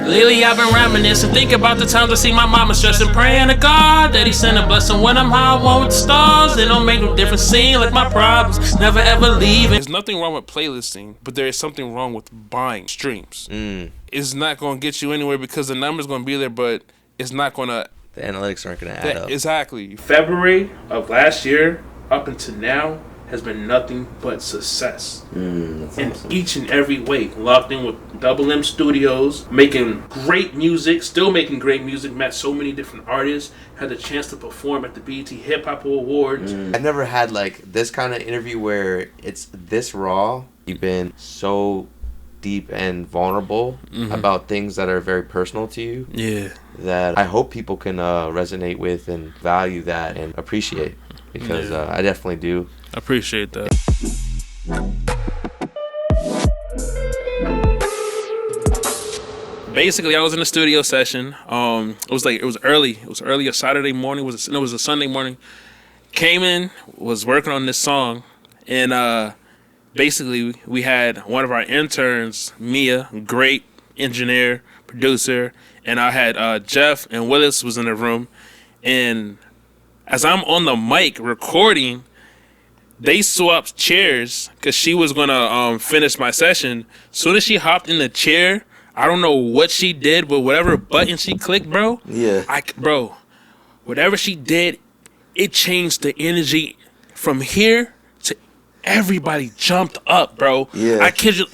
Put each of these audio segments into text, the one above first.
Lately I've been reminiscing, think about the times I see my mama stressing, praying to God that he send a blessing when I'm high, one with the stars. It don't make no difference, seem like my problems never ever leaving. There's nothing wrong with playlisting, but there is something wrong with buying streams. It's not going to get you anywhere because the number's going to be there, but it's not going to... The analytics aren't going to add up. Exactly. February of last year up until now has been nothing but success. In awesome. Each and every way. Locked in with Double M Studios, making great music, still making great music, met so many different artists, had the chance to perform at the BET Hip Hop Awards. I've never had like this kind of interview where it's this raw. You've been so deep and vulnerable about things that are very personal to you. Yeah. That I hope people can resonate with and value that and appreciate. Because I definitely do. I appreciate that. Basically, I was in a studio session. It was early. It was early a Saturday morning. It was a Sunday morning. Came in, was working on this song, and basically we had one of our interns, Mia, great engineer, producer, and I had Jeff and Willis was in the room, and as I'm on the mic recording, they swapped chairs because she was gonna finish my session. Soon as she hopped in the chair, I don't know what she did, but whatever button she clicked, bro. Yeah. Bro, whatever she did, it changed the energy from here to everybody jumped up, bro. Yeah. I kid you.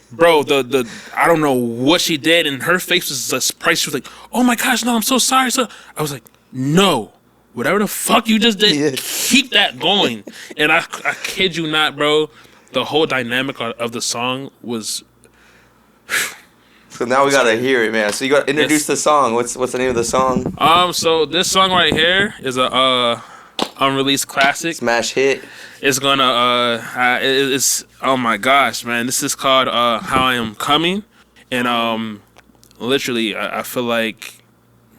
Bro, the I don't know what she did, and her face was a surprise. She was like, "Oh my gosh, no, I'm so sorry." So I was like, "No. Whatever the fuck you just did, keep that going." And I kid you not, bro, the whole dynamic of the song was... So now we gotta hear it, man. So you gotta introduce the song. What's the name of the song? So this song right here is a unreleased classic. Smash hit. It's gonna, it's, oh my gosh, man. This is called How I Am Coming. And literally, I feel like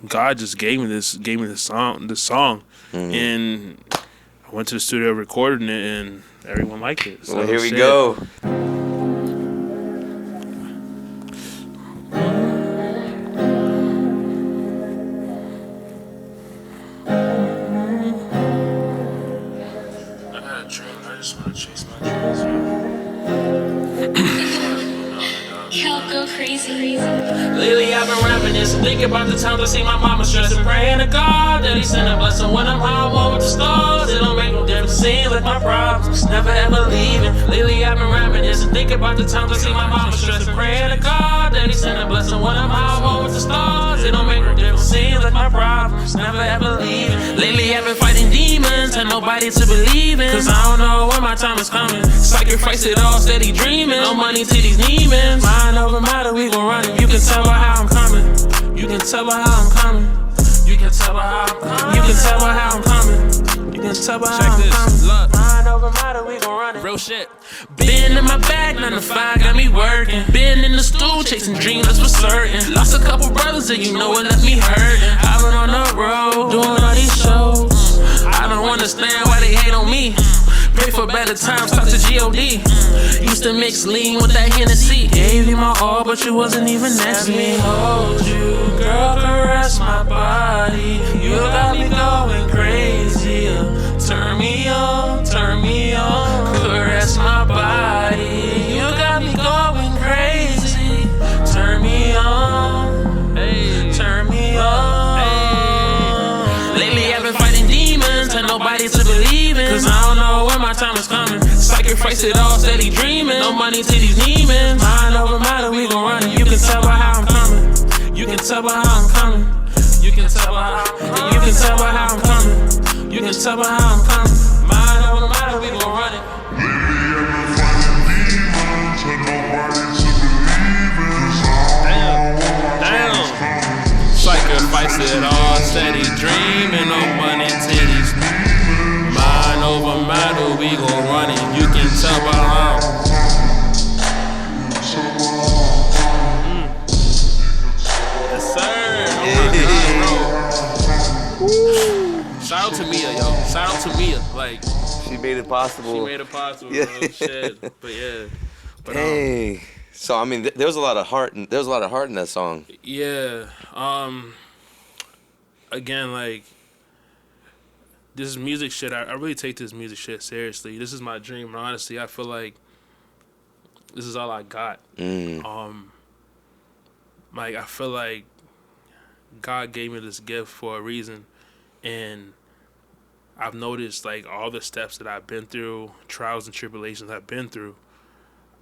God just gave me this song, and I went to the studio, recorded it, and everyone liked it. So well, here we go. I had a dream. I just want to chase my dreams. Go crazy. Lately I've been reminiscing, think about the times I see my mama stressing, praying to God that he send a blessing when I'm high, one with the stars. It don't make no difference, seem like my problems never ever leaving. Lately I've been reminiscing, think about the times I see my mama stressing, praying to God that he send a blessing when I'm high, one with the stars. It don't make no difference, seem like my problems never ever leaving. Lately I've been fighting demons and nobody to believe in, cause I don't know when my time is coming. Sacrifice it all, steady dreaming, no money to these demons. Mind over matter, we gon' run it. You can tell her how I'm coming. You can tell her how I'm coming. You can tell her how I'm coming. You can tell her how I'm coming. You can tell her how I'm coming. Look. Mind over matter, we gon' run it. Real shit. Been in my bag, 9 to 5, got me working. Been in the stool, chasing dreams, that's for certain. Lost a couple brothers and you know it left me hurting. I've been on the road, doing all these shows. I don't understand why they hate on me. Pray for better times, talk to G.O.D. Used to mix lean with that Hennessy. Gave you my all, but you wasn't even next to me. Hold you, girl, caress my body. You got me going crazy. Turn me on, caress my body. You got me going crazy. Turn me on, hey, turn me on. Hey. Lately I've been fighting demons and nobody to believe in, cause I don't know when my time is coming. Sacrifice it all, steady dreaming, no money to these demons. Mind over matter, we gon' run it. You can tell her how I'm coming. You can tell her how I'm coming. You can tell her how I'm coming. You can tell her how I'm coming. You can tell her how I'm coming. Mind over matter, we gon' run it. Sacrifice it all, steady dreaming, no money titties. Mind over matter, we gon' run it. You can tell by how. Yes, sir. Oh my God, bro. Shout out to Mia, yo. Shout out to Mia. Like, she made it possible. She made it possible, bro. Shit. But yeah. Hey. So I mean, there was a lot of heart. There was a lot of heart in that song. Yeah. Again, like, this music shit. I really take this music shit seriously. This is my dream, and honestly, I feel like this is all I got. Like, I feel like God gave me this gift for a reason, and I've noticed, like, all the steps that I've been through, trials and tribulations I've been through.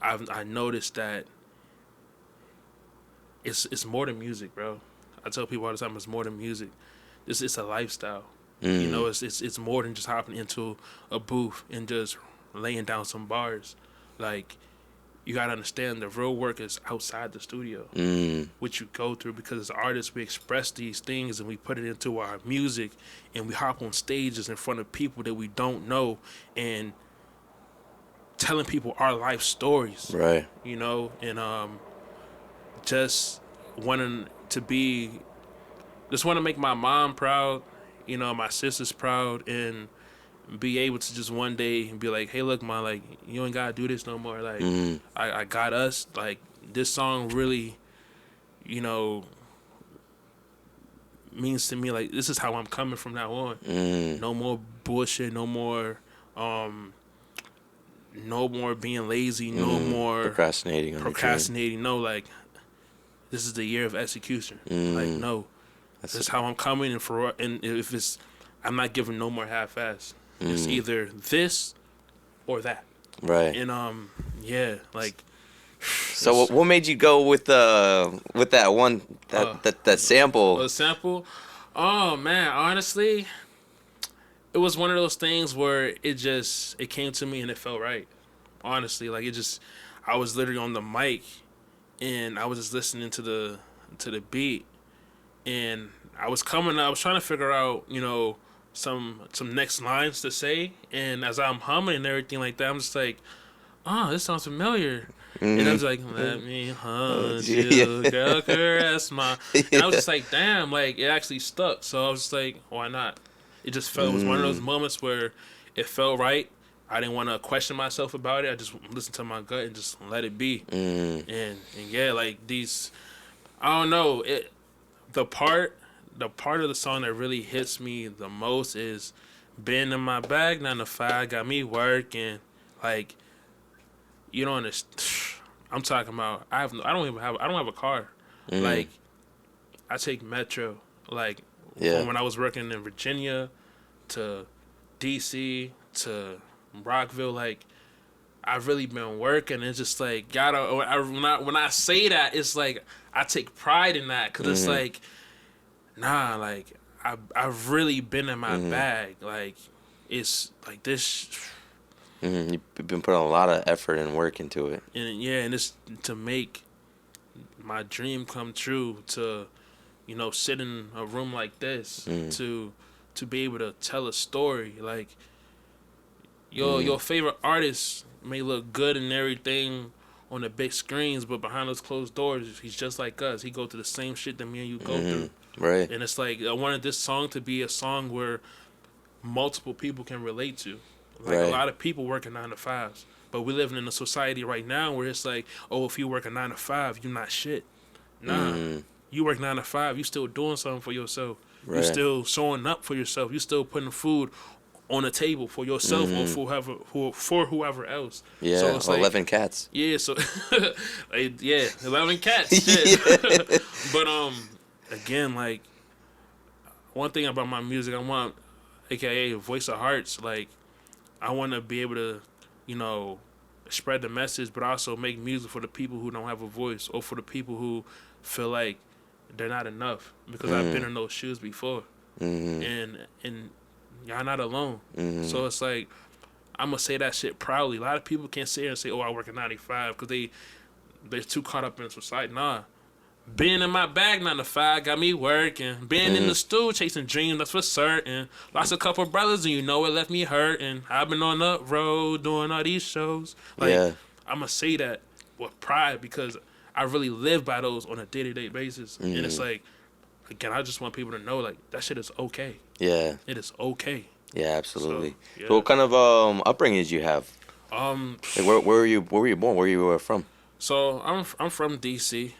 I noticed that it's more than music, bro. I tell people all the time, it's more than music. It's a lifestyle. You know, it's more than just hopping into a booth and just laying down some bars. Like, you gotta understand, the real work is outside the studio, which you go through, because as artists we express these things and we put it into our music, and we hop on stages in front of people that we don't know and telling people our life stories, right? You know, and just wanting to be, just want to make my mom proud, you know, my sisters proud, and be able to just one day be like, hey, look, man, like, you ain't gotta do this no more. Like, I got us. Like, this song really, you know, means to me, like, this is how I'm coming from now on. No more bullshit. No more, no more being lazy. No more procrastinating. No, like, this is the year of execution. Like, no, this is how I'm coming, and if it's, I'm not giving no more half-ass. It's either this or that. Right. And yeah, like. So what made you go with that one that sample? A sample? Oh man, honestly, it was one of those things where it came to me and it felt right. Honestly, like, I was literally on the mic and I was just listening to the beat, and I was trying to figure out, you know, some next lines to say, and as I'm humming and everything like that, I'm just like, oh, this sounds familiar. And I was like, let me hunt you, girl, caress my. And I was just like, damn, like, it actually stuck. So I was just like, why not? It just felt, it was one of those moments where it felt right. I didn't want to question myself about it. I just listened to my gut and just let it be. And yeah, like, these, I don't know, the part of the song that really hits me the most is being in my bag 9 to 5, got me working. Like, you don't understand. I'm talking about, I don't have a car. Like, I take Metro. Like, from when I was working in Virginia to DC to Rockville, like, I've really been working. It's just like, when I say that, it's like, I take pride in that, because it's like, nah, like, I've really been in my bag. Like, it's like this. You've been putting a lot of effort and work into it. And yeah, and it's to make my dream come true, to, you know, sit in a room like this, to be able to tell a story. Like, your favorite artist may look good and everything on the big screens, but behind those closed doors, he's just like us. He go through the same shit that me and you go through. Right. And it's like, I wanted this song to be a song where multiple people can relate to. Like, a lot of people working 9 to 5s, but we living in a society right now where it's like, oh, if you work a 9 to 5, you're not shit. Nah, you work 9 to 5, you still doing something for yourself. Right. You still showing up for yourself. You still putting food on the table for yourself or for whoever else. Yeah, so it's 11 like, cats. Yeah, so yeah, 11 cats. Shit. But again, like, one thing about my music, I want, aka Voice of Hearts, like, I want to be able to, you know, spread the message, but also make music for the people who don't have a voice, or for the people who feel like they're not enough, because I've been in those shoes before, and y'all not alone. So it's like, I'm gonna say that shit proudly. A lot of people can't sit here and say, oh, I work at 95, because they're too caught up in society. Nah, being in my bag 9 to 5 got me working. Being in the stool chasing dreams, that's for certain. Lost a couple brothers and you know it left me hurting. I've been on the road doing all these shows. Like, I'm gonna say that with pride, because I really live by those on a day-to-day basis. And it's like, again, I just want people to know, like, that shit is okay. Yeah. It is okay. Yeah, absolutely. So what kind of upbringing did you have? Like, where were you born? Where you were from? So I'm from DC.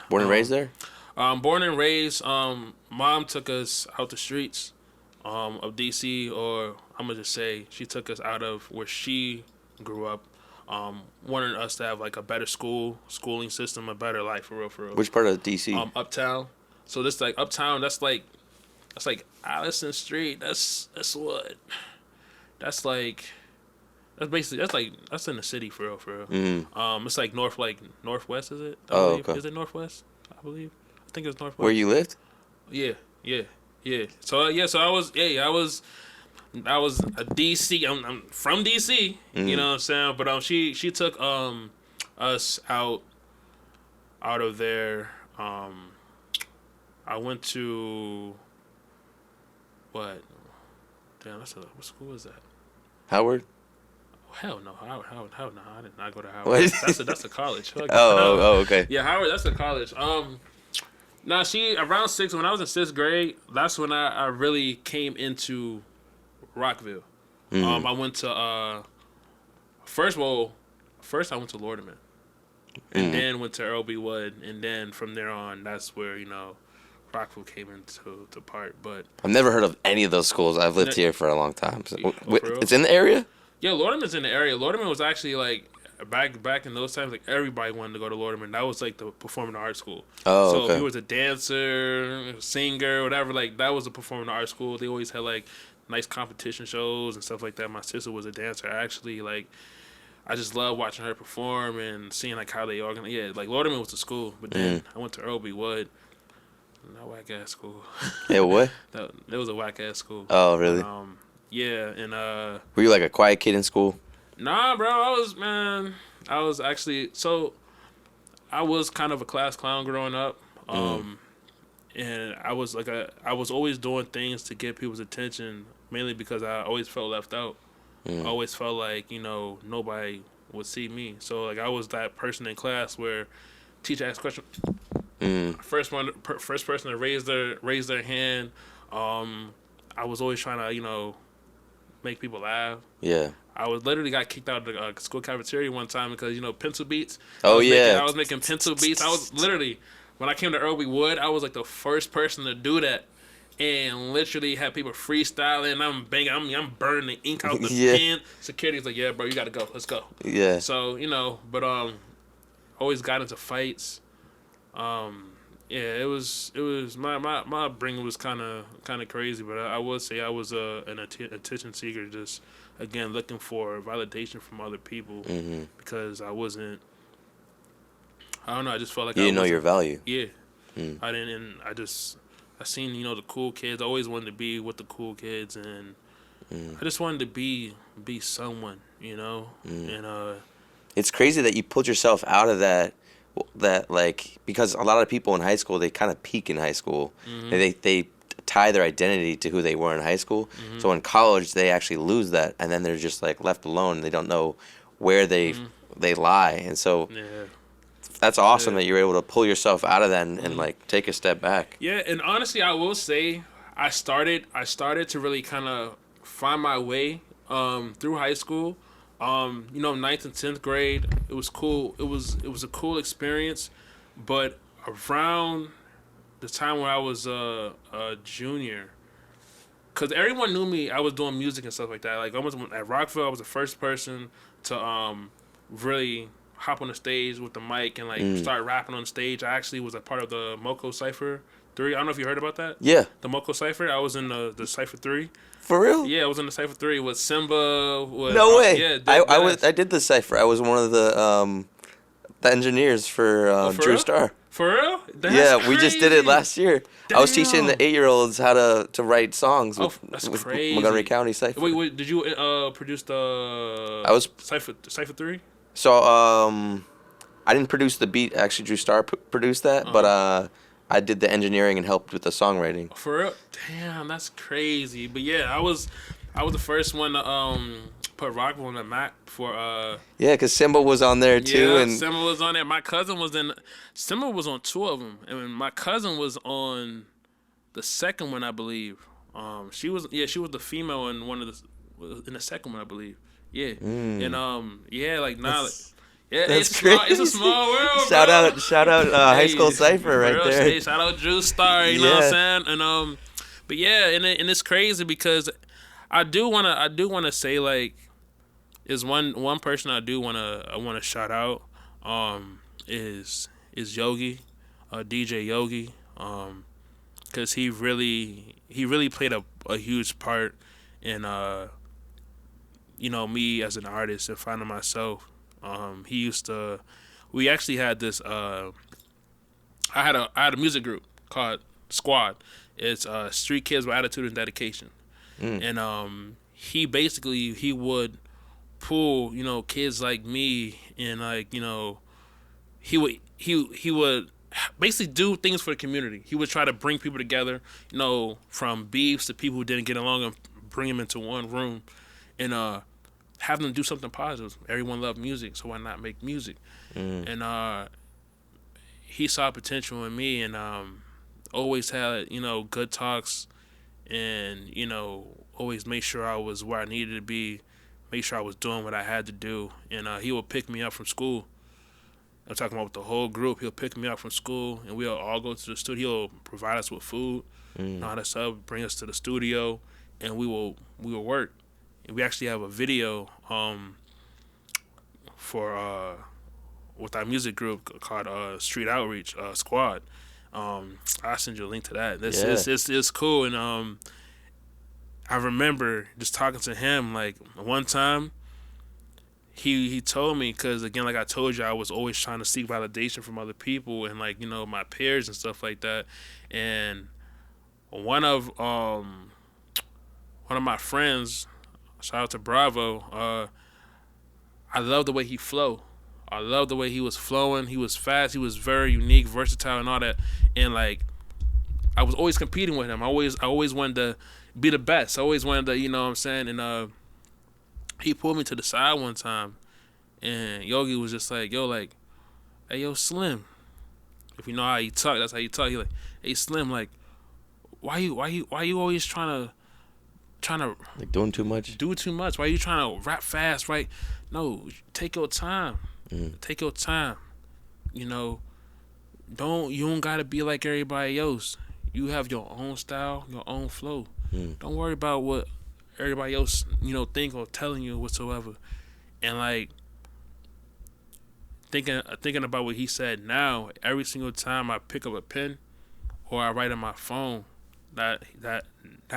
Born and raised there? Born and raised. Mom took us out the streets of DC, or I'm gonna just say she took us out of where she grew up, wanting us to have like a better schooling system, a better life for real, for real. Which part of DC? Uptown. So this like uptown. That's like Allison Street. That's what. That's like. That's basically that's in the city for real, for real. Mm-hmm. It's like northwest, is it? Okay. Is it northwest? I believe. I think it's northwest. Where you lived? Yeah. So I was a DC. I'm from DC. Mm-hmm. You know what I'm saying? But she took us out of there. I went to what? Damn, what school is that? Howard. Hell no, Howard, no, I did not go to Howard. That's a college. Oh, okay. Yeah, Howard, that's a college. Now she around 6 when I was in 6th grade. That's when I really came into Rockville. I went to first I went to Lorderman, and then went to Earl B. Wood, and then from there on, that's where Rockville came into part. But I've never heard of any of those schools. I've lived here for a long time. So, real? It's in the area? Yeah, Lorderman's in the area. Lorderman was actually like back in those times, like everybody wanted to go to Lorderman. That was like the performing arts school. Oh, so okay. if you was a dancer, singer, whatever, like that was a performing arts school. They always had like nice competition shows and stuff like that. My sister was a dancer. I just love watching her perform and seeing like how they organize. Yeah, like Lorderman was the school, but then I went to Earl B. Wood. That whack ass school. Yeah, what? It was a whack ass school. Oh, really? Yeah, and were you like a quiet kid in school? Nah, bro. I was actually I was kind of a class clown growing up. And I was always doing things to get people's attention, mainly because I always felt left out. I always felt like, nobody would see me. So like I was that person in class where teacher asked question. First person to raise their hand. I was always trying to, make people laugh. Yeah. I literally got kicked out of the school cafeteria one time because, pencil beats. I was making pencil beats. I was literally, when I came to Earl B. Wood, I was like the first person to do that. And literally had people freestyling. I'm banging. I'm burning the ink out the pen. Security's like, yeah, bro, you got to go. Let's go. Yeah. So, but always got into fights. Yeah, it was my upbringing was kind of crazy, but I would say I was an attention seeker, just again looking for validation from other people because I wasn't. I don't know. I just felt like you didn't know your value. Yeah, I didn't. And I seen the cool kids. I always wanted to be with the cool kids, and I just wanted to be someone, and it's crazy that you pulled yourself out of that like, because a lot of people in high school, they kind of peak in high school and they tie their identity to who they were in high school. So in college they actually lose that, and then they're just like left alone. They don't know where they lie, and so that's awesome that you're able to pull yourself out of that and like take a step back. Yeah, and honestly, I will say I started to really kind of find my way through high school. 9th and 10th grade, it was cool. It was a cool experience, but around the time when I was a junior, because everyone knew me, I was doing music and stuff like that. Like almost at Rockville, I was the first person to really hop on the stage with the mic and like start rapping on stage. I actually was a part of the Moco Cypher 3. I don't know if you heard about that. Yeah. The Moco Cypher. I was in the Cypher 3. For real? Yeah, I was in the Cypher 3 with Simba. No way. Yeah, I did the Cypher. I was one of the engineers for Drew real? Star. For real? That's we just did it last year. Damn. I was teaching the 8-year-olds how to write songs with crazy. Montgomery County Cypher. Wait, did you produce the Cypher 3? So I didn't produce the beat. Actually, Drew Star produced that, but I did the engineering and helped with the songwriting. For real? Damn, that's crazy. But yeah, I was the first one to put Rockville on the map for yeah, because Simba was on there too. Yeah, and Simba was on there. My cousin was in. Simba was on 2 of them, and my cousin was on the second one, I believe. She was the female in in the second one, I believe. Yeah, and like now. Yeah, That's crazy. It's a small world. Shout out, High School Cypher right there. Hey, shout out Juice Star. You know what I'm saying? And but yeah, and it's crazy because I do wanna say like, is one person I wanna shout out, is Yogi, DJ Yogi, because he really played a huge part in me as an artist and finding myself. He used to. We actually had this. I had a music group called Squad. It's Street Kids with Attitude and Dedication, and he would pull kids like me, and like he would basically do things for the community. He would try to bring people together, from beefs to people who didn't get along, and bring them into one room, and have them do something positive. Everyone loved music, so why not make music? And he saw potential in me, and always had good talks, and always made sure I was where I needed to be, make sure I was doing what I had to do, and he would pick me up from school. I'm talking about with the whole group. He'll pick me up from school, and we'll all go to the studio. He'll provide us with food and all that stuff, bring us to the studio, and we will work. And we actually have a video for with our music group called Street Outreach Squad. I'll send you a link to that. It's cool, and I remember just talking to him like one time. He told me, because again, like I told you, I was always trying to seek validation from other people and like my peers and stuff like that. And one of my friends, shout out to Bravo, I love the way he flowed. I love the way he was flowing. He was fast. He was very unique, versatile, and all that. And like, I was always competing with him. I always wanted to be the best. I always wanted to, you know what I'm saying? And he pulled me to the side one time, and Yogi was just like, "Yo, like, hey, yo, Slim. If you know how you talk, that's how you talk. He like, hey, Slim, like, why you always trying to like doing too much? Do too much. Why you trying to rap fast, right? No, take your time. Take your time. You don't gotta be like everybody else. You have your own style, your own flow. Don't worry about what everybody else, think or telling you whatsoever." And like thinking about what he said now, every single time I pick up a pen or I write on my phone, that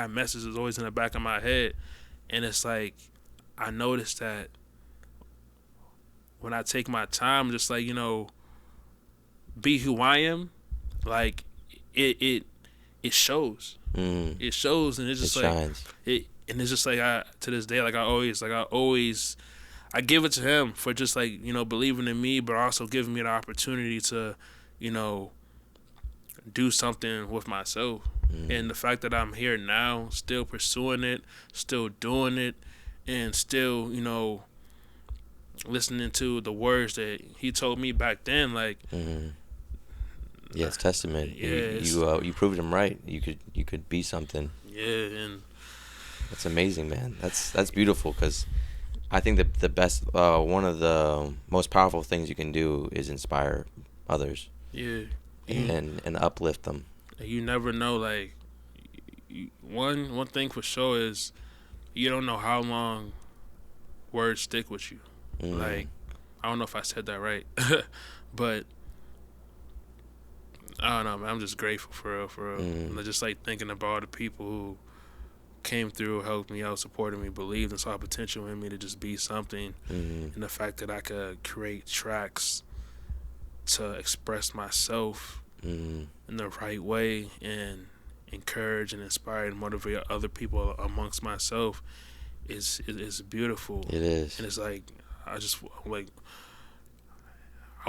message is always in the back of my head. And it's like, I noticed that when I take my time, just like, be who I am, like it shows. It shows, and it's just it like shines. And it's just like to this day, like I give it to him for just like believing in me, but also giving me the opportunity to do something with myself. And the fact that I'm here now, still pursuing it, still doing it, and still listening to the words that he told me back then, like yeah, it's testament. You proved him right. You could be something. Yeah, and that's amazing, man. That's beautiful, because I think that the best, one of the most powerful things you can do is inspire others. Yeah. And uplift them. You never know. Like, one thing for sure is you don't know how long words stick with you. Like, I don't know if I said that right, but I don't know, man. I'm just grateful for real. Just like thinking about all the people who came through, helped me out, supported me, believed and saw potential in me to just be something. And the fact that I could create tracks to express myself in the right way and encourage and inspire and motivate other people amongst myself is beautiful. It is. And it's like, I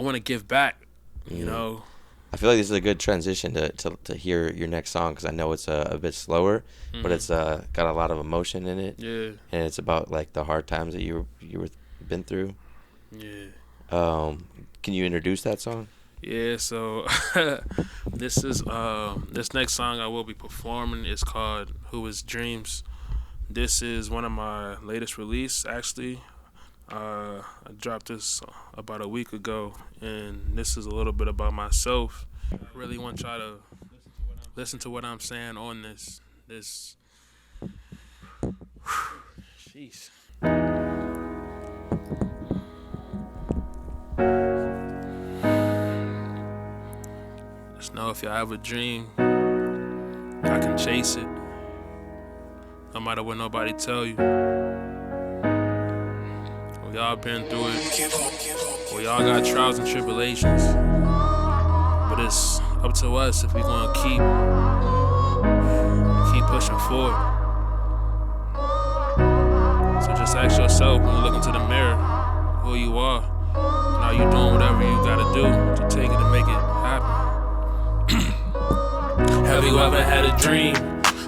want to give back, I feel like this is a good transition to hear your next song, because I know it's a bit slower, but it's got a lot of emotion in it. Yeah. And it's about like the hard times that you were been through. Yeah. Can you introduce that song? Yeah. So this next song I will be performing is called "Who Is Dreams." This is one of my latest release, actually. I dropped this about a week ago, and this is a little bit about myself. I really want y'all to listen to what I'm saying on this. Jeez. Just know if y'all have a dream, I can chase it. No matter what nobody tell you. We all been through it. We all got trials and tribulations. But it's up to us if we gonna keep pushing forward. So just ask yourself when you look into the mirror who you are. Now you doing whatever you gotta do to take it and make it happen. Have you ever had a dream,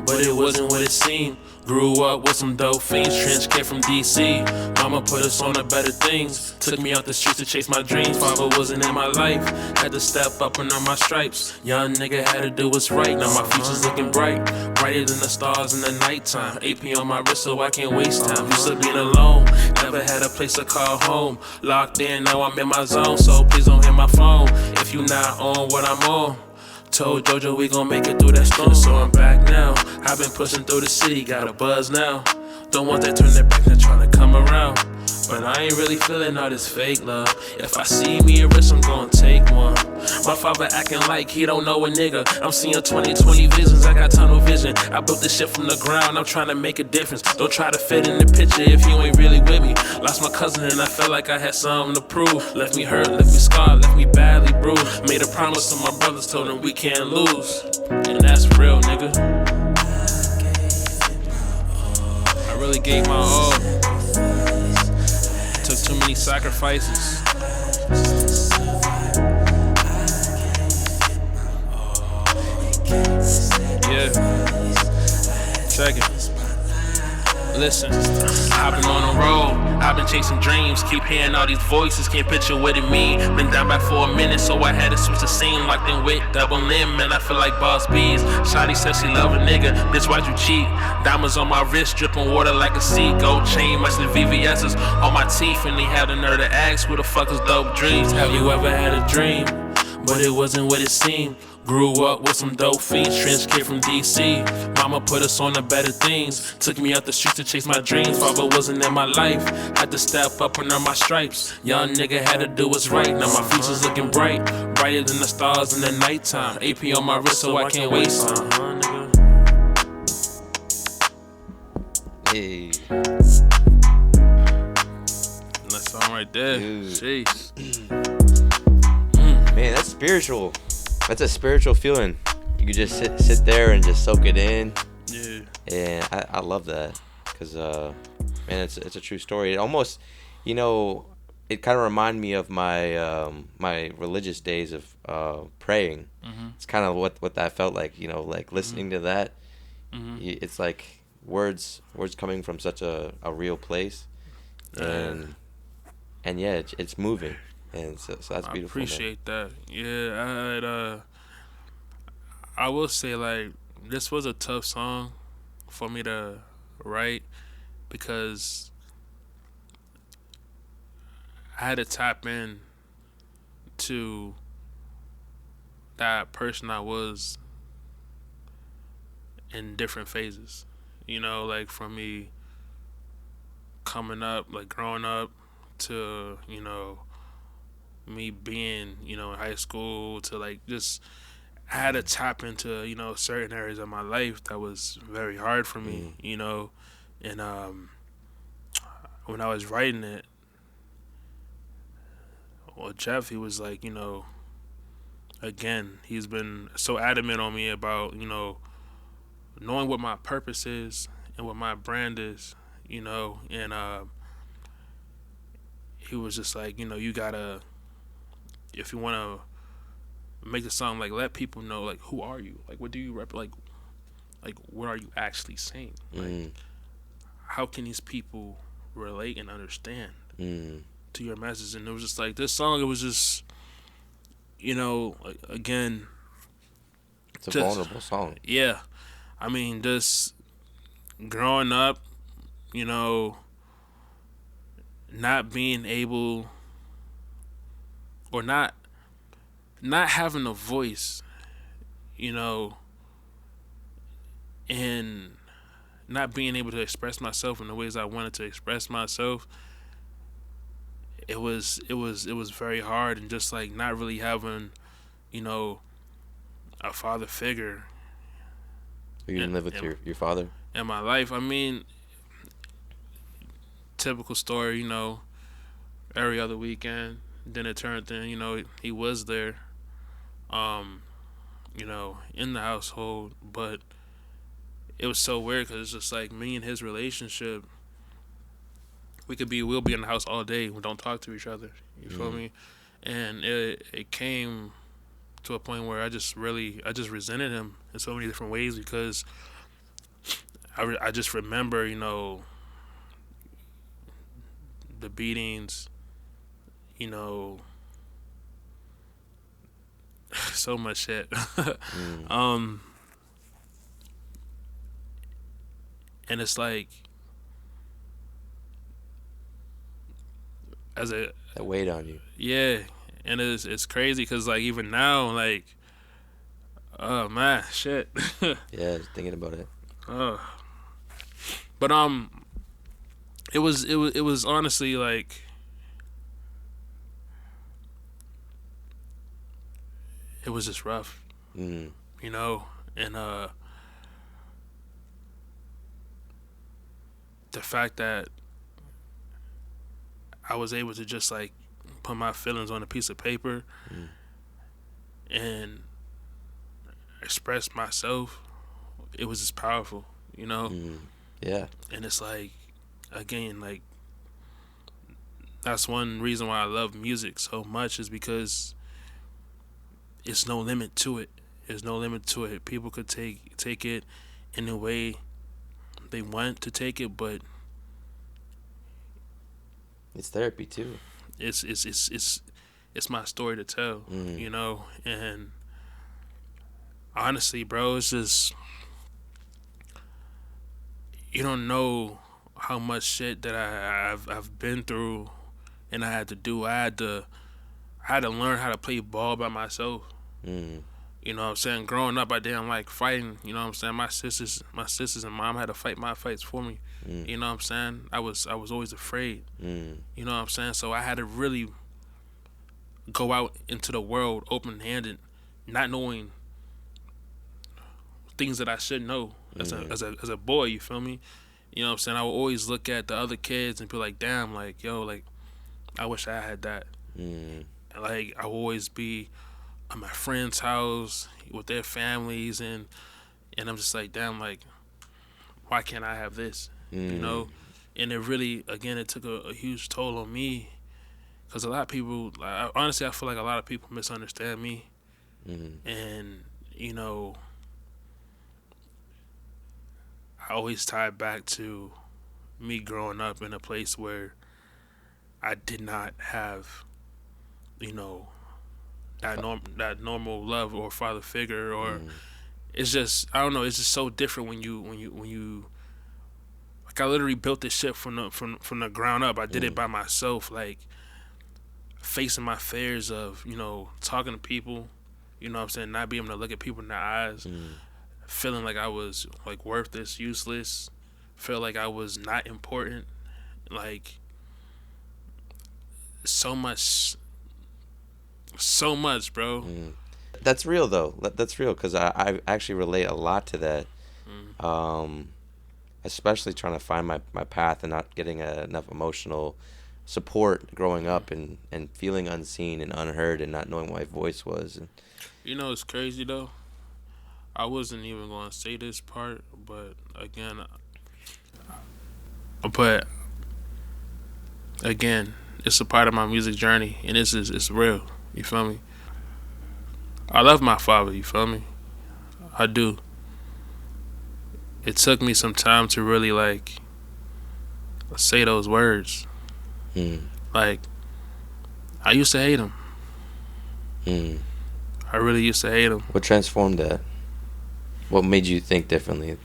but it wasn't what it seemed? Grew up with some dope fiends, trench kid from DC. Mama put us on to better things. Took me out the streets to chase my dreams. Father wasn't in my life, had to step up and earn my stripes. Young nigga had to do what's right, now my future's looking bright. Brighter than the stars in the nighttime. AP on my wrist so I can't waste time. Used to being alone, never had a place to call home. Locked in, now I'm in my zone, so please don't hit my phone if you not on what I'm on. Told Jojo we gon' make it through that storm, so I'm back now. I've been pushing through the city, got a buzz now. Don't want that turn their back, they're trying to come around. But I ain't really feeling all this fake love. If I see me a risk, I'm gon' take one. My father acting like he don't know a nigga. I'm seeing 20/20 visions, I got tunnel vision. I built this shit from the ground, I'm trying to make a difference. Don't try to fit in the picture if you ain't really with me. Lost my cousin and I felt like I had something to prove. Left me hurt, left me scarred, left me badly bruised. Made a promise to my brothers, told them we can't lose. And that's real, nigga. I really gave my all. Took too many sacrifices. Yeah. Check it. Listen, I've been on the road, I've been chasing dreams. Keep hearing all these voices, can't picture what it mean. Been down back for a minute, so I had to switch the scene. Locked in with double limb, and I feel like Boss B's. Shawty says she love a nigga, bitch why'd you cheat? Diamonds on my wrist, dripping water like a sea. Gold chain, matching VVS's on my teeth. And they had the nerve to ask, who the fuck is Dope Dreams? Have you ever had a dream, but it wasn't what it seemed? Grew up with some dope fiends, trench kid from DC. Mama put us on to better things. Took me out the streets to chase my dreams. Father wasn't in my life, had to step up and earn my stripes. Young nigga had to do what's right, now my future's looking bright. Brighter than the stars in the nighttime. AP on my wrist so I can't waste time. Hey. That song right there. Jeez. Man, that's spiritual. That's a spiritual feeling. You can just sit there and just soak it in. Yeah. And I love that because man, it's a true story. It almost, you know, it kind of reminded me of my my religious days of praying. Mm-hmm. It's kind of what that felt like. You know, like listening to that. Mm-hmm. It's like words coming from such a real place, and yeah, it's moving. And so that's beautiful. I appreciate that. Yeah, I will say, like, this was a tough song for me to write because I had to tap in to that person I was in different phases. You know, like from me coming up, like growing up, to, you know, me being, you know, in high school, to like just I had to tap into, you know, certain areas of my life that was very hard for me, you know. And when I was writing it, well, Jeff, he was like, you know, again, he's been so adamant on me about, you know, knowing what my purpose is and what my brand is, you know. And he was just like, you know, you gotta, if you want to make the song, like, let people know, like, who are you? Like, what do you rep? Like what are you actually saying? Like, how can these people relate and understand to your message? And it was just like, this song, it was just, you know, like, again, it's a vulnerable song. Yeah. I mean, just growing up, you know, not being able, or not having a voice, you know, and not being able to express myself in the ways I wanted to express myself. It was very hard, and just like not really having, you know, a father figure. You didn't live with your father in my life. I mean, typical story, you know, every other weekend. Then it turned in, you know, he was there, you know, in the household, but it was so weird because it's just like me and his relationship. We'll be in the house all day. We don't talk to each other. You feel me? And it came to a point where I just resented him in so many different ways, because I just remember, you know, the beatings, you know, so much shit. And it's like, that weighed on you. Yeah, and it's crazy because like even now, like, oh man, shit. Yeah, thinking about it. But it was honestly like, it was just rough, you know, and the fact that I was able to just like put my feelings on a piece of paper and express myself, it was just powerful, you know? Yeah. And it's like, again, like, that's one reason why I love music so much, is because it's no limit to it. There's no limit to it. People could take it in the way they want to take it, but it's therapy too. It's my story to tell, you know. And honestly, bro, it's just, you don't know how much shit that I've been through, and I had to do. I had to learn how to play ball by myself. You know what I'm saying? Growing up, I didn't like fighting. You know what I'm saying? My sisters and mom had to fight my fights for me. You know what I'm saying? I was always afraid. You know what I'm saying? So I had to really go out into the world open-handed, not knowing things that I should know as a boy. You feel me? You know what I'm saying? I would always look at the other kids and be like, damn, like, yo, like, I wish I had that. And like, I would always be at my friend's house with their families, and I'm just like, damn, like, why can't I have this? You know? And it really, again, it took a huge toll on me, because a lot of people, honestly, I feel like a lot of people misunderstand me. And, you know, I always tie it back to me growing up in a place where I did not have, you know, that normal love or father figure, or it's just, I don't know, it's just so different when you like, I literally built this shit from the ground up. I did it by myself, like, facing my fears of, you know, talking to people, you know what I'm saying, not being able to look at people in the eyes, feeling like I was like worthless, useless, felt like I was not important, like, so much, bro. That's real though. That's real, because I actually relate a lot to that. Especially trying to find my path and not getting enough emotional support growing up, and feeling unseen and unheard and not knowing what my voice was. And you know, it's crazy though. I wasn't even going to say this part, but again, it's a part of my music journey, and it's real. You feel me? I love my father. You feel me? I do. It took me some time to really like say those words. Like, I used to hate him. I really used to hate him. What transformed that? What made you think differently?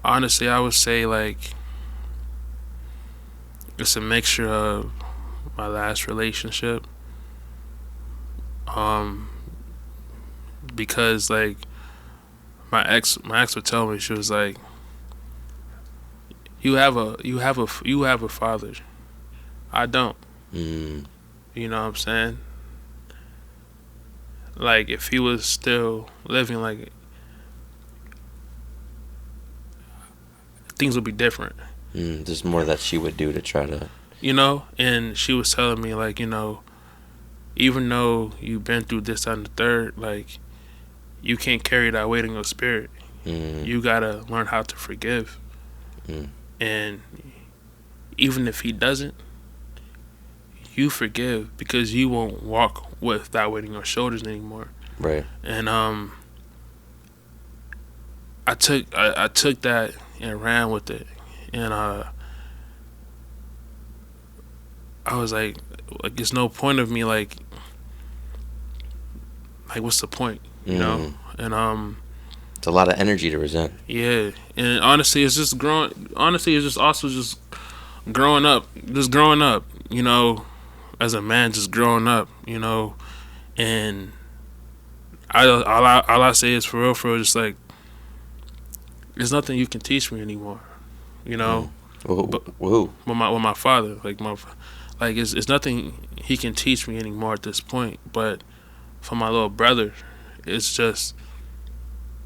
Honestly, I would say, like, it's a mixture of my last relationship. Because like my ex would tell me, she was like, you have a father. I don't. Mm. You know what I'm saying? Like, if he was still living, like, things would be different. There's more that she would do to try to, you know. And she was telling me, like, you know, even though you've been through this and the third, like, you can't carry that weight in your spirit. You gotta learn how to forgive. And even if he doesn't, you forgive, because you won't walk with that weight on your shoulders anymore. Right. And I took that and ran with it. And I was like, there's no point of me, like what's the point, you know? And it's a lot of energy to resent. Yeah. And honestly, it's just also just growing up, you know, as a man, just growing up, you know. And all I say is, for real, just like, there's nothing you can teach me anymore, you know. With my father, like it's nothing he can teach me anymore at this point. But for my little brother, it's just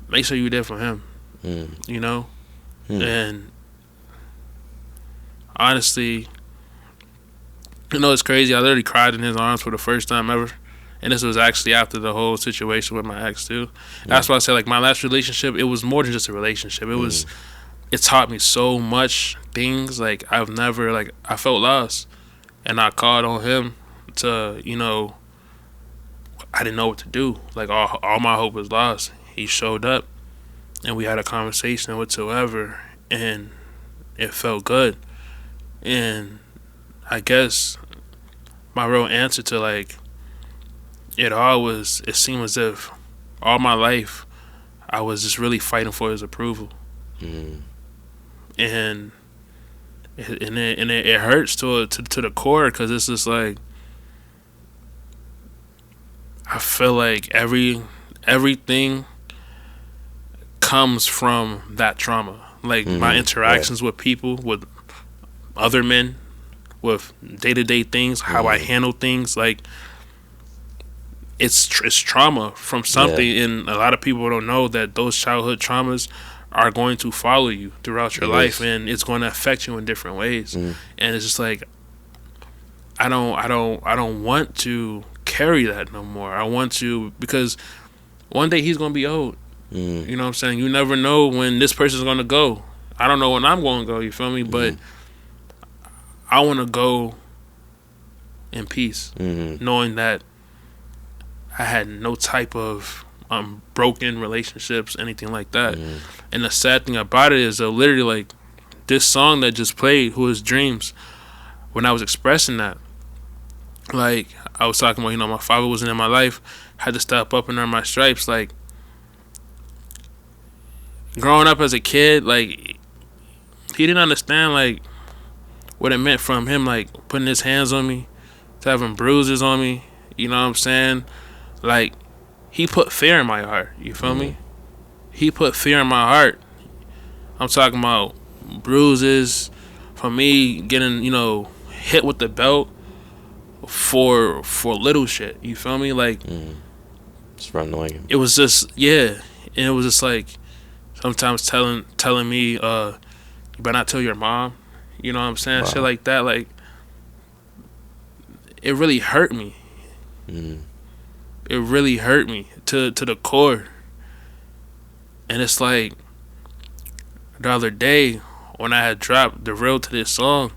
make sure you're there for him, you know. And honestly, you know, it's crazy. I literally cried in his arms for the first time ever. And this was actually after the whole situation with my ex too. That's why I said, like, my last relationship, it was more than just a relationship. It taught me so much things. Like, I've never, like, I felt lost, and I called on him to, you know, I didn't know what to do. Like, all my hope was lost. He showed up, and we had a conversation whatsoever, and it felt good. And I guess my real answer to, like, it seemed as if all my life I was just really fighting for his approval. And it hurts to the core, because it's just like, I feel like everything comes from that trauma. Like, my interactions with people, with other men, with day-to-day things, how I handle things, like, it's trauma from something. And a lot of people don't know that those childhood traumas are going to follow you throughout your life, and it's going to affect you in different ways. And it's just like, I don't want to carry that no more. I want to, because one day he's going to be old. You know what I'm saying? You never know when this person's going to go. I don't know when I'm going to go, you feel me? But I want to go in peace, knowing that I had no type of broken relationships, anything like that. And the sad thing about it is, literally, like, this song that just played, Who Is Dreams, when I was expressing that, like, I was talking about, you know, my father wasn't in my life, had to step up and earn my stripes. Like, growing up as a kid, like, he didn't understand, like, what it meant from him, like, putting his hands on me, to having bruises on me, you know what I'm saying? Like, he put fear in my heart, you feel me? He put fear in my heart. I'm talking about bruises from me getting, you know, hit with the belt for little shit, you feel me? Like, just for annoying him. It was just, and it was just like, sometimes telling me, you better not tell your mom, you know what I'm saying? Wow. Shit like that. Like, it really hurt me. It really hurt me to the core. And it's like, the other day, when I had dropped the reel to this song,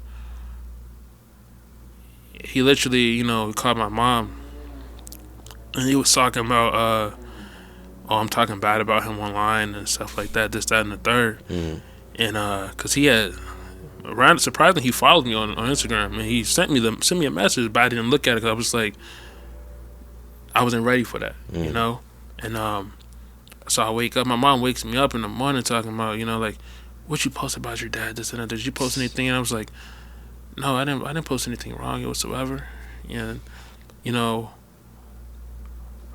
he literally, you know, he called my mom, and he was talking about, I'm talking bad about him online and stuff like that, this, that, and the third. And cause he had, surprisingly, he followed me on Instagram, and he sent me a message, but I didn't look at it, cause I was like, I wasn't ready for that, you know. And so I wake up, my mom wakes me up in the morning talking about, you know, like, what you post about your dad, this and that, did you post anything? And I was like, No, I didn't post anything wrong whatsoever. And you know,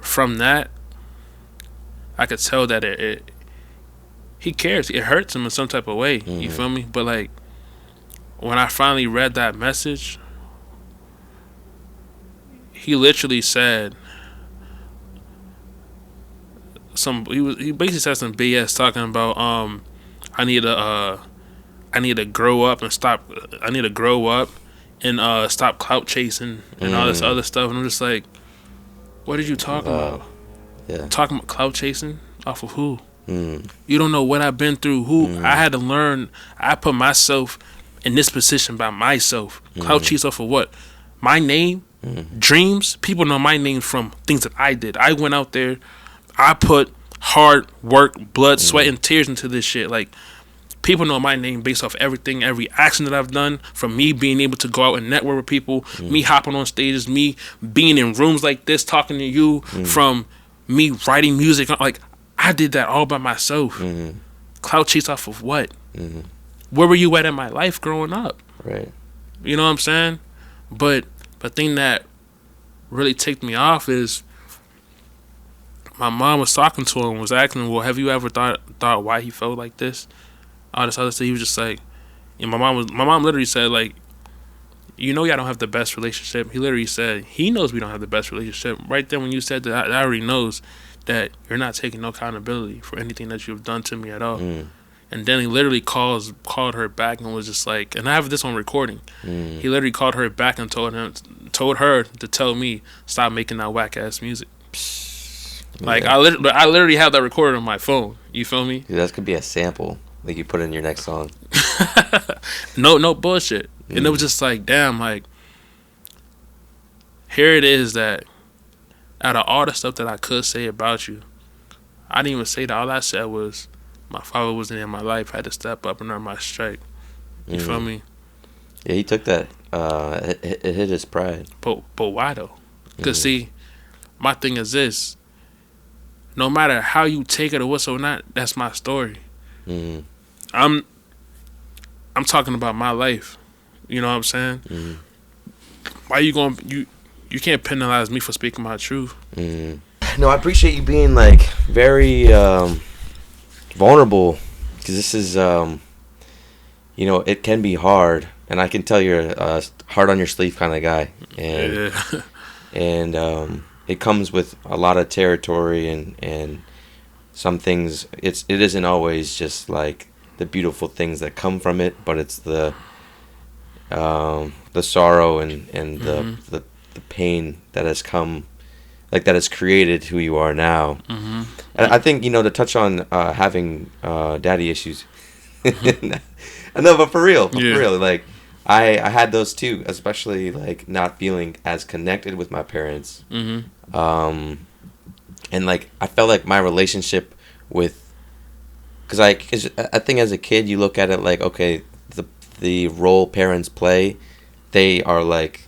from that, I could tell that he cares. It hurts him in some type of way. You feel me? But like, when I finally read that message, he literally said he basically said some BS talking about I need to grow up and stop. I need to grow up and stop clout chasing and all this other stuff. And I'm just like, what are you talking about? Yeah. Talking about clout chasing off of who? You don't know what I've been through. Who I had to learn. I put myself in this position by myself. Clout chase off of what? My name, Dreams. People know my name from things that I did. I went out there. I put hard work, blood, sweat, and tears into this shit. Like, people know my name based off everything, every action that I've done, from me being able to go out and network with people, me hopping on stages, me being in rooms like this, talking to you, from me writing music. Like, I did that all by myself. Clout chase off of what? Where were you at in my life growing up? Right. You know what I'm saying? But the thing that really ticked me off is my mom was talking to him, was asking him, well, have you ever thought why he felt like this? All this other stuff. He was just like, and my mom literally said, like, you know, y'all don't have the best relationship. He literally said, he knows we don't have the best relationship. Right then when you said that, I already knows that you're not taking no accountability for anything that you've done to me at all. And then he literally called her back and was just like, and I have this on recording. He literally called her back and told her to tell me, stop making that whack ass music. Like, I literally have that recorded on my phone. You feel me? Dude, that could be a sample like you put in your next song. No bullshit. And it was just like, damn, like, here it is that out of all the stuff that I could say about you, I didn't even say that. All I said was my father wasn't in my life. I had to step up and earn my strike. You feel me? Yeah, he took that. It hit his pride. But why though? Because see, my thing is this. No matter how you take it or what's or not, that's my story. I'm talking about my life. You know what I'm saying? Why you going you can't penalize me for speaking my truth. No, I appreciate you being like very vulnerable, because this is you know, it can be hard, and I can tell you're a hard on your sleeve kind of guy, and and it comes with a lot of territory, and some things it isn't always just like the beautiful things that come from it, but it's the sorrow and the pain that has come, like, that has created who you are now. And I think, you know, to touch on having daddy issues, no, but for real, like, I had those too, especially like not feeling as connected with my parents. And like I felt like my relationship with, because I think as a kid you look at it like, okay, the role parents play, they are like,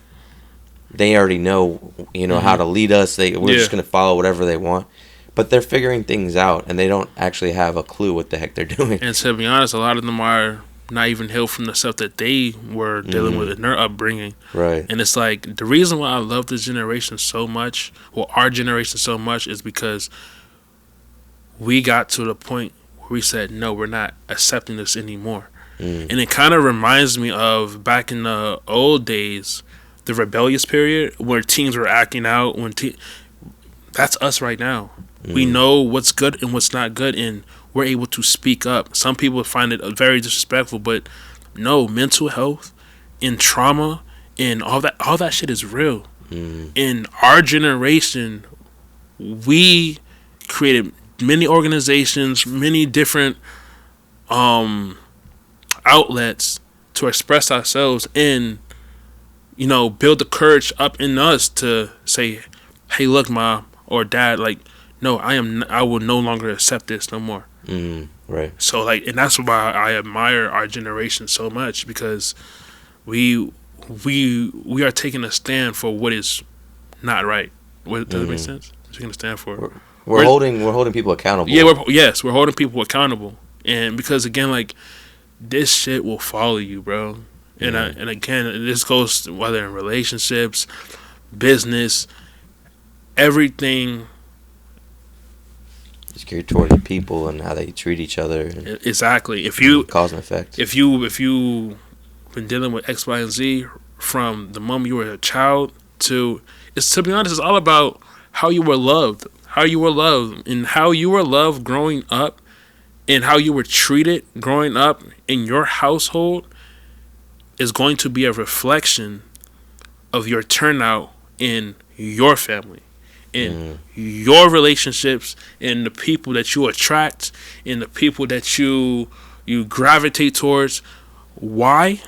they already know, you know, how to lead us. We're just gonna follow whatever they want, but they're figuring things out and they don't actually have a clue what the heck they're doing. And to be honest, a lot of them are not even healed from the stuff that they were dealing with in their upbringing. Right. And it's like, the reason why I love this generation so much, well, our generation so much, is because we got to the point where we said, no, we're not accepting this anymore. And it kind of reminds me of back in the old days, the rebellious period where teens were acting out. That's us right now. We know what's good and what's not good, and we're able to speak up. Some people find it very disrespectful, but no, mental health and trauma and all that shit is real. In our generation, we created many organizations, many different outlets to express ourselves and, you know, build the courage up in us to say, hey, look, mom or dad, like, no, I will no longer accept this no more. Right. So like, and that's why I admire our generation so much, because we are taking a stand for what is not right. Does it make sense? Taking a stand for. We're holding people accountable. Yeah, we're holding people accountable, and because again, like, this shit will follow you, bro. And and again, this goes to whether in relationships, business, everything. It's geared toward the people and how they treat each other. Exactly. If you cause and effect. If you been dealing with X, Y, and Z from the moment you were a child to be honest, it's all about how you were loved, and how you were loved growing up, and how you were treated growing up in your household is going to be a reflection of your turnout in your family, in your relationships, in the people that you attract, in the people that you gravitate towards. Why?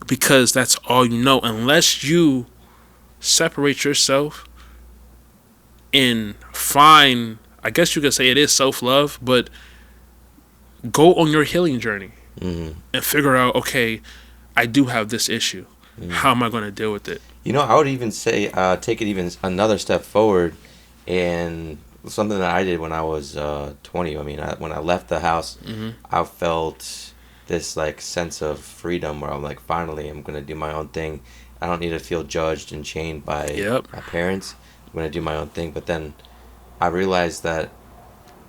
Because that's all you know. Unless you separate yourself and find, I guess you could say it is self-love, but go on your healing journey and figure out, okay, I do have this issue. How am I going to deal with it? You know, I would even say take it even another step forward, and something that I did when I was 20. I mean, when I left the house, I felt this like sense of freedom where I'm like, finally, I'm going to do my own thing. I don't need to feel judged and chained by my parents. I'm going to do my own thing. But then I realized that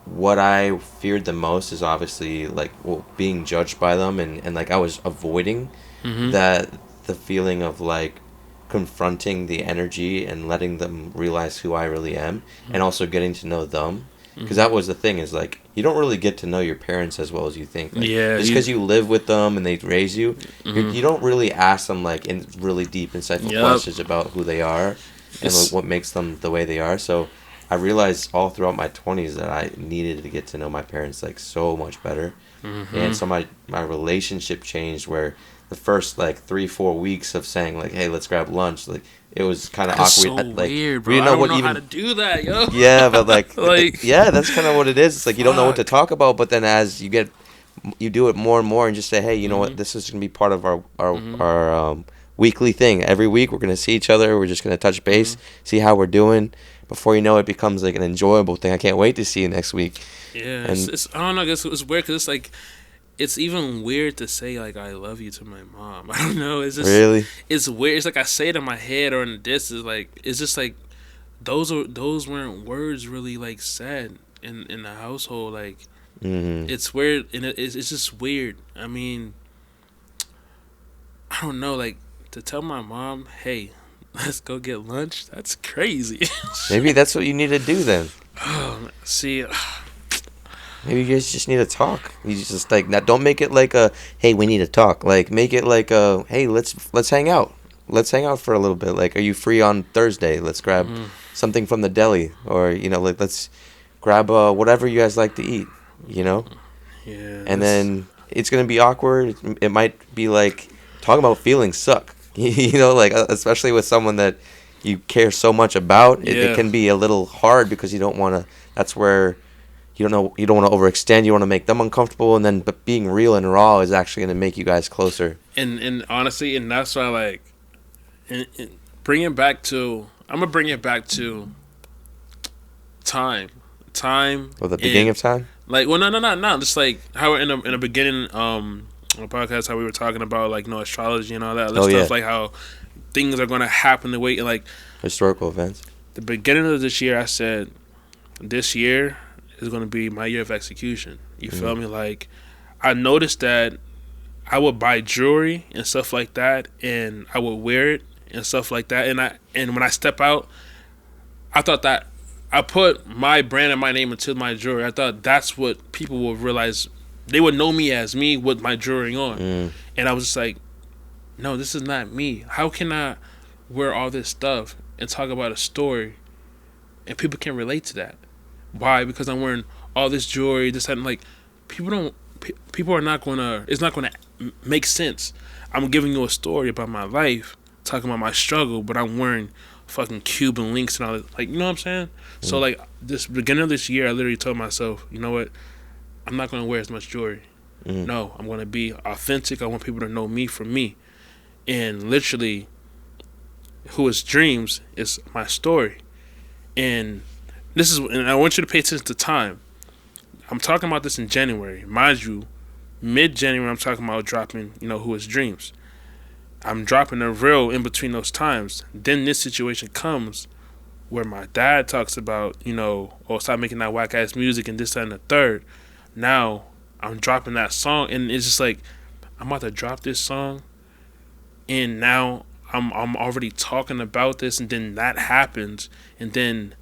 what I feared the most is obviously like being judged by them, and like I was avoiding the feeling of like confronting the energy and letting them realize who I really am, and also getting to know them, because that was the thing, is like you don't really get to know your parents as well as you think. Like, just because you live with them and they raise you, you don't really ask them like in really deep insightful questions about who they are and what makes them the way they are. So I realized all throughout my 20s that I needed to get to know my parents like so much better. And so my relationship changed, where the first like 3-4 weeks of saying like, hey, let's grab lunch, like it was kind of awkward. So like, weird, bro. We didn't know I don't know how to do that, yo. Yeah, but like yeah, that's kind of what it is. It's like you don't know what to talk about, but then as you do it more and more, and just say, hey, you know what, this is gonna be part of our weekly thing. Every week we're gonna see each other. We're just gonna touch base, see how we're doing. Before you know it, becomes like an enjoyable thing. I can't wait to see you next week. Yeah, it's I don't know. It's weird because it's like, it's even weird to say like I love you to my mom. I don't know. It's just really, it's weird. It's like I say it in my head or in the distance. Like it's just like those weren't words really like said in the household. Like it's weird, and it's just weird. I mean, I don't know. Like to tell my mom, hey, let's go get lunch. That's crazy. Maybe that's what you need to do then. See. Maybe you guys just need to talk. You just like now. Don't make it like a hey, we need to talk. Like make it like a hey, let's hang out. Let's hang out for a little bit. Like, are you free on Thursday? Let's grab something from the deli, or like let's grab whatever you guys like to eat. Yeah. And then it's gonna be awkward. It might be like talking about feelings suck. Like especially with someone that you care so much about. It can be a little hard because you don't want to. That's where. You don't want to overextend. You want to make them uncomfortable, and then but being real and raw is actually going to make you guys closer. And honestly, and that's why like, and bring it back to. I'm gonna bring it back to time. Or the beginning of time. Like, well, no. Just like how in the beginning, on the podcast, how we were talking about like astrology and all that other stuff, like how things are gonna happen the way like historical events. The beginning of this year, I said, this year is going to be my year of execution. You feel me? Like, I noticed that I would buy jewelry and stuff like that, and I would wear it and stuff like that. And when I step out, I thought that I put my brand and my name into my jewelry. I thought that's what people would realize. They would know me as me with my jewelry on. And I was just like, no, this is not me. How can I wear all this stuff and talk about a story and people can relate to that? Why? Because I'm wearing all this jewelry, this and like people are not gonna. It's not gonna make sense. I'm giving you a story about my life, talking about my struggle, but I'm wearing fucking Cuban links and all that. Like, you know what I'm saying? So like this beginning of this year, I literally told myself, you know what? I'm not gonna wear as much jewelry. No, I'm gonna be authentic. I want people to know me for me, and literally, who is Dreams is my story, and. And I want you to pay attention to time. I'm talking about this in January. Mind you, mid-January, I'm talking about dropping, Who is Dreams. I'm dropping a reel in between those times. Then this situation comes where my dad talks about, stop making that whack ass music and this, that, and the third. Now I'm dropping that song, and it's just like I'm about to drop this song, and now I'm already talking about this, and then that happens, and then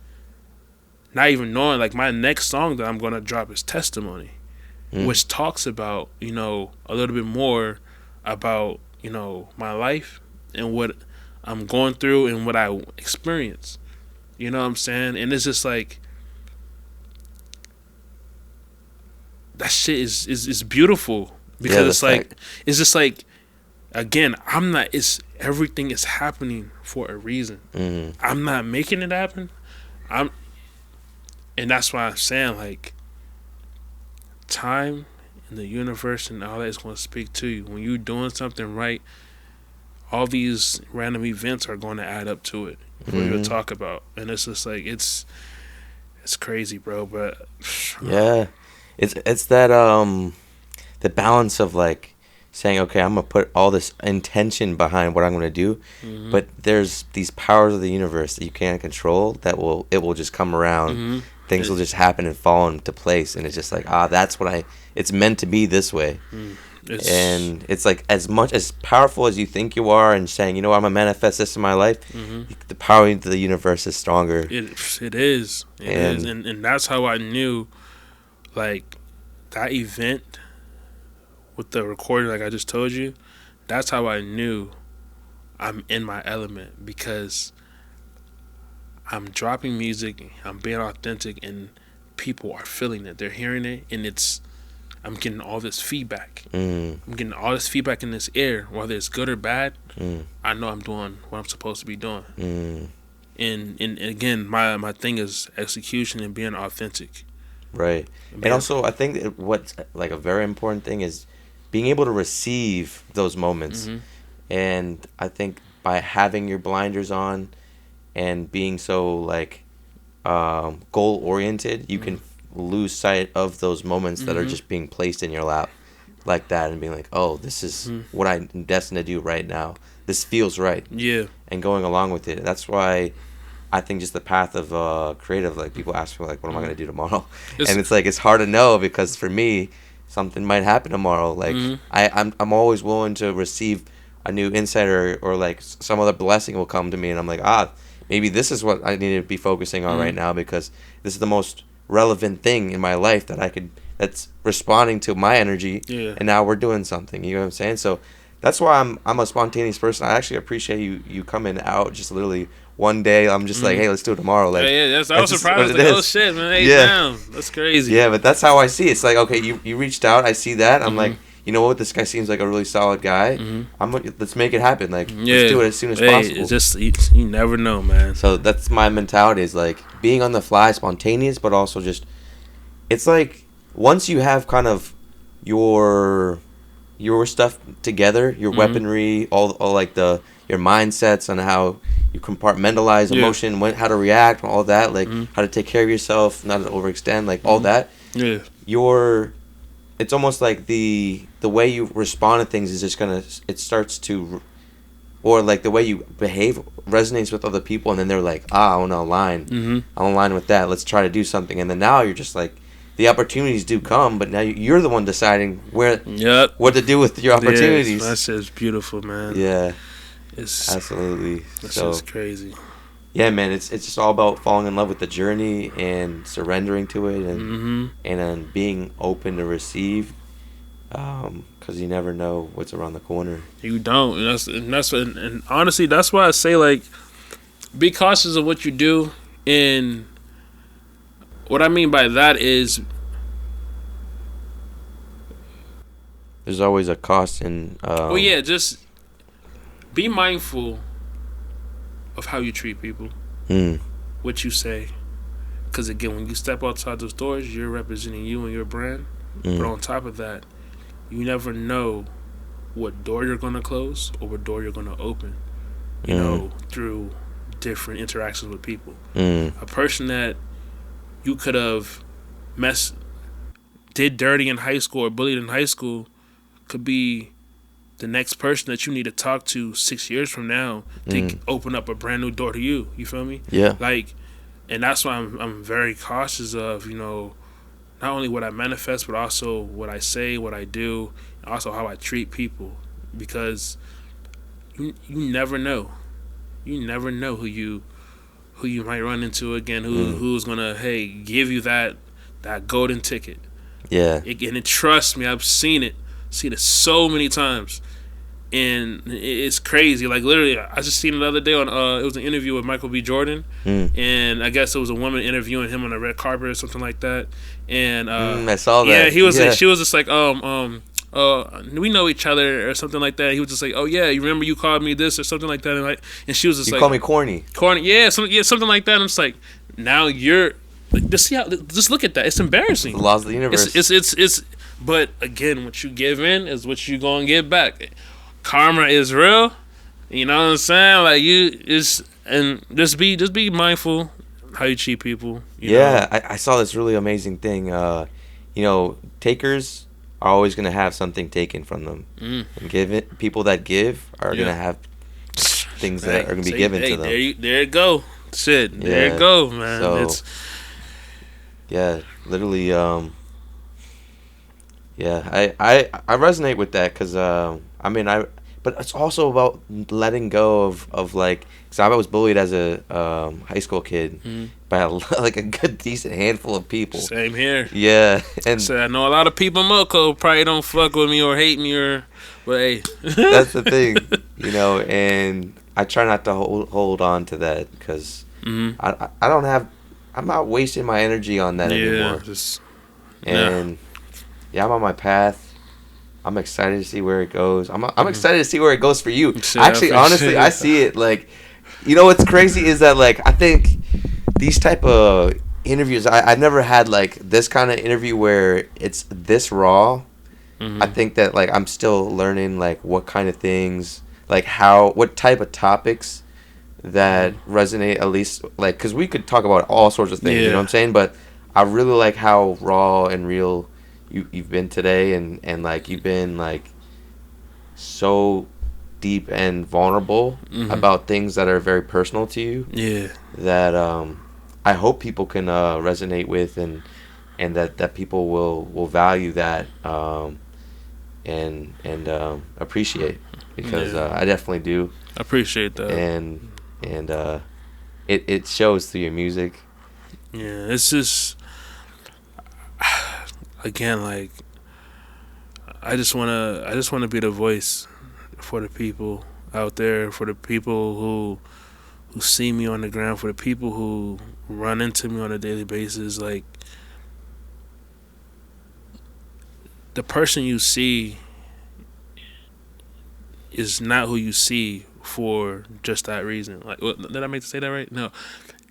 not even knowing, like, my next song that I'm gonna drop is Testimony, which talks about, a little bit more about, my life and what I'm going through and what I experience. You know what I'm saying? And it's just like, that shit is beautiful, because it's like, it's just like, again, everything is happening for a reason. I'm not making it happen. And that's why I'm saying, like, time and the universe and all that is going to speak to you. When you're doing something right, all these random events are going to add up to it for you to talk about. And it's just like, it's crazy, bro. But yeah, it's that the balance of, like, saying, okay, I'm gonna put all this intention behind what I'm gonna do, but there's these powers of the universe that you can't control that will just come around. Things will just happen and fall into place, and it's just like, that's what it's meant to be this way. And it's like, as much as powerful as you think you are, and saying, I'm gonna manifest this in my life, the power of the universe is stronger. It is, and that's how I knew, like, that event with the recording, like I just told you, that's how I knew I'm in my element, because I'm dropping music, I'm being authentic, and people are feeling it. They're hearing it, and I'm getting all this feedback. I'm getting all this feedback in this air, whether it's good or bad. I know I'm doing what I'm supposed to be doing. And again, my thing is execution and being authentic. Right. And also, I think what's, like, a very important thing is being able to receive those moments. And I think by having your blinders on and being so, like, goal oriented, you can lose sight of those moments that are just being placed in your lap like that, and being like, oh, this is what I'm destined to do right now. This feels right. Yeah. And going along with it. That's why I think just the path of creative, like, people ask me, like, what am I going to do tomorrow? And it's like, it's hard to know, because for me, something might happen tomorrow. Like, I'm always willing to receive a new insight, or like some other blessing will come to me, and I'm like, maybe this is what I need to be focusing on right now, because this is the most relevant thing in my life that's responding to my energy. And now we're doing something. You know what I'm saying? So that's why I'm a spontaneous person. I actually appreciate you coming out just literally one day. I'm just like, hey, let's do it tomorrow. Like, I was surprised. I was like, oh shit, man, hey, down. That's crazy. Yeah, but that's how I see it. It's like, okay, you reached out. I see that. I'm like, you know what? This guy seems like a really solid guy. Let's make it happen. Like, let's do it as soon as possible. It's just, you never know, man. So that's my mentality, is like being on the fly, spontaneous, but also just, it's like, once you have kind of your stuff together, your weaponry, all like your mindsets on how you compartmentalize emotion, how to react, all that, like how to take care of yourself, not to overextend, like all that. It's almost like the way you respond to things is just it starts to, or like the way you behave resonates with other people, and then they're like, I want to align. I'm aligned with that. Let's try to do something. And then now you're just like, the opportunities do come, but now you're the one deciding what to do with your opportunities. That's just beautiful, man. Yeah, absolutely. That's just crazy. Yeah, man, it's just all about falling in love with the journey and surrendering to it, and then being open to receive, because you never know what's around the corner. You don't, and honestly, that's why I say, like, be cautious of what you do. And what I mean by that is, there's always a cost in. Just be mindful of how you treat people, what you say, because again, when you step outside those doors, you're representing you and your brand. But on top of that, you never know what door you're going to close or what door you're going to open, through different interactions with people. A person that you could have did dirty in high school or bullied in high school could be the next person that you need to talk to 6 years from now to open up a brand new door to you. You feel me? Yeah. Like, and that's why I'm very cautious of, you know, not only what I manifest, but also what I say, what I do, and also how I treat people, because you never know. You never know who you might run into again, who's gonna give you that golden ticket. Yeah. And trust me, I've seen it so many times, and it's crazy. Like, literally, I just seen it the other day on it was an interview with Michael B. Jordan, and I guess it was a woman interviewing him on the red carpet or something like that. And I saw that. Yeah, he was. She was just like, we know each other or something like that. He was just like, oh yeah, you remember you called me this or something like that, and she was just you like, call me corny, yeah, something like that. And I'm just like, now you're like, just look at that. It's embarrassing. The laws of the universe. It's but again, what you give in is what you gonna get back. Karma is real. You know what I'm saying? Like, just be mindful how you treat people. You know? I saw this really amazing thing. You know, takers are always gonna have something taken from them, and people that give are gonna have things that are gonna be given to them. There you go. Shit. There you go, man. So, literally. I resonate with that because but it's also about letting go of like, because I was bullied as a high school kid by like a good decent handful of people. Same here. Yeah, and so I know a lot of people in Moco probably don't fuck with me or hate me but hey, that's the thing, you know. And I try not to hold on to that because I don't have. I'm not wasting my energy on that anymore. I'm on my path. I'm excited to see where it goes. I'm excited to see where it goes for you. Actually, honestly, I see it like, you know, what's crazy is that, like, I think these type of interviews, I never had like this kind of interview where it's this raw. I think that, like, I'm still learning like what kind of things, like what type of topics that resonate, at least, like, because we could talk about all sorts of things, you know what I'm saying? But I really like how raw and real you've been today, and like you've been like so deep and vulnerable about things that are very personal to you. Yeah. That I hope people can resonate with, and that people will value that and appreciate, because I definitely do appreciate that, and it shows through your music. Yeah, it's just, again, like, I just wanna be the voice for the people out there, for the people who see me on the ground, for the people who run into me on a daily basis. Like, the person you see is not who you see for just that reason. Like, did I say that right? No.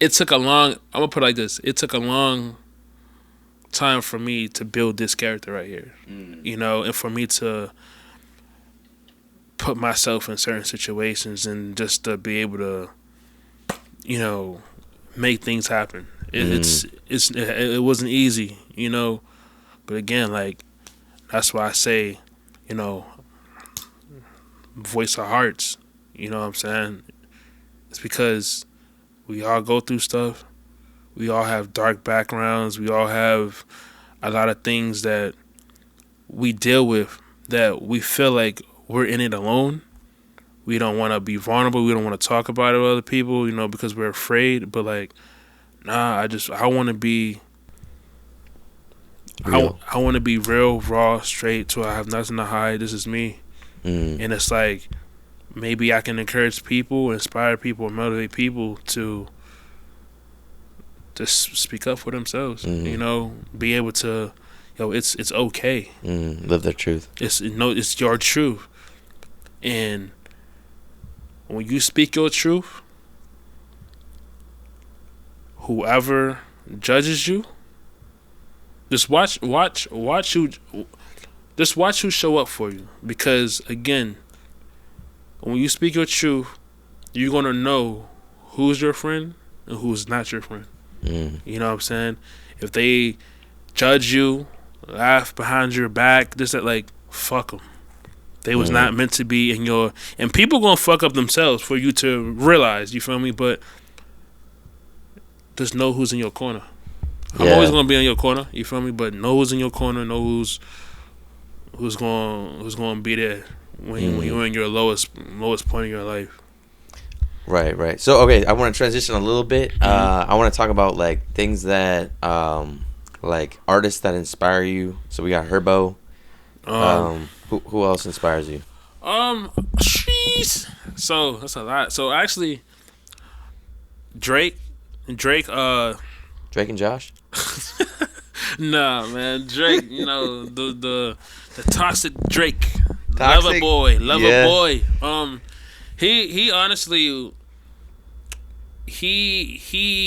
I'm gonna put it like this. It took a long time for me to build this character right here, you know, and for me to put myself in certain situations and just to be able to, you know, make things happen. It wasn't easy, you know, but again, like, that's why I say, you know, voice of hearts, you know what I'm saying? It's because we all go through stuff. We all have dark backgrounds. We all have a lot of things that we deal with that we feel like we're in it alone. We don't want to be vulnerable. We don't want to talk about it with other people, you know, because we're afraid. But, like, nah, I want to be real. I want to be real, raw, straight, so I have nothing to hide. This is me. And it's like, maybe I can encourage people, inspire people, motivate people to just speak up for themselves. You know, be able to, it's okay. Live their truth. It's your truth, and when you speak your truth, whoever judges you, just watch who show up for you. Because again, when you speak your truth, you're gonna know who's your friend and who's not your friend. You know what I'm saying? If they judge you, laugh behind your back, just that, like, fuck them. They was not meant to be in your. And people gonna fuck up themselves for you to realize. You feel me? But just know who's in your corner. I'm always gonna be in your corner. You feel me? But know who's in your corner. Know who's gonna be there when you're in your lowest point of your life. Right. So okay, I want to transition a little bit. I want to talk about like things that like artists that inspire you. So we got Herbo. Who else inspires you? Jeez. So that's a lot. So actually, Drake, and Josh. Nah, man, Drake. You know the toxic Drake, Toxic? lover boy. He honestly, he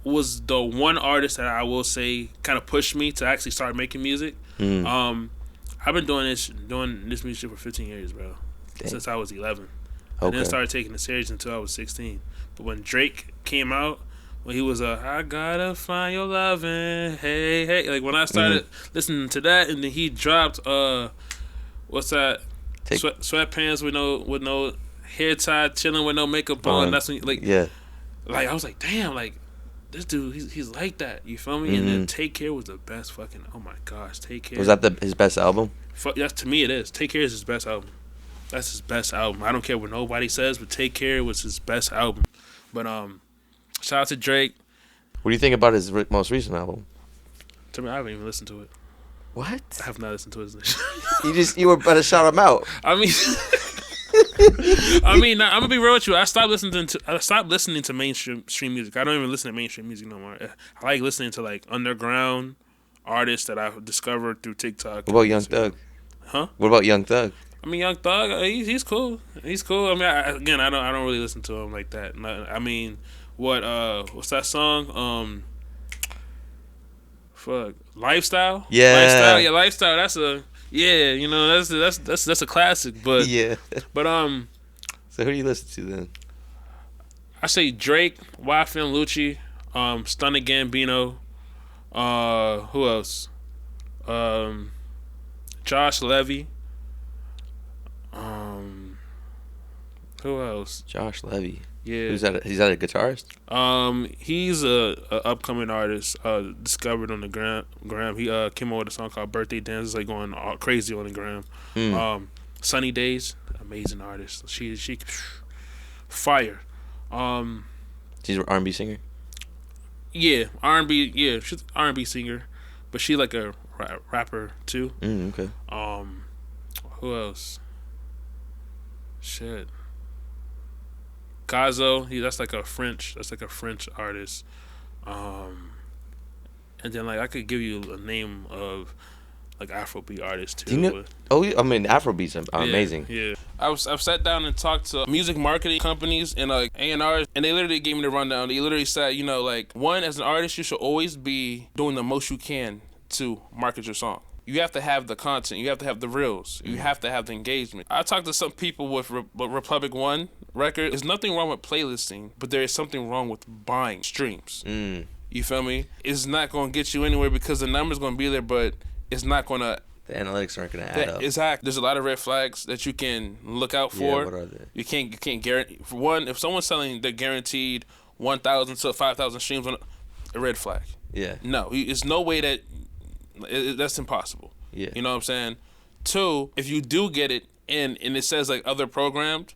was the one artist that I will say kind of pushed me to actually start making music. I've been doing this music for 15 years, bro. Dang. Since I was 11. I didn't start taking it serious until I was 16. But when Drake came out, when he was I gotta find your lovin', hey, like when I started listening to that, and then he dropped what's that? Sweatpants with no hair tied, chilling with no makeup on. That's when like I was like, damn, like this dude, he's like that. You feel me? And then Take Care was the best fucking. Oh my gosh, Take Care. Was that his best album? Yes, to me it is. Take Care is his best album. That's his best album. I don't care what nobody says, but Take Care was his best album. But shout out to Drake. What do you think about his most recent album? To me, I haven't even listened to it. What? I have not listened to You it. were about to shout him out. I mean, I'm gonna be real with you. I stopped listening to mainstream music. I don't even listen to mainstream music no more. I like listening to like underground artists that I've discovered through TikTok. What about Young Thug? Huh? What about Young Thug? I mean, Young Thug, he's cool. He's cool. I mean, I don't really listen to him like that. I mean, what's that song? Fuck, Lifestyle. Yeah, Lifestyle. That's a you know, that's a classic. But So who do you listen to then? I say Drake, YFN Lucci, Stunna Gambino. Who else? Josh Levy. Who else? Josh Levy. Yeah. Who's that? He's that a guitarist? He's a upcoming artist. Discovered on the gram. He came out with a song called Birthday Dance. It's like going all crazy on the gram. Sunny Days, amazing artist. She fire. She's an R&B singer. Yeah, R&B. Yeah, she's an R&B singer, but she like a rapper too. Okay. Who else? Shit. Gazo, that's like a French artist. And then like I could give you a name of like Afrobeat artists too. Do you know? Afrobeats are amazing. Yeah. I've sat down and talked to music marketing companies and like A&Rs, and they literally gave me the rundown. They literally said, you know, like, one, as an artist, you should always be doing the most you can to market your song. You have to have the content. You have to have the reels. You have to have the engagement. I talked to some people with Republic One record. There's nothing wrong with playlisting, but there is something wrong with buying streams. You feel me? It's not going to get you anywhere because the number's going to be there, but it's not going to... The analytics aren't going to add up. Exactly. There's a lot of red flags that you can look out for. Yeah, what are they? You can't guarantee... For one, if someone's selling the guaranteed 1,000 to 5,000 streams on a red flag. Yeah. No, it's no way that... that's impossible. Yeah. You know what I'm saying? Two, if you do get it and it says like other programmed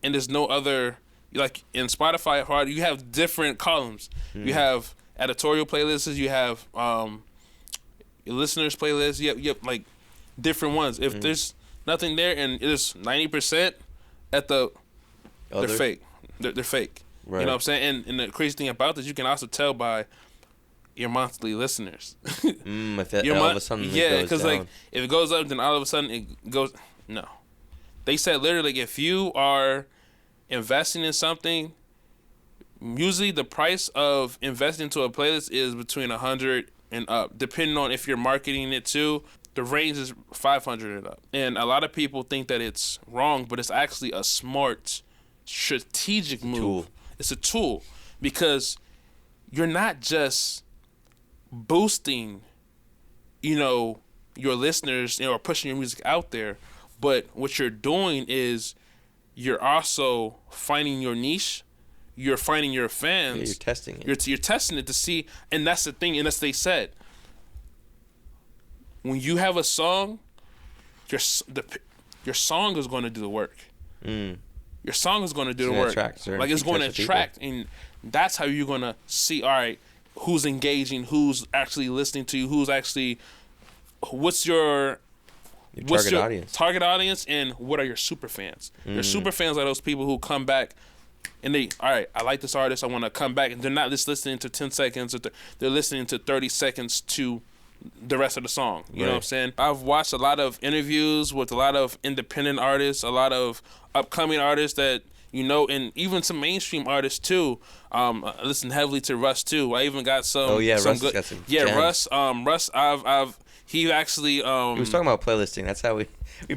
and there's no other, like in Spotify, you have different columns. You have editorial playlists, you have your listeners playlists, you have like different ones. If there's nothing there and it is 90% at the they're fake. They're fake. Right. You know what I'm saying? And the crazy thing about this, you can also tell by your monthly listeners. If all of a sudden it goes because like if it goes up, then all of a sudden it goes. No, they said literally if you are investing in something, usually the price of investing into a playlist is between $100 and up, depending on if you're marketing it too. The range is $500 and up, and a lot of people think that it's wrong, but it's actually a smart, strategic move. It's a tool because you're not just boosting, you know, your listeners, are pushing your music out there. But what you're doing is you're also finding your niche. You're finding your fans. Yeah, you're testing it. You're testing it to see, and that's the thing. And as they said, when you have a song, your song is going to do the work. Your song is going to do the work. It's going to attract, and that's how you're going to see. All right, who's engaging? Who's actually listening to you? Who's actually? What's your target audience, and what are your super fans? Your super fans are those people who come back and all right, I like this artist, I want to come back, and they're not just listening to 10 seconds, they're listening to 30 seconds to the rest of the song. You know what I'm saying? I've watched a lot of interviews with a lot of independent artists, a lot of upcoming artists that, and even some mainstream artists too. I listen heavily to Russ too. I even got some. Oh yeah, some Russ good, got some. Yeah, gems. Russ. He actually. He was talking about playlisting. That's how we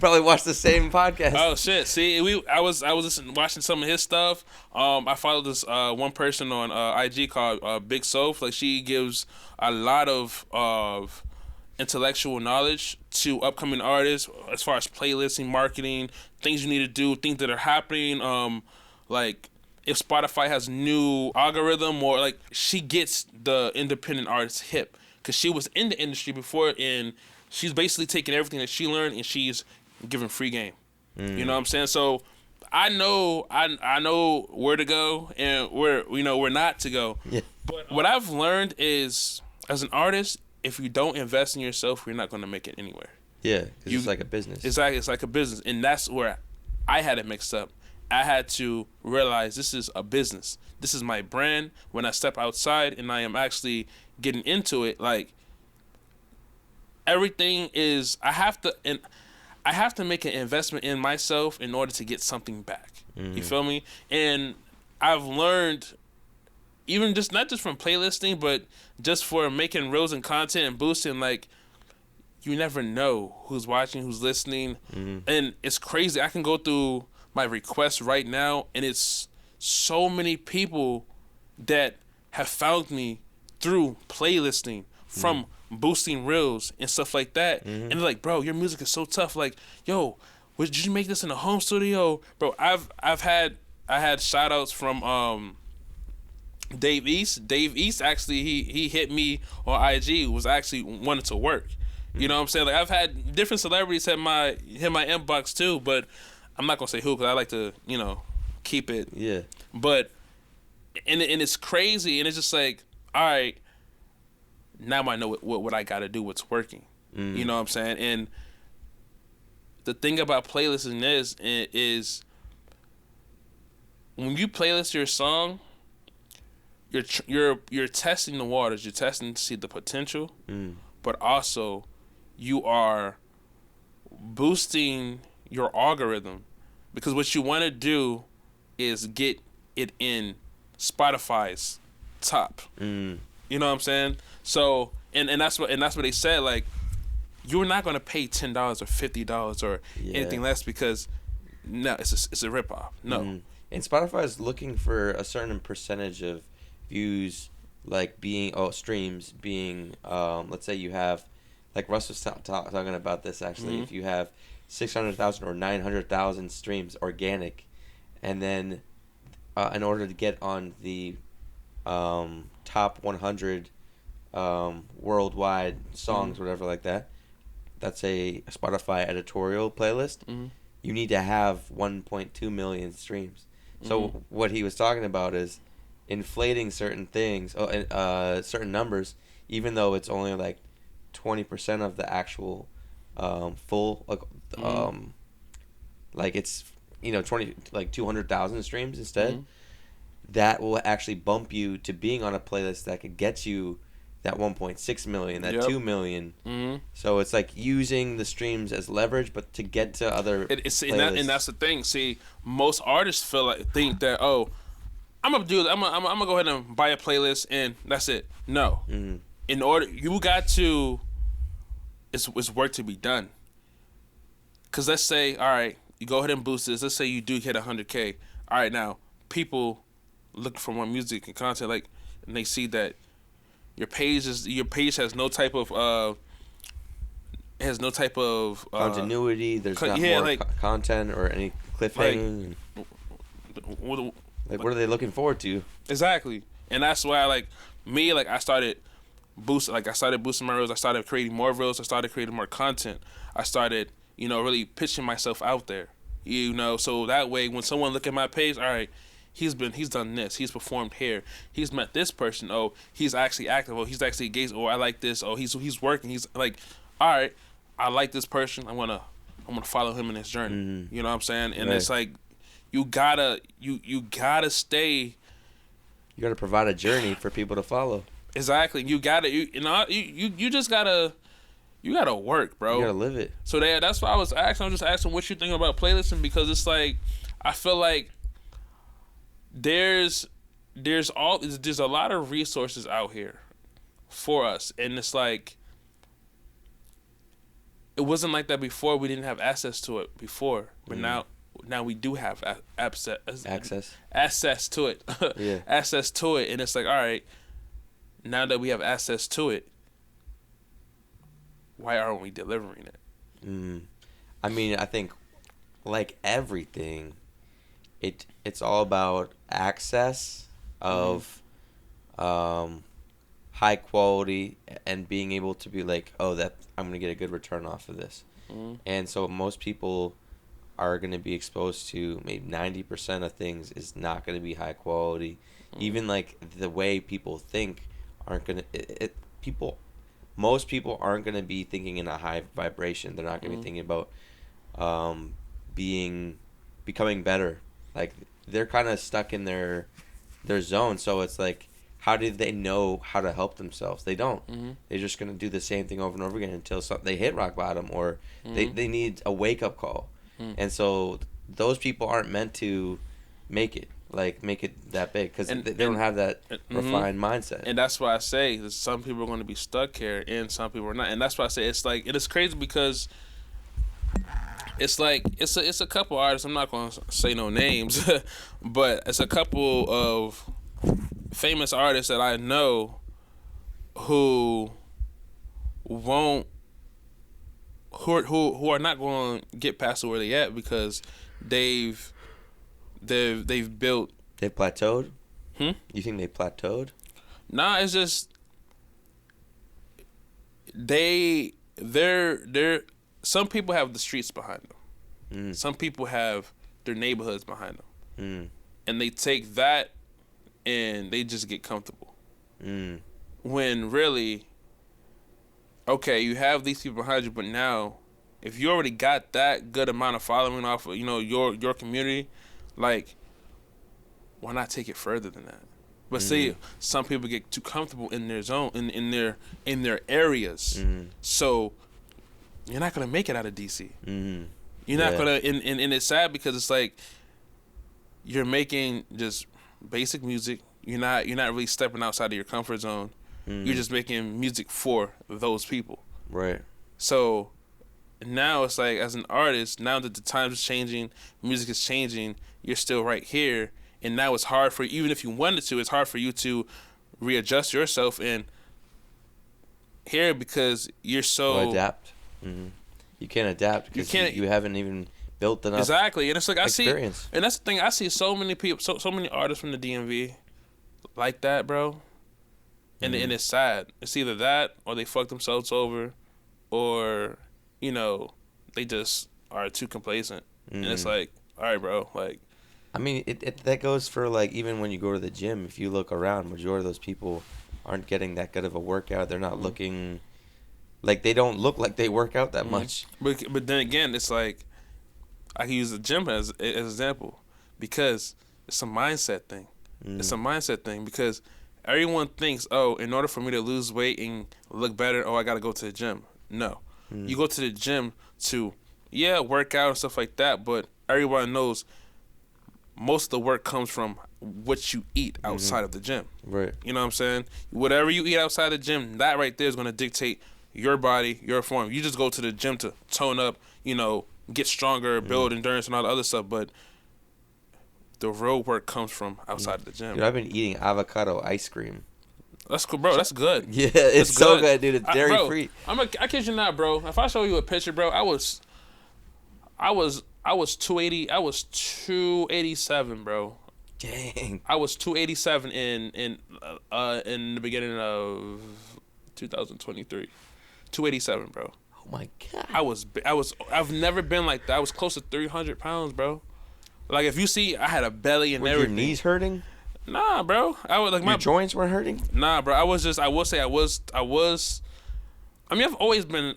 probably watched the same podcast. Oh shit! See, I was watching some of his stuff. I followed this one person on IG called Big Soph. Like, she gives a lot of intellectual knowledge to upcoming artists as far as playlisting, marketing, things you need to do, things that are happening. Like, if Spotify has new algorithm, or like, she gets the independent artists hip. Because she was in the industry before, and she's basically taking everything that she learned and she's giving free game. You know what I'm saying? So I know where to go and where not to go. Yeah. But what I've learned is, as an artist, if you don't invest in yourself, you're not going to make it anywhere. Yeah, because it's like a business. Exactly, it's like a business, and that's where I had it mixed up. I had to realize this is a business. This is my brand. When I step outside and I am actually getting into it, like, everything is, I have to make an investment in myself in order to get something back. You feel me? And I've learned, even just not just from playlisting, but just for making reels and content and boosting, like, you never know who's watching, who's listening. And it's crazy. I can go through my requests right now, and it's so many people that have found me through playlisting, from boosting reels and stuff like that. And they're like, bro, your music is so tough. Like, yo, did you make this in a home studio? Bro, I had shout outs from Dave East. Dave East actually he hit me on IG, was actually wanted to work. You know what I'm saying? Like, I've had different celebrities hit my inbox too, but I'm not gonna say who, because I like to, keep it. Yeah. But and it's crazy, and it's just like, all right, now I know what I got to do, what's working. You know what I'm saying? And the thing about playlisting is when you playlist your song, you're testing the waters. You're testing to see the potential, but also you are boosting your algorithm, because what you want to do is get it in Spotify's top. You know what I'm saying? So and that's what they said, like, you're not gonna pay $10 or $50 or anything less, because no, it's a ripoff. No. And Spotify is looking for a certain percentage of views, like streams being let's say you have, like Russ was talking about this actually, if you have 600,000 or 900,000 streams organic, and then in order to get on the top 100 worldwide songs, whatever like that, that's a Spotify editorial playlist, you need to have 1.2 million streams. So what he was talking about is inflating certain things, certain numbers, even though it's only like 20% of the actual full, like it's 20, like 200,000 streams instead. That will actually bump you to being on a playlist that could get you that 1.6 million, that 2 million. So it's like using the streams as leverage, but to get to other playlists. And that's the thing. See, most artists think that, oh, I'm gonna do that. I'm gonna go ahead and buy a playlist and that's it. No, in order, you got to. It's work to be done. Cause let's say, all right, you go ahead and boost this. Let's say you do hit 100K. All right, now people look for more music and content, like, and they see that your page has no type of It has no type of continuity. There's not more content or any cliffhanging. What are they looking forward to? Exactly, and that's why I started boosting my reels. I started creating more reels. I started creating more content. I started really pitching myself out there. So that way when someone look at my page, all right, he's done this, he's performed here, he's met this person, oh, he's actually active, oh, he's actually engaged, oh, I like this, oh, he's working, he's like, all right, I like this person, I'm gonna follow him in his journey. Mm-hmm. You know what I'm saying? And it's like you gotta stay. You gotta provide a journey for people to follow. Exactly. You just gotta work, bro. You gotta live it. So that's why I was just asking what you think about playlisting, because it's like I feel like there's a lot of resources out here for us, and it's like it wasn't like that before. We didn't have access to it before, but now we do have access to it. Yeah. Access to it, and it's like, all right, now that we have access to it, why aren't we delivering it? I mean, I think like everything, it's all about access of high quality and being able to be like, oh, that I'm gonna get a good return off of this. And so most people are gonna be exposed to maybe 90% of things is not gonna be high quality. Even like the way people think aren't gonna most people aren't going to be thinking in a high vibration. They're not going to be thinking about becoming better. Like, they're kind of stuck in their zone. So it's like, how do they know how to help themselves? They don't. They're just going to do the same thing over and over again until they hit rock bottom, or they need a wake-up call. And so those people aren't meant to make it that big, because they don't have that refined mindset. And that's why I say that some people are going to be stuck here and some people are not. And that's why I say it is crazy, because it's like it's a couple artists, I'm not going to say no names, but it's a couple of famous artists that I know who are not going to get past where they at, because they've built. They've plateaued? You think they plateaued? Nah, it's just they're some people have the streets behind them. Some people have their neighborhoods behind them. And they take that and they just get comfortable. When really, okay, you have these people behind you, but now if you already got that good amount of following off of, your community, like, why not take it further than that? But see, some people get too comfortable in their zone, in their areas. So you're not gonna make it out of DC. You're not gonna, and it's sad, because it's like you're making just basic music. You're not really stepping outside of your comfort zone. You're just making music for those people. Right. So now it's like, as an artist, now that the times is changing, music is changing, you're still right here, and now it's hard for you, even if you wanted to, it's hard for you to readjust yourself and here, because you're so adapt. You can't adapt because you haven't even built enough. Exactly, and it's like experience. And that's the thing, I see so many people, so many artists from the DMV like that, bro, and it's sad. It's either that or they fuck themselves over, or they just are too complacent. And it's like, all right, bro, like, I mean, that goes for, like, even when you go to the gym. If you look around, majority of those people aren't getting that good of a workout. They're not looking like, they don't look like they work out that much. But then again, it's like, I can use the gym as an example, because it's a mindset thing. It's a mindset thing, because everyone thinks, oh, in order for me to lose weight and look better, I got to go to the gym. No. You go to the gym to, work out and stuff like that, but everyone knows most of the work comes from what you eat outside of the gym. Right. You know what I'm saying? Whatever you eat outside the gym, that right there is going to dictate your body, your form. You just go to the gym to tone up, get stronger, build endurance and all the other stuff, but the real work comes from outside of the gym. Dude, I've been eating avocado ice cream That's cool, bro. That's good. Yeah, it's That's so good, dude. It's dairy free. I kid you not, bro. If I show you a picture, bro, I was 280. I was 287, bro. Dang. I was 287 in the beginning of 2023. 287, bro. Oh my god. I've never been like that. I was close to 300 pounds, bro. Like if you see, I had a belly and Were everything. your knees hurting? Nah, bro. I was like your joints were hurting? Nah, bro. I will say I was. I mean, I've always been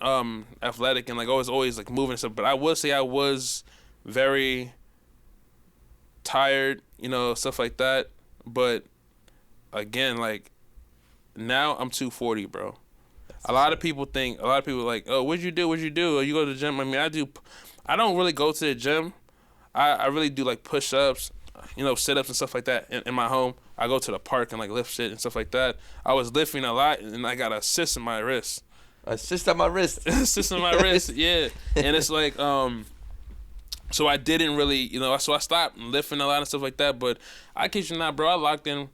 athletic and like always like moving and stuff. But I will say I was very tired, you know, stuff like that. But again, like now I'm 240, bro. A lot of people like, oh, what'd you do? Oh, you go to the gym? I mean, I don't really go to the gym. I really do like push-ups, you know, sit-ups and stuff like that in my home. I go to the park and like lift shit and stuff like that. I was lifting a lot and I got a cyst in my wrist. A cyst on my wrist. Cyst on my wrist, yeah. And it's like, so I didn't really, you know, so I stopped lifting a lot and stuff like that. But I kid you not, bro, I locked in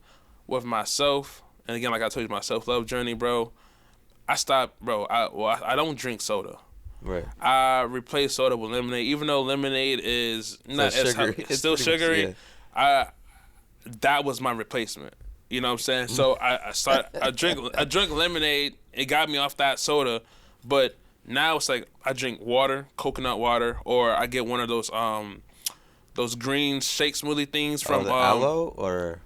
with myself. And again, like I told you, my self-love journey, bro. I stopped, bro. I don't drink soda. Right. I replaced soda with lemonade, even though lemonade is not as sugary. It's still sugary. Yeah. That was my replacement. You know what I'm saying? So I drank lemonade. It got me off that soda, but now it's like I drink water, coconut water, or I get one of those green shake smoothie things from the aloe or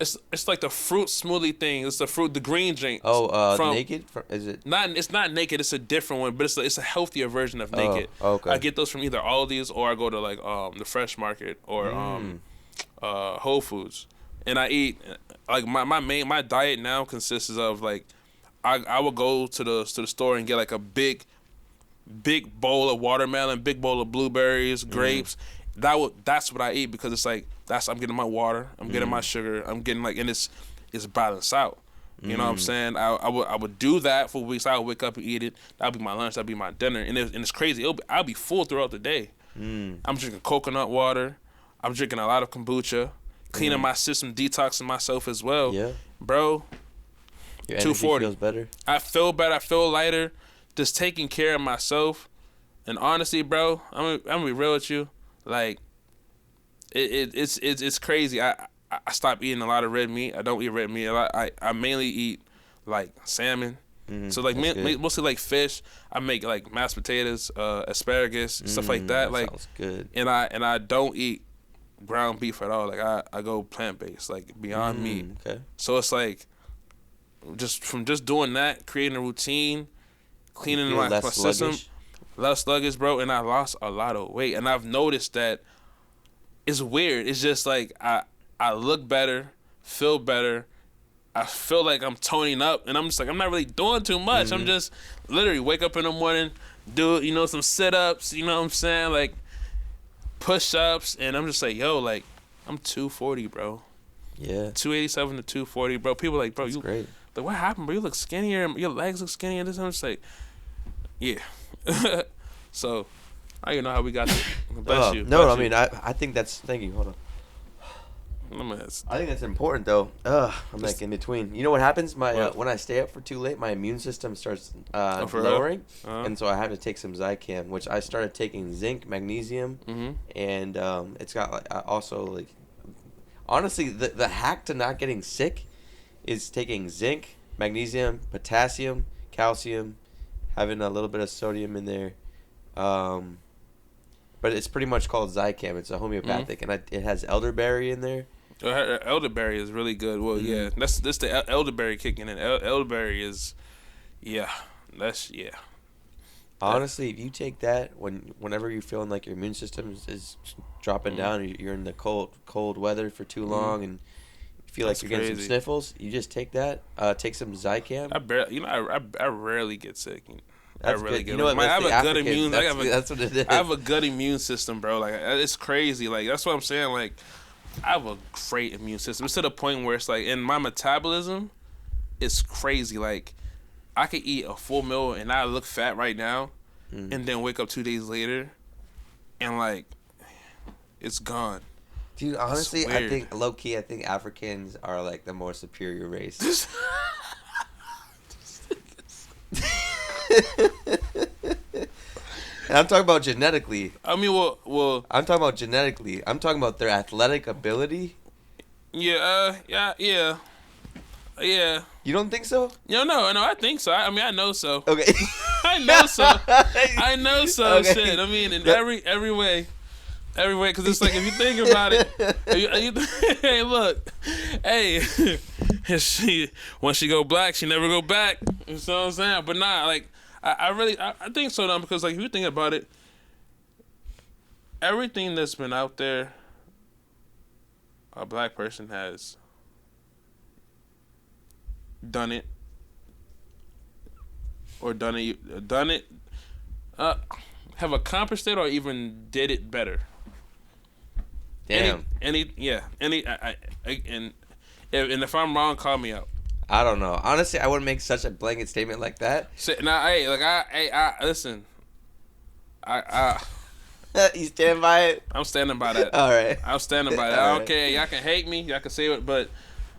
It's like the fruit smoothie thing. It's the green drink. Oh, Naked? Is it? It's not Naked. It's a different one, but it's a healthier version of Naked. Oh, okay. I get those from either Aldi's or I go to like the Fresh Market or Whole Foods, and I eat like my diet now consists of like I will go to the store and get like a big bowl of watermelon, big bowl of blueberries, grapes. That's what I eat because it's like I'm getting my water, I'm getting my sugar, I'm getting like, and it's balanced out. You know what I'm saying? I would do that for weeks. I would wake up and eat it. That'd be my lunch. That'd be my dinner. And it's crazy. I'll be full throughout the day. I'm drinking coconut water. I'm drinking a lot of kombucha, cleaning my system, detoxing myself as well. Yeah, bro. Your energy feels better. I feel better. I feel lighter. Just taking care of myself. And honestly, bro, I'm gonna be real with you. Like, it's crazy. I stopped eating a lot of red meat. I don't eat red meat a lot. I mainly eat like salmon. So like mostly like fish. I make like mashed potatoes, asparagus, stuff like that. Like sounds good. And I don't eat ground beef at all. Like I go plant based, like beyond meat. Okay. So it's like from doing that, creating a routine, cleaning my system, less sluggish, bro. And I lost a lot of weight. And I've noticed that it's weird. It's just like I look better, feel better. I feel like I'm toning up, and I'm just like, I'm not really doing too much. I'm just literally wake up in the morning, do, you know, some sit-ups, you know what I'm saying, like push-ups, and I'm just like, yo, like, I'm 240, bro. Yeah. 287 to 240, bro. People like, bro, That's great. Like, what happened, bro? You look skinnier, your legs look skinnier. This, I'm just like, yeah. So, I don't know how we got there. Bless you. No, Bless I you. mean, I think that's, thank you, hold on. I think that's important though. I'm like in between. You know what happens? When I stay up for too late, my immune system starts lowering, and so I have to take some Zicam, which I started taking zinc, magnesium, and it's got like also like honestly the hack to not getting sick is taking zinc, magnesium, potassium, calcium, having a little bit of sodium in there. But it's pretty much called Zicam. It's a homeopathic, and it has elderberry in there. Elderberry is really good. Well, yeah, that's the elderberry kicking in. Elderberry is, Honestly, if you take that whenever you're feeling like your immune system is dropping down, or you're in the cold weather for too long, and you feel like you're getting some sniffles, you just take that. Take some Zicam. I rarely get sick. That's I really good. get. You know what? I have a good immune. That's what it is. I have a good immune system, bro. Like it's crazy. Like that's what I'm saying. Like I have a great immune system. It's to the point where it's like, in my metabolism, it's crazy. Like I could eat a full meal and I look fat right now, and then wake up 2 days later, and like it's gone. Dude, honestly, I think low key, I think Africans are like the more superior race. And I'm talking about genetically. I mean, well. I'm talking about genetically. I'm talking about their athletic ability. Yeah. You don't think so? No, I think so. I mean, I know so. Okay. I know so. Okay. Shit. I mean, in every way. Because it's like, if you think about it, hey, look, hey, once she go black, she never go back. You know what I'm saying? But nah, like, I think so though, because like, if you think about it, everything that's been out there, a black person has done it, have accomplished it, or even did it better. Damn. And if I'm wrong, call me out. I don't know. Honestly, I wouldn't make such a blanket statement like that. Listen. You stand by it? I'm standing by that. All right. I'm standing by that. I don't care. Y'all can hate me. Y'all can say it, but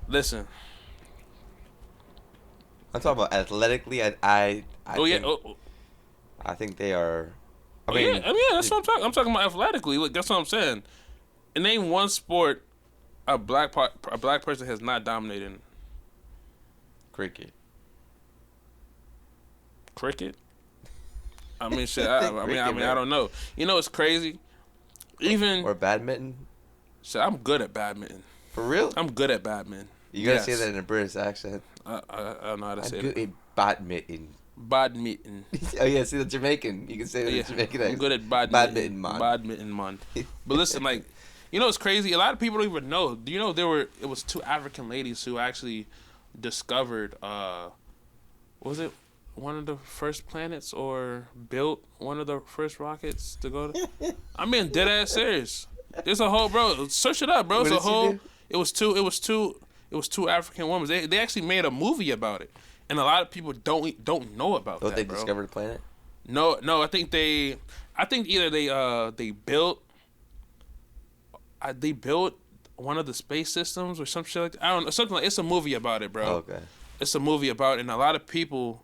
listen. I'm talking about athletically. I think they are. I mean, that's what I'm talking. I'm talking about athletically. Look, that's what I'm saying. And name one sport a black person has not dominated in. Cricket. I mean, shit. I don't know. You know, it's crazy. Or badminton. Shit, I'm good at badminton. For real? I'm good at badminton. You gotta say that in a British accent. I don't know how to say it. I'm good at badminton. Badminton. Oh yeah, see the Jamaican. You can say the Jamaican accent. I'm good at badminton. Badminton, man. But listen, like, you know, it's crazy. A lot of people don't even know. Do you know it was 2 African ladies who actually discovered, was it one of the first planets, or built one of the first rockets to go to? I'm being dead ass serious. There's a whole, bro. Search it up, bro. It's a whole. It was two African women. They actually made a movie about it, and a lot of people don't know about that. They bro. discovered the planet? No. I think either they built one of the space systems or some shit like that. I don't know, something like. It's a movie about it, bro. Oh, okay. It's a movie about it, and a lot of people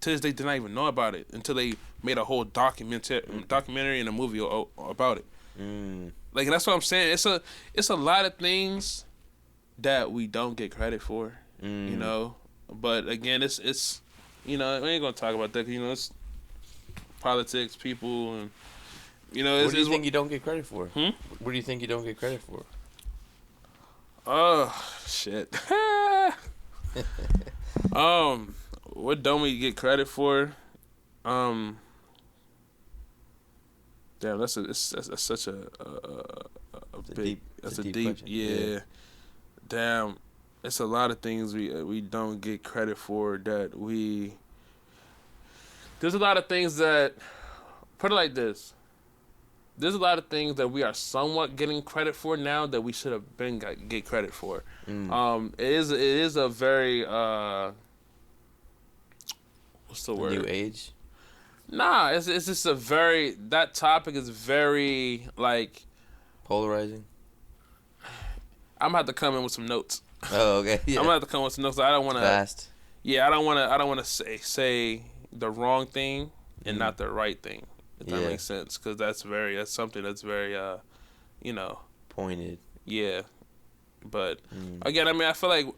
to this day did not even know about it until they made a whole documentary and a movie about it. Like, that's what I'm saying. It's a lot of things that we don't get credit for, you know. But again, it's you know, we ain't gonna talk about that. You know, it's politics, people, and you know. What do you think you don't get credit for? What do you think you don't get credit for? Oh shit. What don't we get credit for? Damn, that's such a big, that's a deep question. Yeah. Damn, it's a lot of things we don't get credit for that we. There's a lot of things that, put it like this. There's a lot of things that we are somewhat getting credit for now that we should have been get credit for. It is a very what's the word? New age. Nah, it's just a very, that topic is very like polarizing. I'm gonna have to come in with some notes. Oh, okay. Yeah. I'm gonna have to come with some notes. I don't want to. Fast. Yeah, I don't want to say the wrong thing and not the right thing. If that makes sense, because that's something that's very you know, pointed. Yeah, but again, I mean, I feel like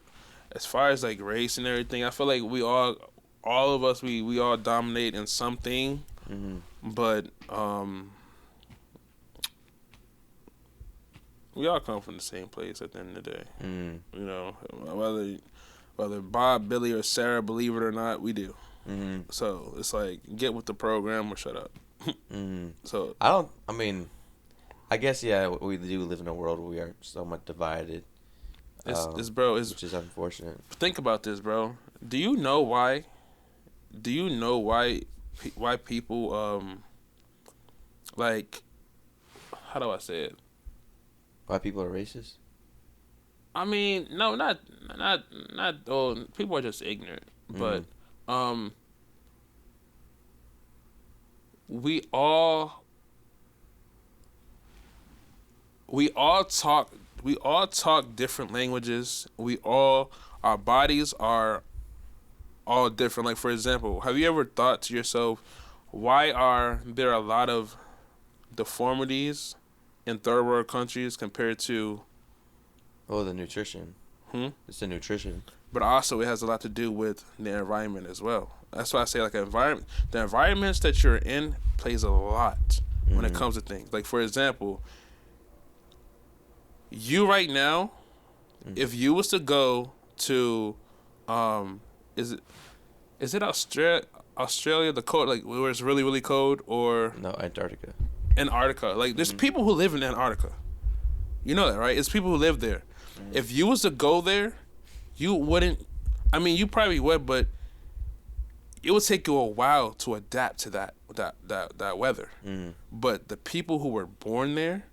as far as like race and everything, I feel like we all of us, we all dominate in something, but we all come from the same place at the end of the day. You know, whether Bob, Billy, or Sarah believe it or not, we do. So it's like, get with the program or shut up. So I guess we do live in a world where we are somewhat divided. Which is unfortunate. Think about this, bro. Do you know why people like, how do I say it? Why people are racist? I mean, no, not. Oh, people are just ignorant. But we all talk different languages. Our bodies are all different. Like, for example, have you ever thought to yourself, why are there a lot of deformities in third world countries compared to... Oh, the nutrition. It's the nutrition. But also it has a lot to do with the environment as well. That's why I say, like, the environments that you're in plays a lot when it comes to things. Like, for example, you right now, if you was to go to, is it Australia, the cold, like, where it's really, really cold, or... No, Antarctica. Antarctica. Like, there's people who live in Antarctica. You know that, right? It's people who live there. If you was to go there, you wouldn't... I mean, you probably would, but it would take you a while to adapt to that weather. But the people who were born there,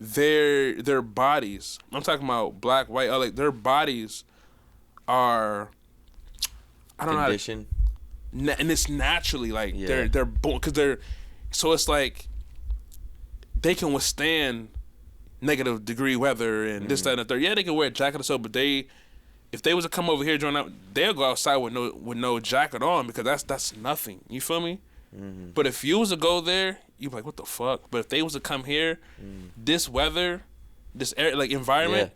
their bodies, I'm talking about black, white, like, their bodies are, I don't Condition. know, and it's naturally, like, they're born, because so it's like they can withstand negative degree weather and this, that, and the third. Yeah, they can wear a jacket or so, but if they was to come over here during that, they'll go outside with no jacket on, because that's nothing. You feel me? But if you was to go there, you'd be like, what the fuck? But if they was to come here, this weather, this air, like, environment,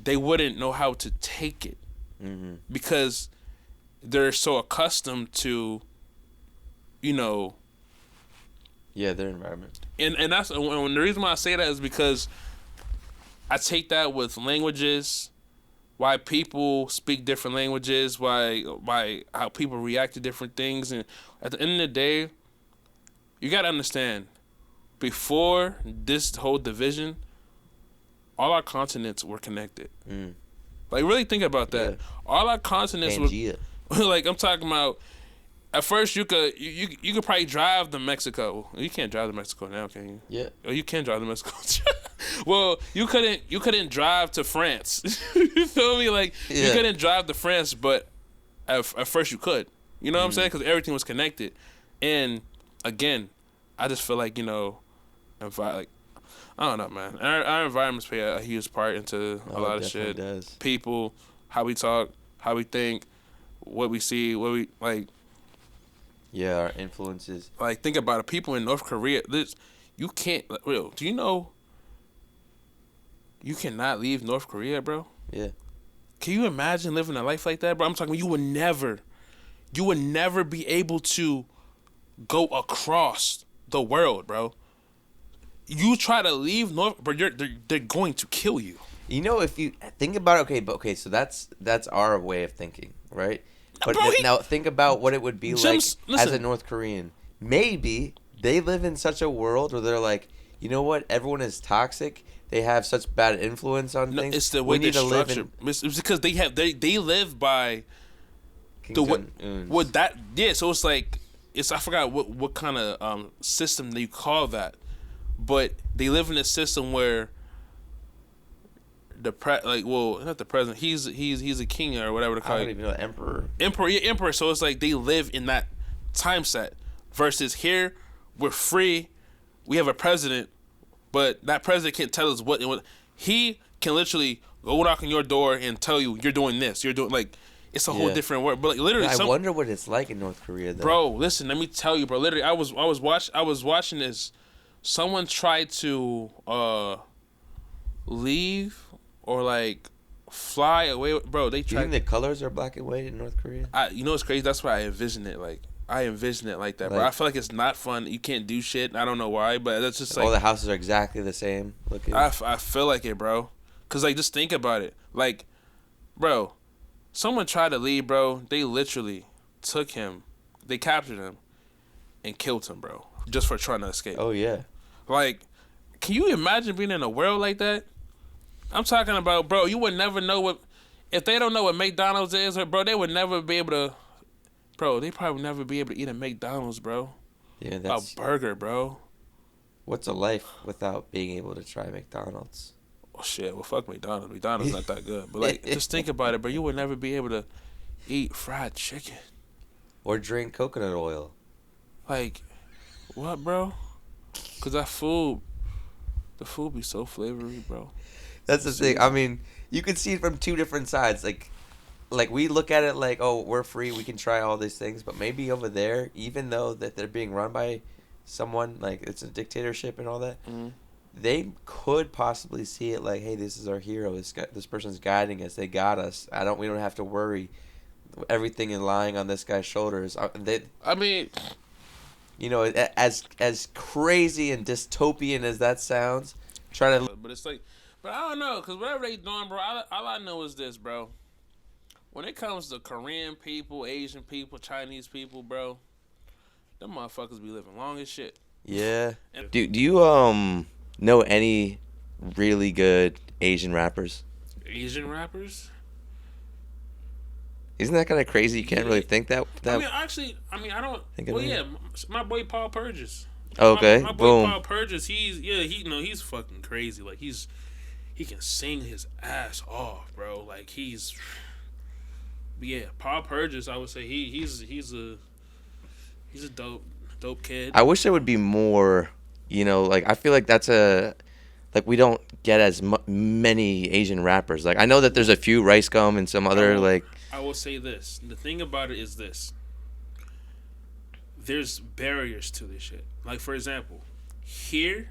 they wouldn't know how to take it, because they're so accustomed to, you know. Yeah, their environment. And that's the reason why I say that is because I take that with languages, why people speak different languages, why how people react to different things. And at the end of the day, you got to understand, before this whole division, all our continents were connected. Like, really think about that. Yeah. All our continents Pangea. were... Like, I'm talking about... At first, you could probably drive to Mexico. You can't drive to Mexico now, can you? Yeah. Oh, you can drive to Mexico. Well, you couldn't drive to France. You feel me? Like, you couldn't drive to France, but at first you could. You know what I'm saying? Because everything was connected. And again, I just feel like, you know, like, I don't know, man. Our environments play a huge part into a lot of shit. Does. People, how we talk, how we think, what we see, what we like. Yeah, our influences. Like, think about it. People in North Korea, you can't, like, real, do you know you cannot leave North Korea, bro? Yeah. Can you imagine living a life like that, bro? I'm talking, you would never be able to go across the world, bro. You try to leave North, but they're going to kill you. You know, if you think about it, so that's our way of thinking, right? But bro, now think about what it would be like as a North Korean. Maybe they live in such a world where they're like, you know what? Everyone is toxic. They have such bad influence on things. It's the way they structure. It's because they live by So it's like, I forgot what kind of system they call that, but they live in a system where not the president. He's a king or whatever to call it. I don't even know, emperor. Emperor. So it's like they live in that time set. Versus here, we're free. We have a president, but that president can't tell us what. He can literally go knock on your door and tell you you're doing this. You're doing, like, it's a whole different world. But, like, literally, I wonder what it's like in North Korea, though. Bro, listen, let me tell you, bro. Literally, I was watching this. Someone tried to leave or, like, fly away. Bro, they tried. Do you think the colors are black and white in North Korea? You know what's crazy? That's why I envision it like that, bro. I feel like it's not fun. You can't do shit. I don't know why, but that's just like, all the houses are exactly the same looking. I feel like it, bro. Cause, like, just think about it. Like, bro, someone tried to leave, bro. They literally took him, they captured him, and killed him, bro, just for trying to escape. Oh yeah. Like, can you imagine being in a world like that? I'm talking about, bro. You would never know if they don't know what McDonald's is, or, bro, they would never be able to. Bro, they probably would never be able to eat a McDonald's, bro. Yeah, that's a burger, bro. What's a life without being able to try McDonald's? Oh shit! Well, fuck McDonald's. McDonald's not that good. But, like, just think about it, bro. You would never be able to eat fried chicken or drink coconut oil. Like, what, bro? Cause that food, The food be so flavory, bro. That's the thing. I mean, you can see it from two different sides. Like we look at it like, oh, we're free, we can try all these things, but maybe over there, even though that they're being run by someone, like it's a dictatorship and all that, they could possibly see it like, hey, this is our hero. This person's guiding us. They got us. We don't have to worry. Everything is lying on this guy's shoulders. I mean, you know, as crazy and dystopian as that sounds, but it's like, but I don't know, cause whatever they doing, bro. All I know is this, bro. When it comes to Korean people, Asian people, Chinese people, bro, them motherfuckers be living long as shit. Yeah. Do you know any really good Asian rappers? Asian rappers? Isn't that kind of crazy? You can't really think that. I mean, actually, I don't. Well, yeah, my boy Paul Purges. Okay, my boy boom. Paul Purges. He's fucking crazy. Like he can sing his ass off, bro. Like yeah, Paul Purges. I would say he's a dope kid. I wish there would be more. You know, like I feel like like we don't get as many Asian rappers. Like I know that there's a few Rice Gum and some other like. I will say this. The thing about it is this. There's barriers to this shit. Like, for example, here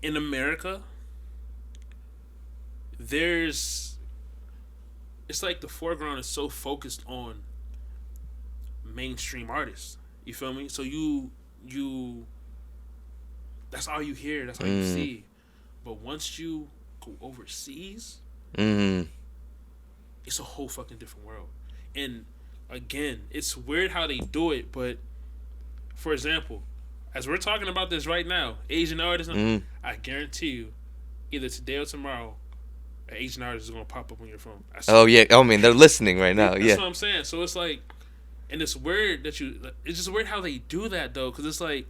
in America, it's like the foreground is so focused on mainstream artists. You feel me? So you that's all you hear. That's all you see. But once you go overseas, it's a whole fucking different world. And again, it's weird how they do it, but for example, as we're talking about this right now, Asian artists, I guarantee you, either today or tomorrow, an Asian artist is gonna pop up on your phone. Oh yeah, I mean they're listening right now. That's yeah, what I'm saying. So it's like, and it's weird it's just weird how they do that though, because it's like,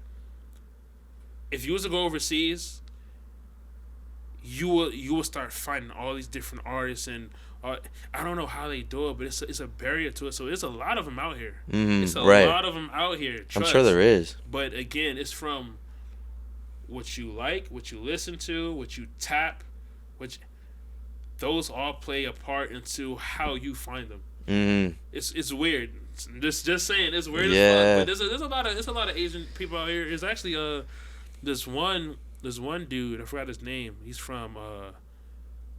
if you was to go overseas, you will start finding all these different artists, and I don't know how they do it, but it's a barrier to it. So there's a lot of them out here. It's a lot of them out here. I'm sure there is. But again, it's from what you like, what you listen to, what you tap, those all play a part into how you find them. It's weird. Just saying, it's weird as fuck. But there's a lot of Asian people out here. It's actually this one dude, I forgot his name. He's from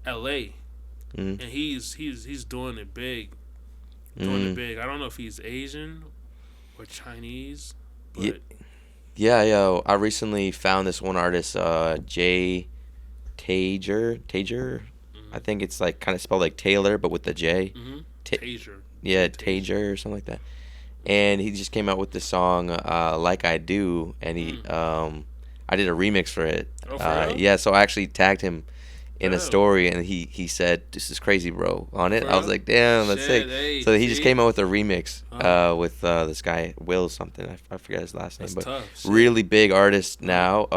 L.A. And he's doing it big. I don't know if he's Asian or Chinese. But yeah. I recently found this one artist, Jay Tager. I think it's like kind of spelled like Taylor, but with the J. Tager. Yeah, Tager or something like that. And he just came out with the song "Like I Do," and I did a remix for it. Oh, for real? Yeah, so I actually tagged him in a story, and he said, "This is crazy, bro," on it. I was like, "Damn, that's sick." Hey, so he just came out with a remix with this guy Will something. I forget his last name, that's but tough. really big artist now.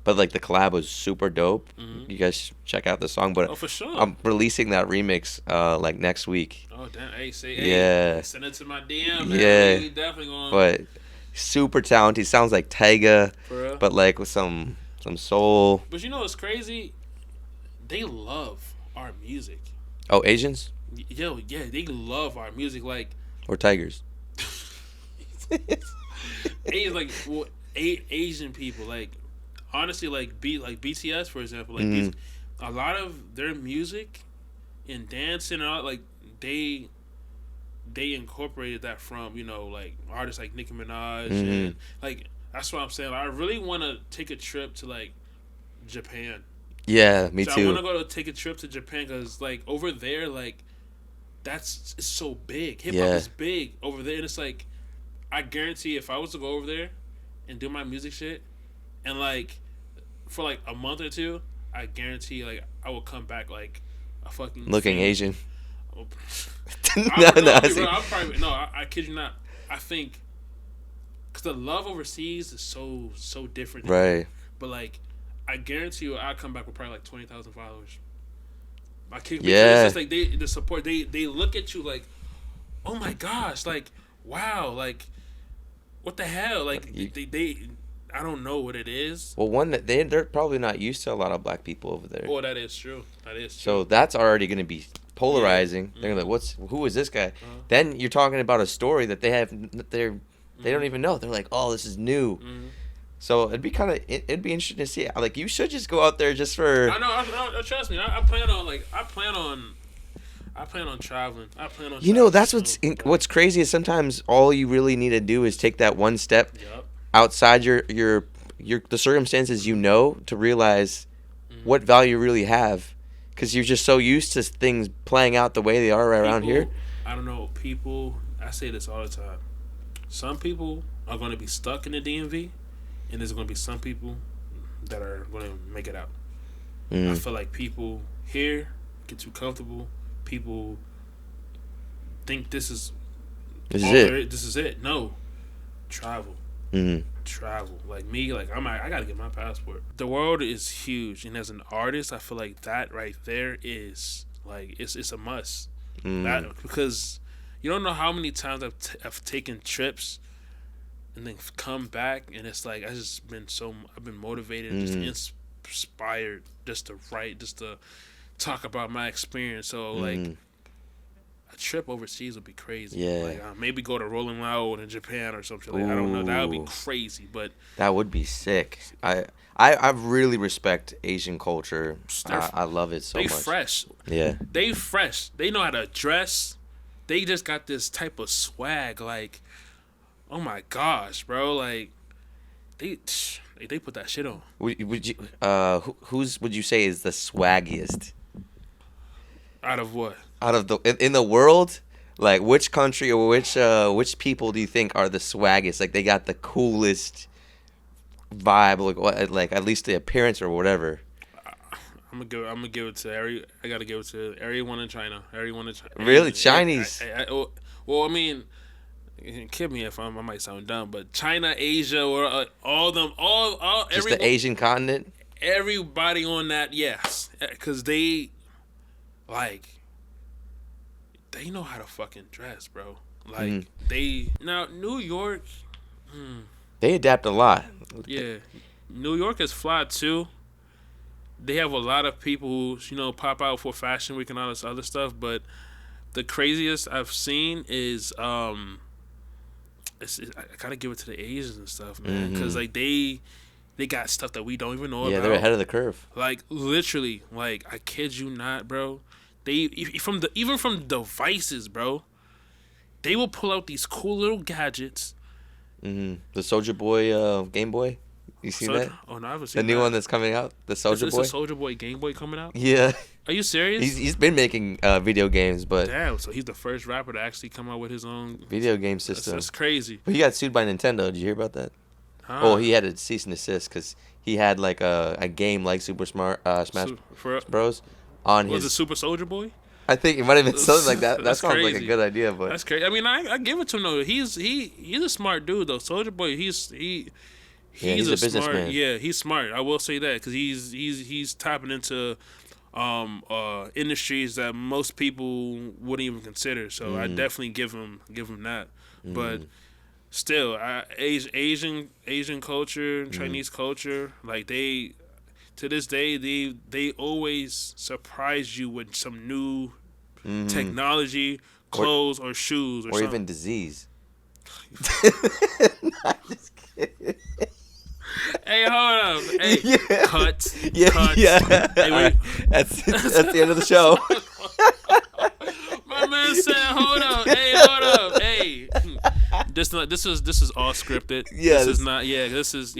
But like the collab was super dope. You guys should check out the song. But for sure, I'm releasing that remix like next week. Oh damn! Hey, send it to my DM. Man. Yeah, we definitely gonna. But super talented. He sounds like Tyga, For real? but like with some soul. But you know what's crazy? They love our music. Oh, Asians? Yeah, they love our music. Like, or tigers? Asian people, like, honestly, like BTS, for example, like a lot of their music and dancing and all, like they incorporated that from, you know, like artists like Nicki Minaj and like, that's what I'm saying. I really want to take a trip to like Japan. Yeah, me too. I want to go take a trip to Japan because like over there, like it's so big. Hip hop is big over there, and it's like, I guarantee if I was to go over there and do my music shit, and like for like a month or two, I guarantee like I will come back like a fucking looking Asian. I kid you not. I think because the love overseas is so different, right? But like, I guarantee you, I'll come back with probably like 20,000 followers. I kid, yeah. It's just like the support. They look at you like, oh my gosh, like wow, like what the hell, like they I don't know what it is. Well, one that they're probably not used to a lot of black people over there. Oh, that is true. That is true. So that's already going to be polarizing. Yeah. They're like, who is this guy? Then you're talking about a story that they don't even know. They're like, oh, this is new. So it'd be it'd be interesting to see. Like, you should just go out there just for. I know. Trust me. I plan on traveling. I plan on. You know, that's what's crazy is sometimes all you really need to do is take that one step outside the circumstances, to realize what value you really have, because you're just so used to things playing out the way they are around here. I don't know. People, I say this all the time. Some people are going to be stuck in the DMV, and there's going to be some people that are going to make it out. I feel like people here get too comfortable. People think this is it. This is it. No, travel. Travel. Like me, like I gotta get my passport. The world is huge, and as an artist, I feel like that right there is like it's a must. Because you don't know how many times I've taken trips and then come back, and it's like I've been motivated, just inspired, just to write, just to talk about my experience. So like a trip overseas would be crazy. Yeah. Like maybe go to Rolling Loud in Japan or something. Like, I don't know. That would be crazy. But that would be sick. I really respect Asian culture. I love it so much. They fresh. Yeah. They fresh. They know how to dress. They just got this type of swag. Like, oh my gosh, bro. Like, they put that shit on. Would you who's would you say is the swaggiest? Out of what? Out of in the world, like which country or which people do you think are the swaggiest? Like they got the coolest vibe, like at least the appearance or whatever. I'm gonna give it to I gotta give it to everyone in China. Everyone in China. Really, Chinese? Well, I mean, kill me if I might sound dumb, but China, Asia, or all them, all just the Asian continent. Everybody on that, yes, because they know how to fucking dress, bro. Like now New York. They adapt a lot. Yeah, New York is fly too. They have a lot of people who pop out for Fashion Week and all this other stuff, but the craziest I've seen is I gotta give it to the Asians and stuff, man, because like they got stuff that we don't even know about. Yeah, they're ahead of the curve. Like literally, like I kid you not, bro. They even from devices, bro. They will pull out these cool little gadgets. The Soulja Boy Game Boy. You seen that? Oh no, I haven't seen the new one that's coming out. The Soulja Boy. Is a Soulja Boy Game Boy coming out? Yeah. Are you serious? He's been making video games, but damn. So he's the first rapper to actually come out with his own video game system. That's crazy. But he got sued by Nintendo. Did you hear about that? Oh, he had a cease and desist because he had like a game like Super Smash Bros. On was his. it Super Soulja Boy? I think it might have been something like that. That sounds crazy. like a good idea, but that's crazy. I mean, I give it to him though. He's a smart dude though. Soulja Boy, he's a businessman. Yeah, he's smart. I will say that because he's tapping into industries that most people wouldn't even consider. So I definitely give him that. But still, Asian culture, Chinese culture, like they to this day they always surprise you with some new technology, clothes or shoes or something. Even disease. Not just kidding. Hey, hold up. Hey, cut. Yeah. Hey, wait. That's the end of the show. My man said, hold up. Hey. This is all scripted. Yeah. This is not. Yeah. This is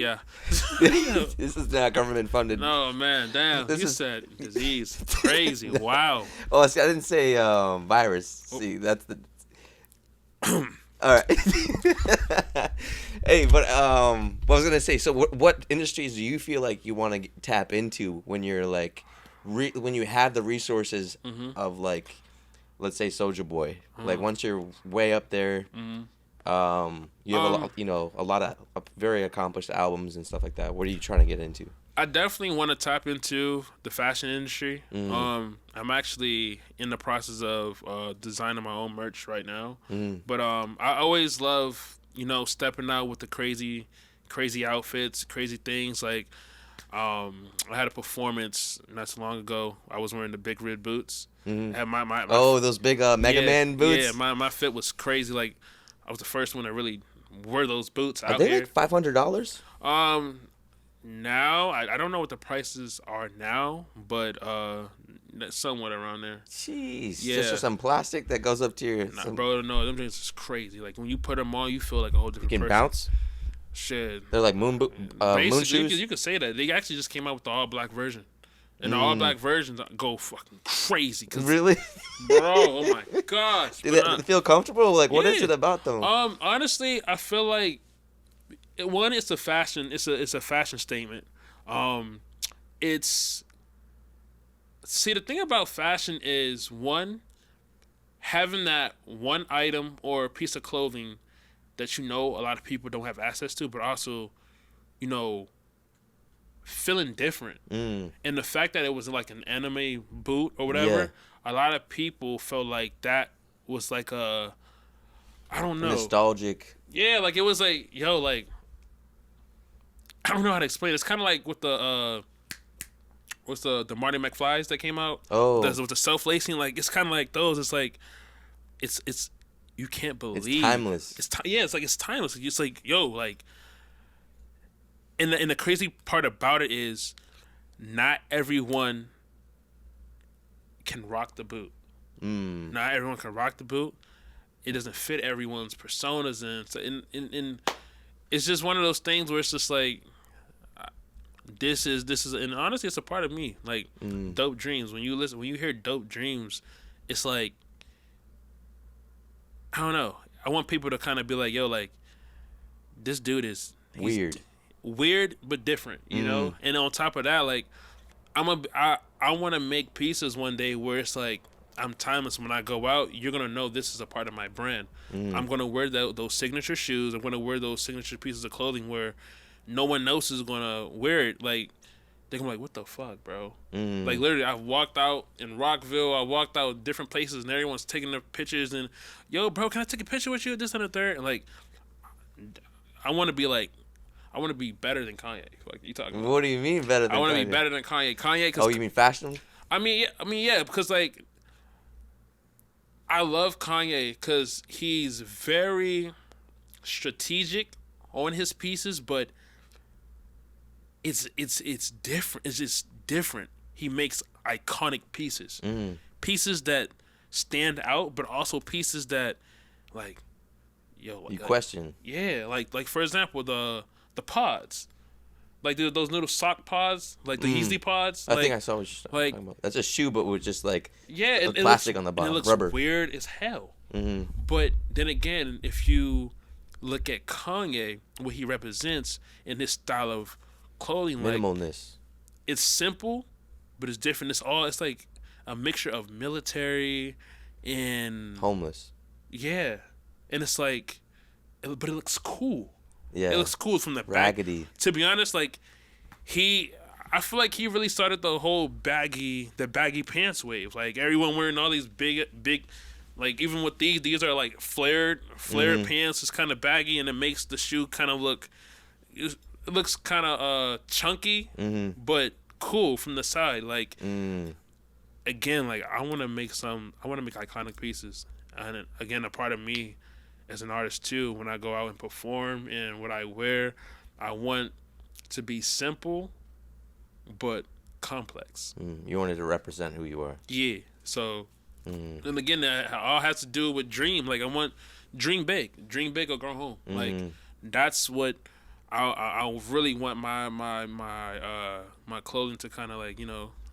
not government funded. No, man. Damn. You said disease. Crazy. Wow. Oh, see, I didn't say virus. See, that's the. All right. Hey, but what I was gonna say. So, what industries do you feel like you want to tap into when you're like, when you have the resources of like, let's say Soulja Boy. Like once you're way up there, you have a lot of very accomplished albums and stuff like that. What are you trying to get into? I definitely want to tap into the fashion industry. I'm actually in the process of designing my own merch right now. But I always love, stepping out with the crazy crazy outfits, crazy things. Like, I had a performance not so long ago. I was wearing the big red boots. Mm-hmm. Had my those big Mega Man boots. Yeah, my fit was crazy. Like, I was the first one to really wear those boots out Are they here. like $500? Now I don't know what the prices are now, but somewhat around there. Jeez, Yeah. just for some plastic that goes up to your. Nah, bro, no, them things is crazy. Like when you put them on, you feel like a whole different You can person. bounce. Shit. They're like moon shoes. You could say that. They actually just came out with the all black version, and the all black versions go fucking crazy. Really? Bro, oh my gosh. Do they feel comfortable? Like, what is it about them? Honestly, I feel like one, it's a fashion. It's a fashion statement. It's see, the thing about fashion is, one, having that one item or piece of clothing that a lot of people don't have access to, but also, feeling different. And the fact that it was like an anime boot or whatever, a lot of people felt like that was like I don't know. Nostalgic. Yeah, like it was like, like, I don't know how to explain it. It's kind of like with the what's the Marty McFlys that came out? Oh, with the self-lacing. Like, it's kind of like those. It's like, it's you can't believe. It's timeless. It's like it's timeless. It's like, like, and the crazy part about it is, not everyone can rock the boot. Not everyone can rock the boot. It doesn't fit everyone's personas, and it's just one of those things where it's just like, this is, and honestly, it's a part of me. Like, Dope Dreams. When you hear Dope Dreams, it's like, I don't know. I want people to kind of be like, like, this dude is weird but different, you know. And on top of that, like, I want to make pieces one day where it's like, I'm timeless. When I go out, you're gonna know this is a part of my brand. I'm gonna wear those signature shoes. I'm gonna wear those signature pieces of clothing where no one else is gonna wear it. Like, they're gonna be like, what the fuck, bro? Like, literally, I've walked out in Rockville. I walked out different places, and everyone's taking their pictures. And, bro, can I take a picture with you? This and the third. And, like, I want to be better than Kanye. Like, you talking about? What do you mean better than Kanye? I want to be better than Kanye. Kanye. Oh, you mean fashion? I mean, yeah, because, like, I love Kanye because he's very strategic on his pieces, but it's different. It's just different. He makes iconic pieces, pieces that stand out, but also pieces that, like, you question. Yeah, like for example, the pods. Like, those little sock pods, like the Yeezy pods. I think I saw what you're talking about. That's a shoe, but with just like plastic on the bottom, it looks rubber. Weird as hell. But then again, if you look at Kanye, what he represents in his style of clothing, minimalness. Like, it's simple, but it's different. It's like a mixture of military and homeless. Yeah, and it's like, but it looks cool. Yeah, it looks cool from the raggedy. Back. To be honest, like, I feel like he really started the whole baggy pants wave. Like, everyone wearing all these big, like, even with these are like flared pants. It's kind of baggy, and it makes the shoe kind of look. It looks kind of chunky, but cool from the side. Like, again, like, I want to make iconic pieces, and again, a part of me as an artist too, when I go out and perform and what I wear, I want to be simple but complex. You wanted to represent who you are. Yeah. So, and again, that all has to do with dream. like, I want dream big or go home. Like, that's what I really want my clothing to kind of, like,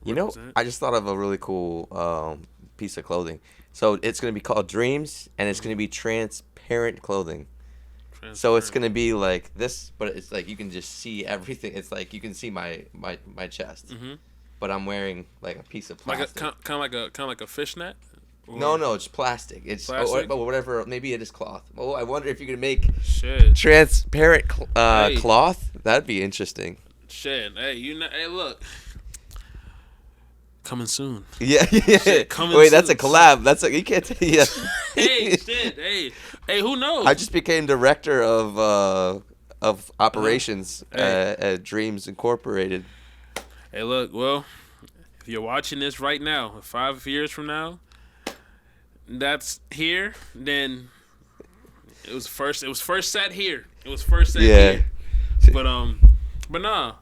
represent. I just thought of a really cool piece of clothing. So it's gonna be called Dreams, and it's gonna be transparent clothing. So it's gonna be like this, but it's like you can just see everything. It's like you can see my chest, but I'm wearing like a piece of plastic, kind of like a fishnet. Or... No, it's plastic. It's plastic? Or whatever. Maybe it is cloth. Oh, I wonder if you could make transparent cloth. That'd be interesting. Shit, hey, look. Coming soon. Yeah. Shit, coming Wait, soon. That's a collab. You can't. Hey, shit. Hey, who knows? I just became director of of operations at Dreams Incorporated. Hey, look, well, if you're watching this right now, 5 years from now, that's here, then it was first set here. It was first set here. But nah.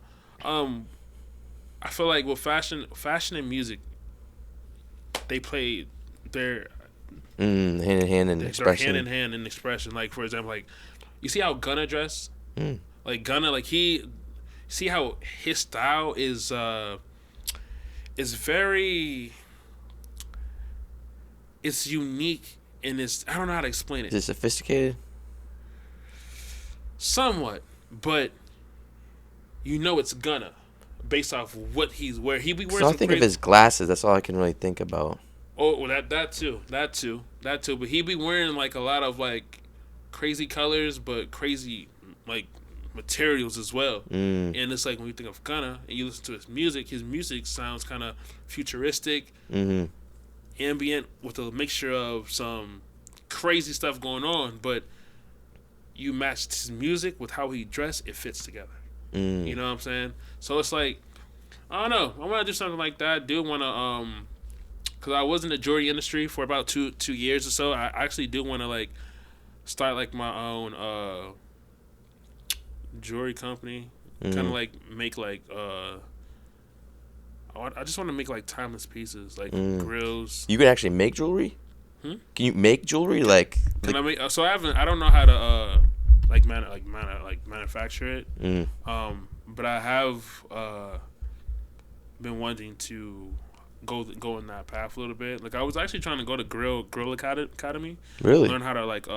I feel like with fashion and music, they play their hand in hand in expression. Hand in hand in expression. Like, for example, like, you see how Gunna dress? Like Gunna, like, see how his style is very, it's unique and it's, I don't know how to explain it. Is it sophisticated? Somewhat, but you know it's Gunna based off what he's wearing. He be wearing. So I think of his glasses. That's all I can really think about. Oh, well, that too. But he be wearing like a lot of like crazy colors, but crazy like materials as well. And it's like when you think of Gunna and you listen to his music sounds kind of futuristic, ambient with a mixture of some crazy stuff going on. But you match his music with how he dressed, it fits together. You know what I'm saying? So it's like, I don't know. I want to do something like that. I do want to, because I was in the jewelry industry for about two years or so. I actually do want to like start like my own jewelry company. Kind of like make like I just want to make like timeless pieces, like grills. You can actually make jewelry? Can you make jewelry? Like I make? So I don't know how to manufacture it. But I have been wanting to go in that path a little bit. Like I was actually trying to go to Grill Academy. Really? Learn how to like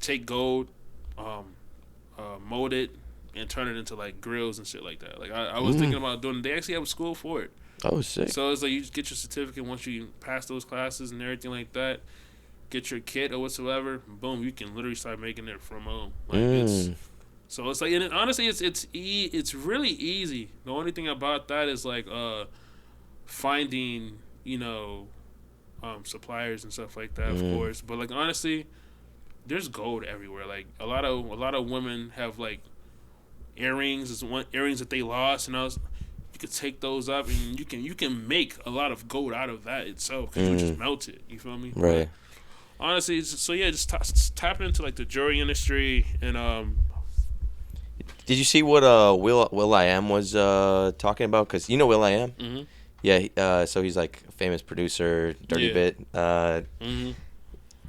take gold, mold it, and turn it into like grills and shit like that. Like I was thinking about doing. They actually have a school for it. Oh, sick. So it's like you just get your certificate once you pass those classes and everything like that. Get your kit or whatsoever. Boom, you can literally start making it from home. Like so it's like, and honestly, it's really easy. The only thing about that is like finding, suppliers and stuff like that, of course. But like honestly, there's gold everywhere. Like a lot of women have like earrings that they lost, and you could take those up and you can make a lot of gold out of that itself because you just melt it. You feel me? Right. But honestly, just tap into like the jewelry industry and Did you see what Will.i.am was talking about? Because you know Will.i.am? Mm-hmm. Yeah, so he's like a famous producer, Dirty Bit.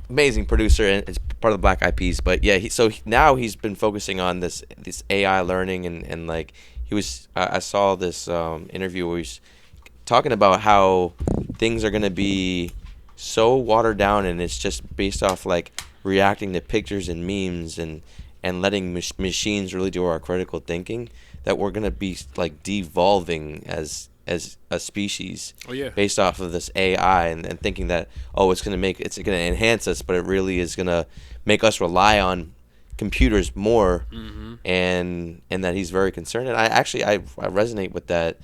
Amazing producer, and it's part of the Black Eyed Peas. But yeah, now he's been focusing on this AI learning and like I saw this interview where he's talking about how things are gonna be so watered down, and it's just based off like reacting to pictures and memes and letting machines really do our critical thinking, that we're gonna be like devolving as a species. Oh yeah. Based off of this AI and thinking that it's gonna enhance us, but it really is gonna make us rely on computers more. And that he's very concerned, and I resonate with that,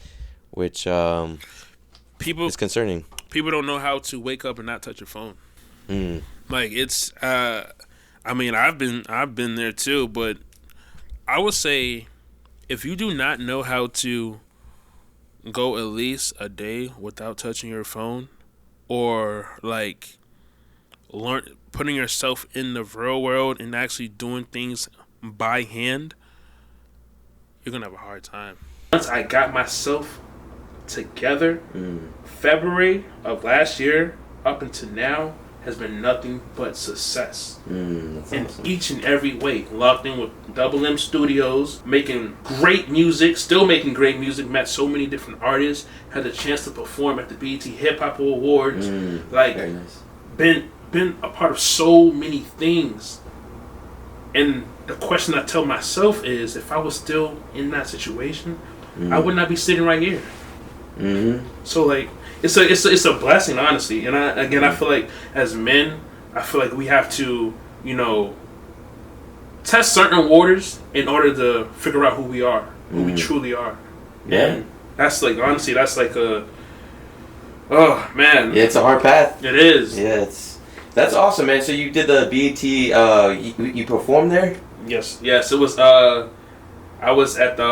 which is concerning. People don't know how to wake up and not touch your phone. Like it's I mean, I've been there too, but I would say if you do not know how to go at least a day without touching your phone, or like putting yourself in the real world and actually doing things by hand, you're gonna have a hard time. Once I got myself together, February of last year up until now has been nothing but success in each and every way. Locked in with Double M Studios, making great music, still making great music. Met so many different artists. Had the chance to perform at the BET Hip Hop Awards. Very nice. Been a part of so many things. And the question I tell myself is, if I was still in that situation, I would not be sitting right here. So like, it's a blessing, honestly. And I feel like as men, we have to, test certain waters in order to figure out who we are, who we truly are. Yeah. And that's like, honestly, that's like oh man. Yeah, it's a hard path. It is. Yeah, that's awesome, man. So you did the BET, you performed there? Yes. It was. I was at the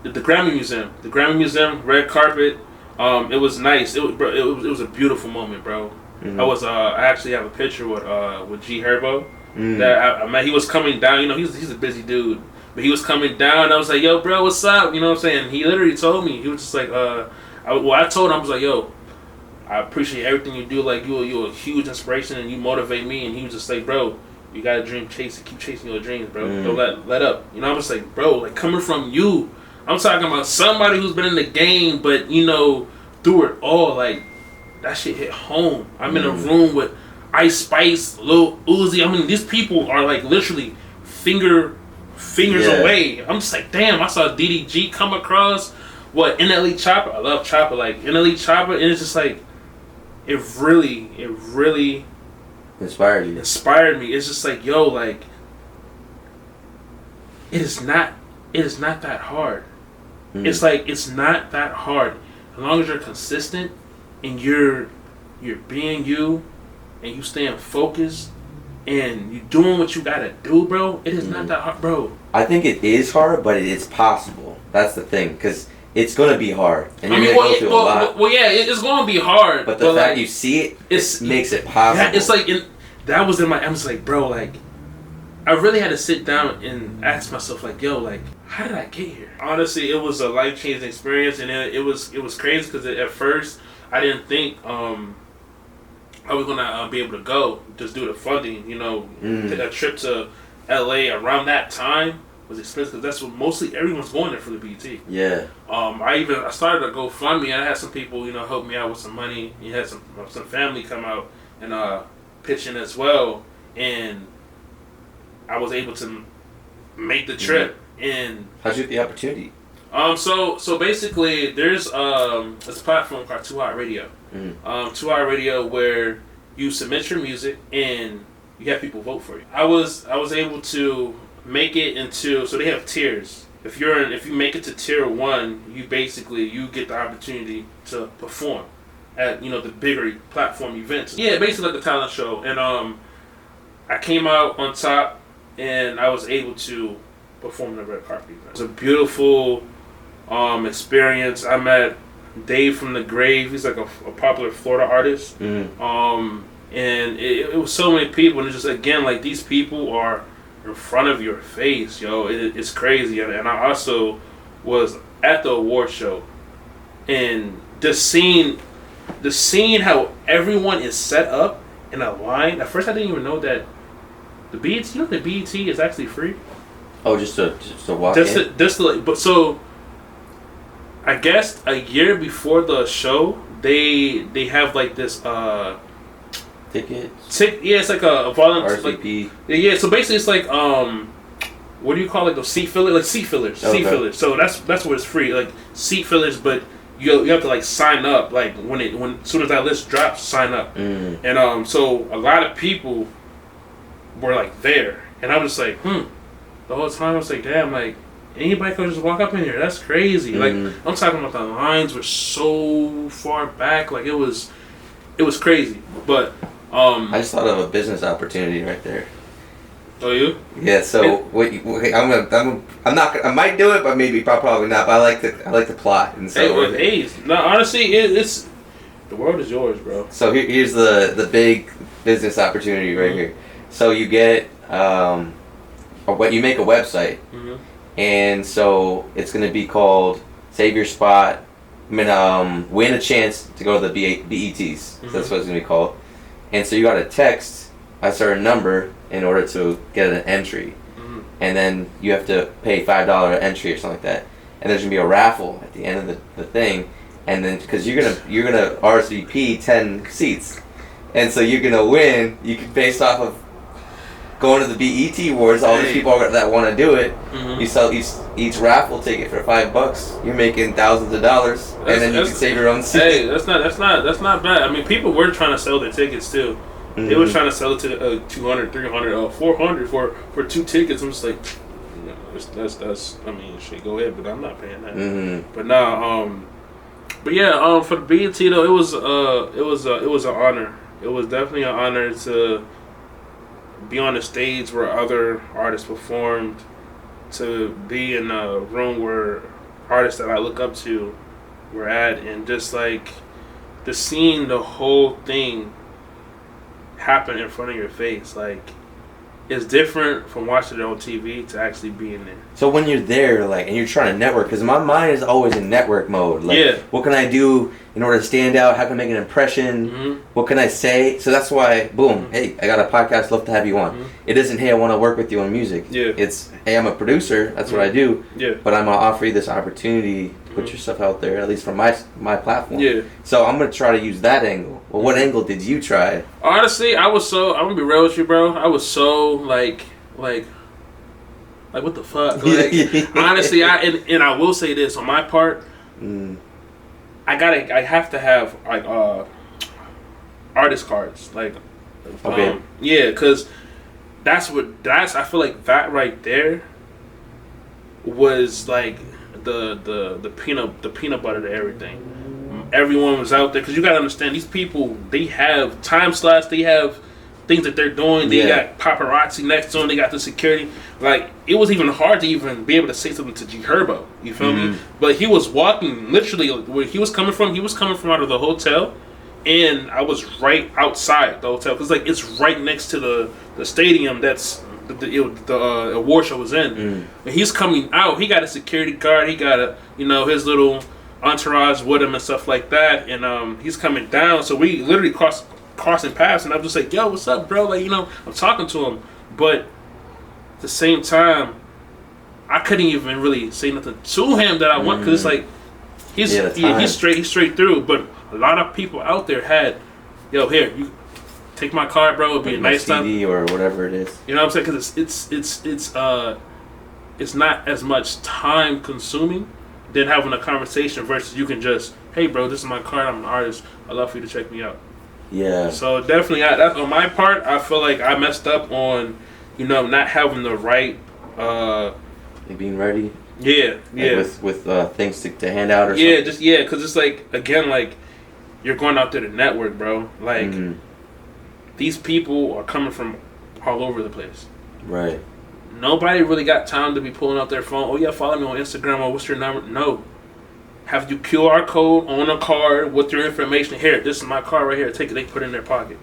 Grammy Museum. The Grammy Museum, red carpet. It was nice. It was a beautiful moment, bro. Mm-hmm. I actually have a picture with G Herbo that I met. He was coming down. You know, he's a busy dude, but he was coming down. I was like, yo, bro, what's up? You know what I'm saying? He literally told me. He was just like, I told him, I was like, yo, I appreciate everything you do. Like, you're a huge inspiration and you motivate me. And he was just like, bro, you got a dream, chase it. Keep chasing your dreams, bro. Don't let up. You know, I'm just like, bro, like coming from you. I'm talking about somebody who's been in the game, but, you know, through it all, like, that shit hit home. I'm in a room with Ice Spice, Lil Uzi. I mean, these people are, like, literally fingers away. I'm just like, damn, I saw DDG come across. NLE Chopper. I love Chopper. Like, NLE Chopper, and it's just like, it really inspired you. Inspired me. It's just like, yo, like, it is not that hard. It's like, it's not that hard. As long as you're consistent and you're being you and you staying focused and you doing what you gotta do, bro, it is not that hard, bro. I think it is hard, but it's possible. That's the thing, because it's gonna be hard, and you're gonna go through a lot. Well, yeah, it's gonna be hard. But the fact you see it, it makes it possible. Yeah, it's like that was in my. I was like, bro, like, I really had to sit down and ask myself, like, yo, like, how did I get here? Honestly, it was a life-changing experience, and it was crazy because at first I didn't think I was gonna be able to go just due to funding. You know, a trip to LA around that time was expensive because that's what mostly everyone's going there for the BET. Yeah. I started a GoFundMe, and I had some people, you know, help me out with some money. You had some family come out and pitch in as well, and I was able to make the trip. And how'd you get the opportunity? So basically, there's this platform called 2 Hot Radio. 2 Hot Radio, where you submit your music and you have people vote for you. I was able to make it into, so they have tiers. If you make it to tier 1, you get the opportunity to perform at, you know, the bigger platform events. Yeah, basically like the talent show. And I came out on top, and I was able to perform the red carpet event. It was a beautiful experience. I met Dave from the Grave. He's like a popular Florida artist. And it was so many people, and it's just, again, like, these people are in front of your face, yo. It's crazy. And I also was at the award show, and just seeing how everyone is set up in a line. At first, I didn't even know that the BET, you know, the BET is actually free. Oh, just to walk in? But so, I guess a year before the show, they have like this tickets. Yeah, it's like a volunteer. RCP. Like, yeah, so basically it's like what do you call it? Those seat fillers, like seat fillers. Okay. Seat fillers. So that's where it's free, like seat fillers. But you have to like sign up, like when as soon as that list drops, sign up. And so a lot of people were like there, and I was just like, the whole time I was like, damn, like, anybody could just walk up in here. That's crazy. Like, I'm talking about the lines were so far back. Like, it was crazy. But I just thought of a business opportunity right there. Oh, you? Yeah. So I might do it, but maybe probably not. But I like the plot and so. No, honestly, it's the world is yours, bro. So here's the big business opportunity right here. So you get you make a website, and so it's going to be called Save Your Spot. Win a chance to go to the BETs. So that's what it's going to be called. And so you got to text a certain number in order to get an entry, and then you have to pay $5 entry or something like that. And there's going to be a raffle at the end of the thing, and then because you're gonna RSVP 10 seats, and so you're gonna win. You can based off of going to the BET Awards, all these people that want to do it. You sell each raffle ticket for $5. You're making thousands of dollars, and then you can save your own seat. Hey, that's not bad. I mean, people were trying to sell their tickets too. They were trying to sell it to 200, 300, 400 for 2 tickets. I'm just like, you know, that's. I mean, shit, go ahead, but I'm not paying that. But now, but yeah, for the BET though, it was an honor. It was definitely an honor to be on a stage where other artists performed, to be in a room where artists that I look up to were at, and just like seeing the whole thing happen in front of your face, like, it's different from watching it on TV to actually being there. So when you're there, like, and you're trying to network, because my mind is always in network mode. Like, what can I do in order to stand out? How can I make an impression? Mm-hmm. What can I say? So that's why, boom, mm-hmm. Hey, I got a podcast, love to have you on. Mm-hmm. It isn't, hey, I want to work with you on music. Yeah. It's, hey, I'm a producer, that's what I do. Yeah. But I'm going to offer you this opportunity to put yourself out there, at least from my platform. Yeah. So I'm going to try to use that angle. Well, what angle did you try? Honestly, I'm going to be real with you, bro. I was so, like, what the fuck? Like, honestly, I will say this on my part. I have to have like artist cards, like, okay. Yeah, because I feel like that right there was like the peanut butter to everything. Everyone was out there, because you gotta understand, these people, they have time slots, they have things that they're doing. They got paparazzi next to them. They got the security. Like, it was even hard to even be able to say something to G Herbo. You feel me? But he was walking literally where he was coming from. He was coming from out of the hotel, and I was right outside the hotel, because like it's right next to the stadium that's the award show was in. And he's coming out. He got a security guard. He got his little entourage with him and stuff like that. And he's coming down. So we literally crossing paths, and I'm just like, yo, what's up, bro? Like, I'm talking to him, but at the same time, I couldn't even really say nothing to him that I want, because it's like he's straight through. But a lot of people out there had, yo, here, you take my card, bro. It'd be a nice time, or whatever it is. You know what I'm saying? Because it's not as much time consuming than having a conversation versus you can just, hey, bro, this is my card. I'm an artist. I'd love for you to check me out. Yeah. So definitely, that's on my part. I feel like I messed up on, not having the right. Being ready. Yeah, yeah. With things to hand out or something. Yeah, because it's like, again, like, you're going out there to network, bro. Like, these people are coming from all over the place. Right. Nobody really got time to be pulling out their phone. Oh yeah, follow me on Instagram, or what's your number? No. Have you QR code on a card with your information. Here, this is my card right here. Take it. They put it in their pocket.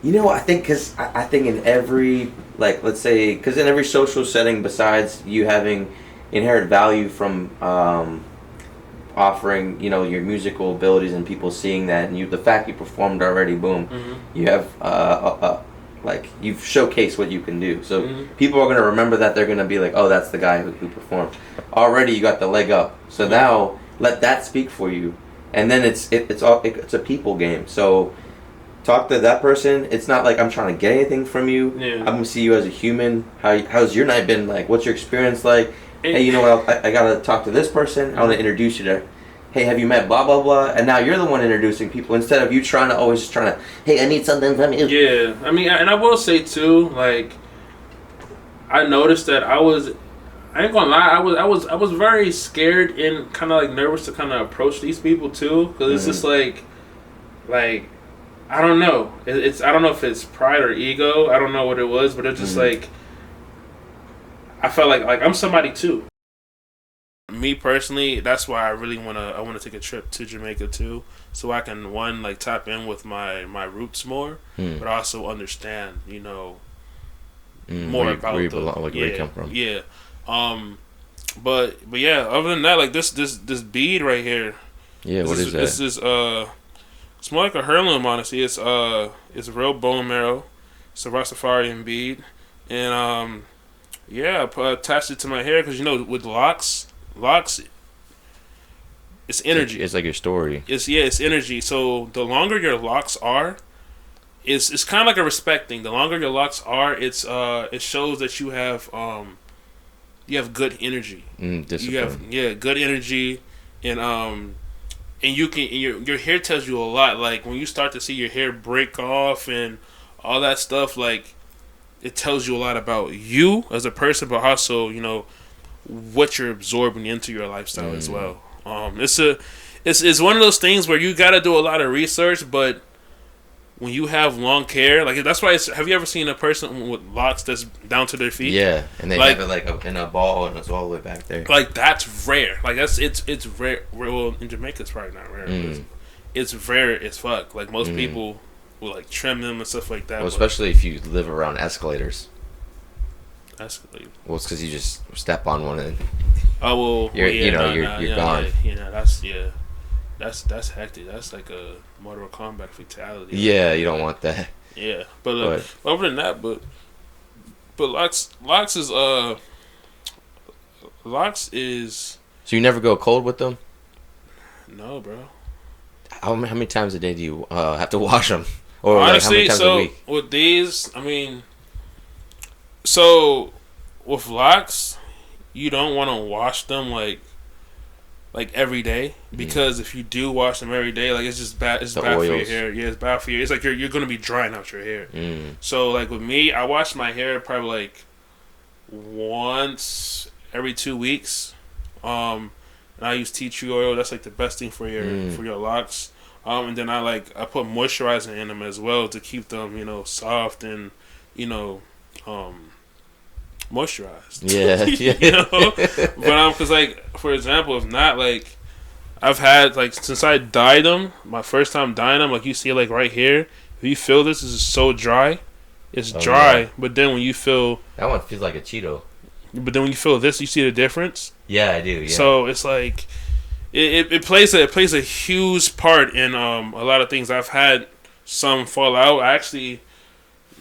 I think because I think in every, like, let's say, because in every social setting, besides you having inherent value from offering, your musical abilities and people seeing that, and the fact you performed already, boom, you have like, you've showcased what you can do. So people are going to remember that. They're going to be like, oh, that's the guy who performed. Already you got the leg up. So now let that speak for you. And then it's a people game. So talk to that person. It's not like I'm trying to get anything from you. Yeah. I'm going to see you as a human. How's your night been like? What's your experience like? Hey, you know what? I got to talk to this person. I want to introduce you to, hey, have you met blah, blah, blah? And now you're the one introducing people instead of you always trying to, hey, I need something from you. Yeah. I mean, and I will say, too, like, I noticed that I ain't gonna lie, I was very scared and kind of, like, nervous to kind of approach these people, too. Because it's just, like, I don't know. I don't know if it's pride or ego. I don't know what it was, but it's just, like, I felt like I'm somebody, too. Me personally, that's why I really want to take a trip to Jamaica too, so I can like tap in with my roots more, but also understand more about where you come from. Yeah, but yeah. Other than that, like this bead right here. Yeah, what is that? This is it's more like a heirloom, honestly. It's real bone marrow. It's a Rastafarian bead, and yeah, I attached it to my hair because with locks, it's energy. It's like your story. It's energy. So the longer your locks are, it's kind of like a respect thing. The longer your locks are, it shows that you have good energy. Discipline. You have good energy, and you can your hair tells you a lot. Like when you start to see your hair break off and all that stuff, like it tells you a lot about you as a person, but also what you're absorbing into your lifestyle as well. It's one of those things where you got to do a lot of research, but when you have long hair, like that's why. Have you ever seen a person with locks that's down to their feet? Yeah, and they like, have it like in a ball and it's all the way back there. Like that's rare. Like it's rare. Well, in Jamaica it's probably not rare. It's rare as fuck. Like most people will like trim them and stuff like that. Well, especially if you live around escalators. Escalator. Well, it's because you just step on one and you're gone. That's hectic. That's like a Mortal Kombat fatality. Yeah, you don't want that. Yeah, but other than that, but locks is. So you never go cold with them? No, bro. How many times a day do you have to wash them? Or honestly, like how many times a week? With these, I mean, so with locks, you don't want to wash them like every day, because if you do wash them every day, like it's just bad. It's bad for your hair. Yeah, it's bad for you. It's like you're gonna be drying out your hair. So like with me, I wash my hair probably like once every 2 weeks. And I use tea tree oil. That's like the best thing for your locks. And then I put moisturizer in them as well to keep them, soft and, moisturized. Yeah, yeah. But because for example, if not, I've had since I dyed them, my first time dyeing them, you see right here, if you feel this is so dry, it's dry. Yeah. But then when you feel that one feels like a Cheeto. But then when you feel this, you see the difference. Yeah, I do. Yeah. So it's like it plays a huge part in a lot of things. I've had some fall out. Actually,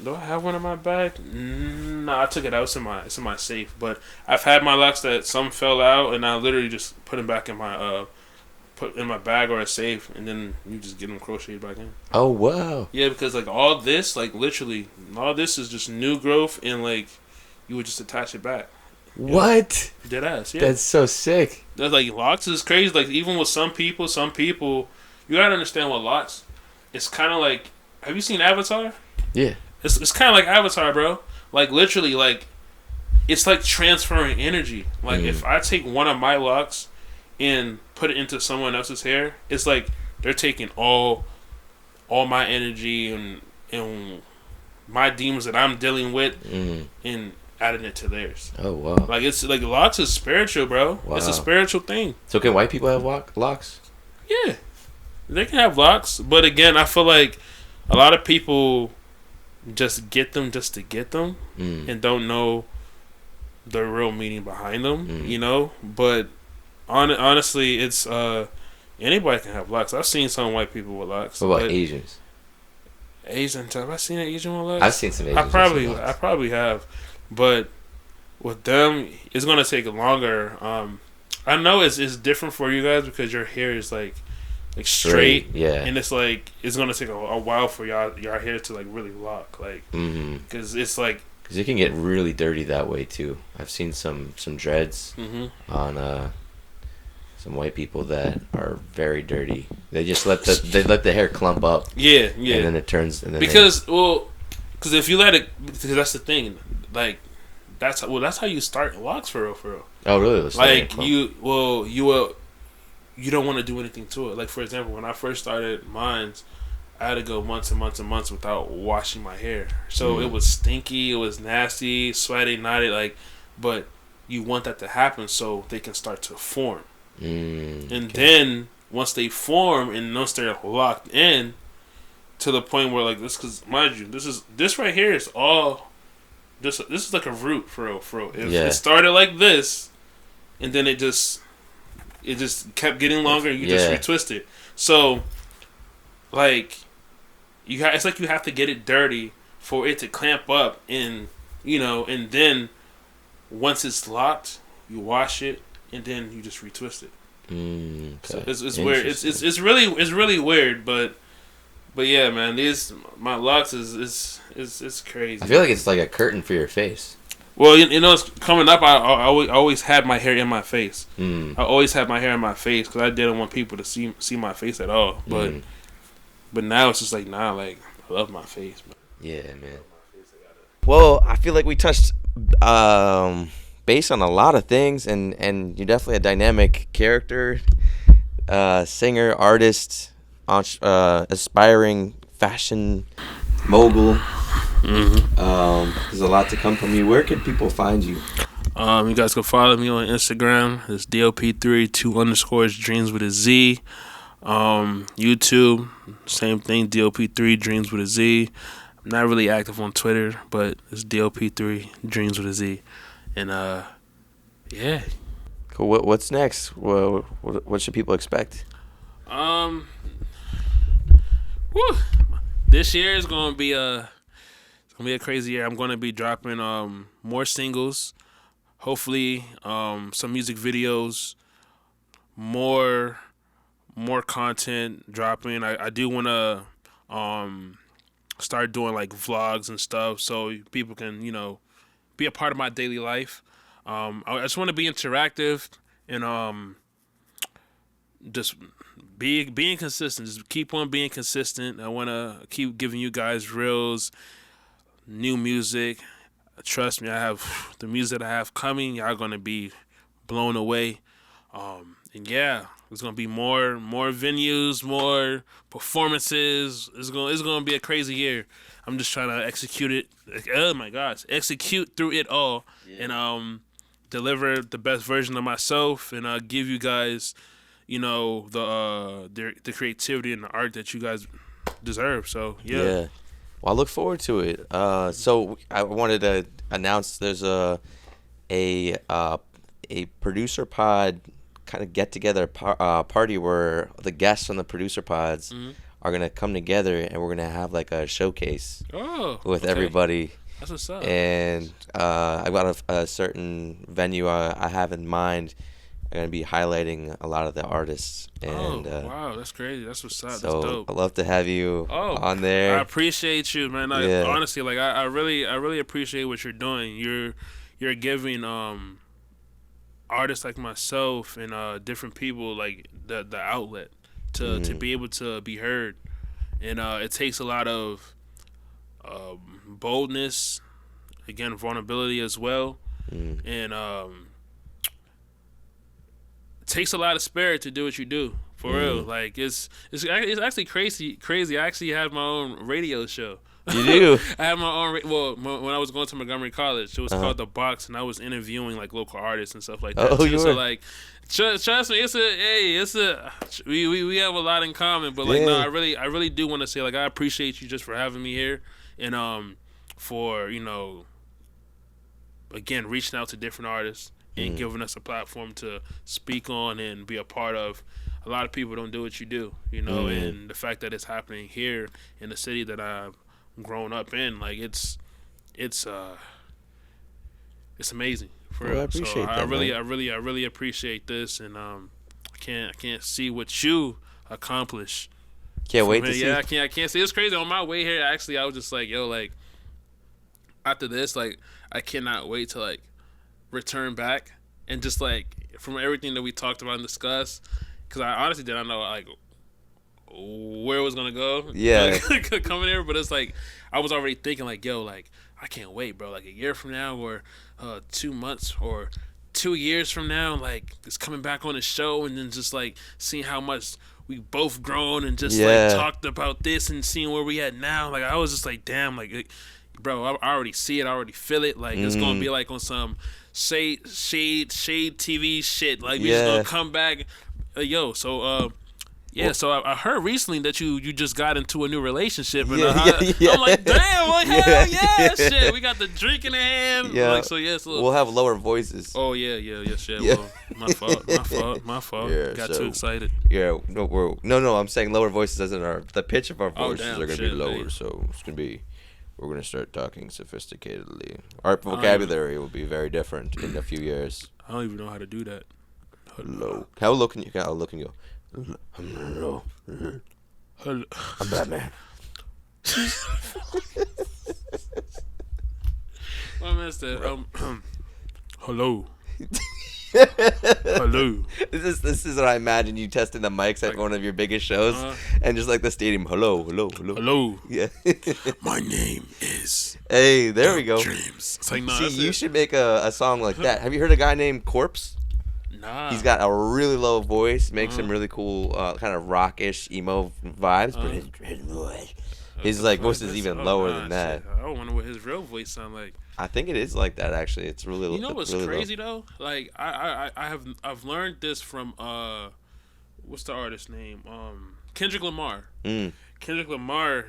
do I have one in my bag? No, I took it out. It's in my safe. But I've had my locks that some fell out, and I literally just put them back in my put in my bag or a safe, and then you just get them crocheted back in. Oh wow! Yeah, because all this, literally, all this is just new growth, and you would just attach it back. What? Dead ass, yeah. That's so sick. That's locks is crazy. Even with some people, you gotta understand what locks. It's kind of have you seen Avatar? Yeah. It's kind of like Avatar, bro. Literally, it's transferring energy. If I take one of my locks and put it into someone else's hair, it's they're taking all my energy and my demons that I'm dealing with and adding it to theirs. Oh wow! It's locks is spiritual, bro. Wow. It's a spiritual thing. So can white people have locks? Yeah, they can have locks, but again, I feel like a lot of people just get them just to get them and don't know the real meaning behind them. But honestly, it's anybody can have locks. I've seen some white people with locks. What about Asians? Asians? Have I seen an Asian with locks? I've seen some Asians. I probably have. But with them, it's gonna take longer. I know it's different for you guys because your hair is straight, yeah, and it's gonna take a while for your hair to really lock, because it's because it can get really dirty that way too. I've seen some dreads on some white people that are very dirty. They just let the hair clump up. Yeah, and then it turns. And then because if you let it, because that's the thing. That's how you start locks for real. Oh really? You don't want to do anything to it. For example, when I first started mine, I had to go months and months and months without washing my hair. So it was stinky, it was nasty, sweaty, knotted. But you want that to happen so they can start to form. And then once they form and once they're locked in, to the point where this, because mind you, this right here is all. This is like a root for real. It started like this, and then it just kept getting longer. And you just retwist it. So, it's you have to get it dirty for it to clamp up, and and then once it's locked, you wash it, and then you just retwist it. Okay. So it's weird. It's really weird, but yeah, man, my locks is crazy. I feel like it's like a curtain for your face. Well, it's coming up. I always had my hair in my face. I always had my hair in my face because I didn't want people to see my face at all. But now it's just I love my face. Man. Yeah, man. Well, I feel like we touched base on a lot of things, and you're definitely a dynamic character, singer, artist, aspiring fashion mogul. There's a lot to come from you. Where can people find you? You guys can follow me on Instagram. It's DOP3 2_Dreams with a Z. YouTube, same thing. DOP3 Dreams with a Z. I'm not really active on Twitter, but it's DOP3 Dreams with a Z. And yeah. Cool. What's next? What should people expect? Whew. This year is gonna be a crazy year. I'm gonna be dropping more singles, hopefully some music videos, more content dropping. I do wanna start doing like vlogs and stuff so people can be a part of my daily life. I just want to be interactive and just being consistent. Just keep on being consistent. I want to keep giving you guys reels, new music. Trust me, I have the music that I have coming. Y'all gonna be blown away. And yeah, there's gonna be more venues, more performances. It's gonna be a crazy year. I'm just trying to execute it. Oh my gosh, execute through it all, and deliver the best version of myself, and give you guys, the creativity and the art that you guys deserve. So yeah. Well, I look forward to it. So I wanted to announce there's a producer pod kind of get together party where the guests on the producer pods are gonna come together, and we're gonna have like a showcase with everybody. That's what's up. And I've got a certain venue I have in mind. I'm gonna be highlighting a lot of the artists. And, wow, that's crazy. That's what's up. So that's dope. I'd love to have you on there. I appreciate you, man. Honestly, like I really appreciate what you're doing. You're giving artists like myself and different people like the outlet to be able to be heard, and it takes a lot of boldness, again vulnerability as well, and it takes a lot of spirit to do what you do, for real. Like it's actually crazy. I actually have my own radio show. You do? I have my own. When I was going to Montgomery College, it was called The Box, and I was interviewing like local artists and stuff like that. Oh, you so were? Like, trust me, we have a lot in common. But like, no, I really do want to say like I appreciate you just for having me here, and for again reaching out to different artists and giving us a platform to speak on and be a part of. A lot of people don't do what you do, and the fact that it's happening here in the city that I've grown up in, like it's amazing for real. I appreciate that. I really appreciate this, and I can't see what you accomplish. Can't wait to see. Yeah, I can't see. It's crazy. On my way here, actually, I was just like, yo, like after this, like I cannot wait to like return back and just like from everything that we talked about and discussed, because I honestly didn't know like where it was gonna go. Yeah, like, coming here, but it's like I was already thinking like, yo, like I can't wait, bro. Like a year from now, or 2 months, or 2 years from now, like it's coming back on the show, and then just like seeing how much we both grown and just like talked about this and seeing where we at now. Like I was just like, damn, like bro, I already see it, I already feel it. Like it's gonna be like on some shade TV shit. Like we just gonna come back, yo. So so I heard recently that you just got into a new relationship, and I'm like, damn, like hell yeah, shit. We got the drink in the hand, like so. Yes, we'll have lower voices. Oh yeah. Well, my fault. Got too excited. Yeah, no. I'm saying lower voices as in the pitch of our voices are gonna be lower, man. So it's gonna be. We're going to start talking sophisticatedly. Our vocabulary will be very different in a few years. I don't even know how to do that. Hello. How low can you go? Hello. I'm Batman. Well, mister, hello. Hello. This is what I imagine you testing the mics at one of your biggest shows, and just like the stadium. Hello. Yeah. My name is. Hey, there we go. Dreams. It's like, no, see, you should make a song like that. Have you heard a guy named Corpse? Nah. He's got a really low voice, makes him really cool, kind of rockish emo vibes, but his voice. His like voice is even lower than that. Shit. I wonder what his real voice sound like. I think it is like that actually. It's really. You know what's really crazy low. though? Like I've learned this from what's the artist name? Kendrick Lamar. Kendrick Lamar.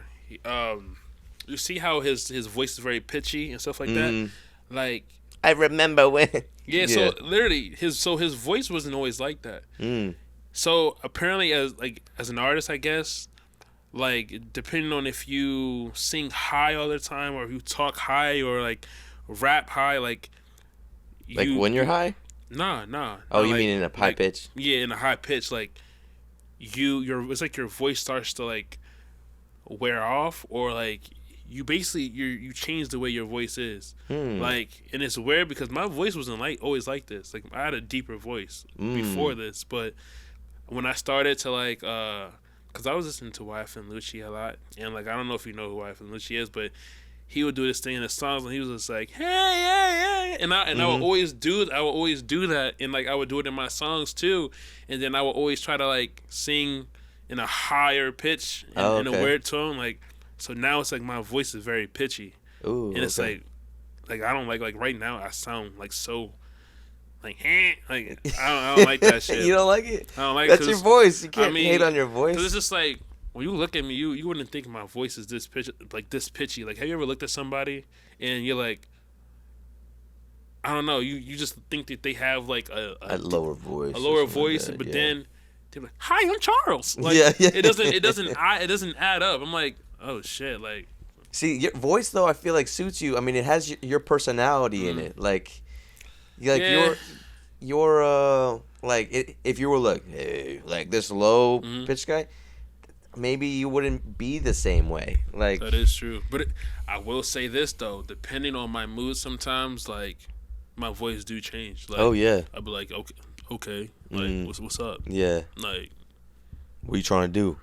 You see how his voice is very pitchy and stuff like that. Like I remember when. Yeah. So literally his voice wasn't always like that. So apparently as an artist, I guess, like depending on if you sing high all the time or if you talk high or like rap high, like when you're high. Nah. Oh, you mean in a high pitch? Yeah, in a high pitch, like it's like your voice starts to like wear off, or like you basically you change the way your voice is. Like, and it's weird because my voice wasn't always like this. Like I had a deeper voice before this, but when I started to like because I was listening to YFN Lucci a lot, and like I don't know if you know who YFN Lucci is, but he would do this thing in his songs, and he was just like, hey, and I would always do that, and like I would do it in my songs too, and then I would always try to like sing in a higher pitch and in a weird tone, like so now it's like my voice is very pitchy. Ooh, and it's like I don't like right now I sound like so like I don't like that shit. You don't like it? I don't like that's your voice. You can't hate on your voice. Because it's just like when you look at me, you wouldn't think my voice is this pitchy. Like, have you ever looked at somebody and you're like, I don't know, you just think that they have like a lower voice, but then they're like, "Hi, I'm Charles." Like, it doesn't add up. I'm like, oh shit, like. See, your voice though, I feel like suits you. I mean, it has your personality in it. Like your like if you were like, hey, like this low pitch guy, maybe you wouldn't be the same way. Like that is true, but I will say this though, depending on my mood, sometimes like my voice do change. Like, oh yeah, I'll be like, okay, like what's up? Yeah, like what you trying to do?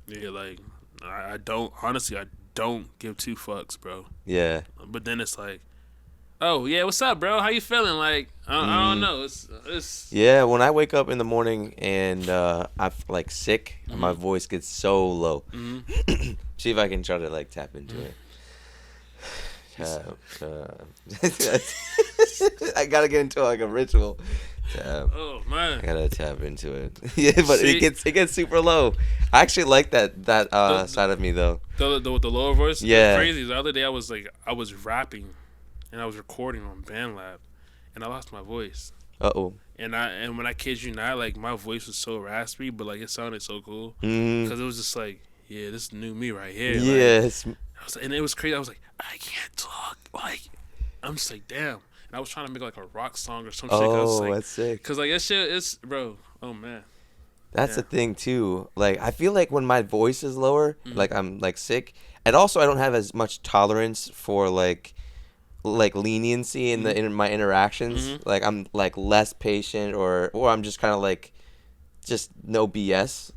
Yeah, like I don't give two fucks, bro. Yeah, but then it's like, oh yeah, what's up, bro? How you feeling? Like I don't know. It's yeah. When I wake up in the morning and I'm like sick, my voice gets so low. See if I can try to like tap into it. I gotta get into like a ritual. Oh man, I gotta tap into it. Yeah, but see, it gets super low. I actually like that side of me though. The lower voice. Yeah. Crazy. The other day I was rapping, and I was recording on BandLab, and I lost my voice. And when I kid you not, like my voice was so raspy, but like it sounded so cool because it was just like, yeah, this is new me right here. Yes. Like, and it was crazy. I was like, I can't talk. Like, I'm just like, damn. And I was trying to make like a rock song or some shit. Oh, that's sick. Cause like that shit is, bro. Oh man. That's the thing too. Like I feel like when my voice is lower, like I'm like sick, and also I don't have as much tolerance for like leniency in my interactions. Like I'm like less patient, or I'm just kind of like just no BS.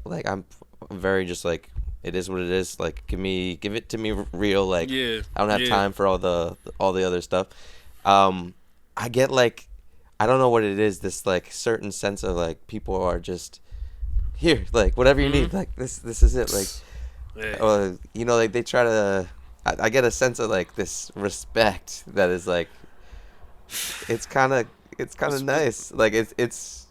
Like I'm very just like. It is what it is. Like, give it to me real. Like, I don't have time for all the other stuff. I get like, I don't know what it is. This like certain sense of like people are just here, like whatever you need. Like this is it. Like, you know, like they try to. I get a sense of like this respect that is like, it's kind of nice. Like it's.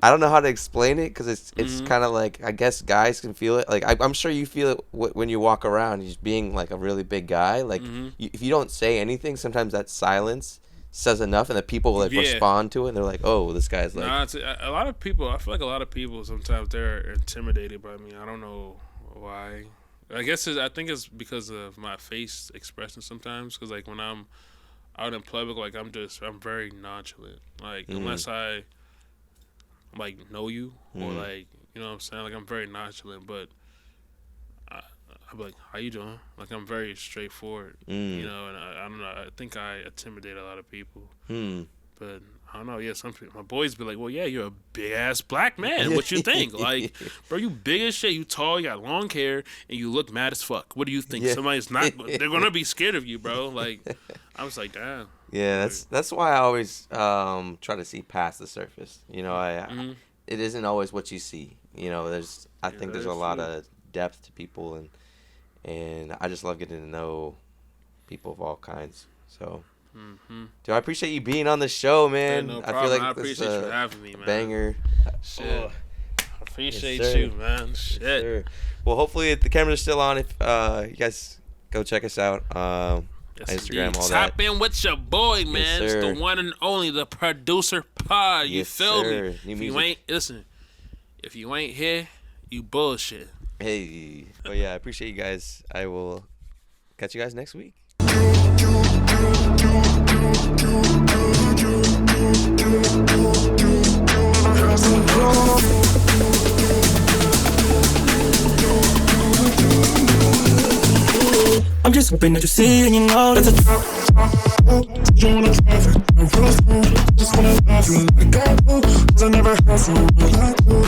I don't know how to explain it because it's kind of like I guess guys can feel it. Like I'm sure you feel it when you walk around. Just being like a really big guy. Like if you don't say anything, sometimes that silence says enough, and that people will like respond to it. And they're like, "Oh, this guy's like." Nah, a lot of people. I feel like a lot of people sometimes they're intimidated by me. I don't know why. I think it's because of my face expression sometimes. Because like when I'm out in public, like I'm very nonchalant. Like unless I like know you or like, you know what I'm saying, like I'm very nonchalant, but I'm like, how you doing? Like I'm very straightforward, you know, and I don't know, I think I intimidate a lot of people, but I don't know. Yeah, some people, my boys be like, well, yeah, you're a big ass black man. What you think? Like, bro, you big as shit. You tall. You got long hair, and you look mad as fuck. What do you think? Somebody's not. They're gonna be scared of you, bro. Like, I was like, damn. Yeah, that's why I always try to see past the surface. You know, it isn't always what you see. You know, I think there's a lot of depth to people, and and I just love getting to know people of all kinds. So, dude, I appreciate you being on the show, man. Hey, no I problem. feel like I appreciate you having me, man. Banger. Shit. Oh. I appreciate Yes, you, man. Shit. Yes, well, hopefully if the cameras are still on, if you guys go check us out. Instagram, all that. Tap in with your boy, man. Yes, It's the one and only, the producer pod. You feel me? New If music. you ain't, listen, if you ain't here, you bullshit. Hey. But yeah, I appreciate you guys. I will catch you guys next week. I'm just hoping that you see and you know that's a you wanna drive it, I'm just wanna love you like I do, 'cause I never had someone like you.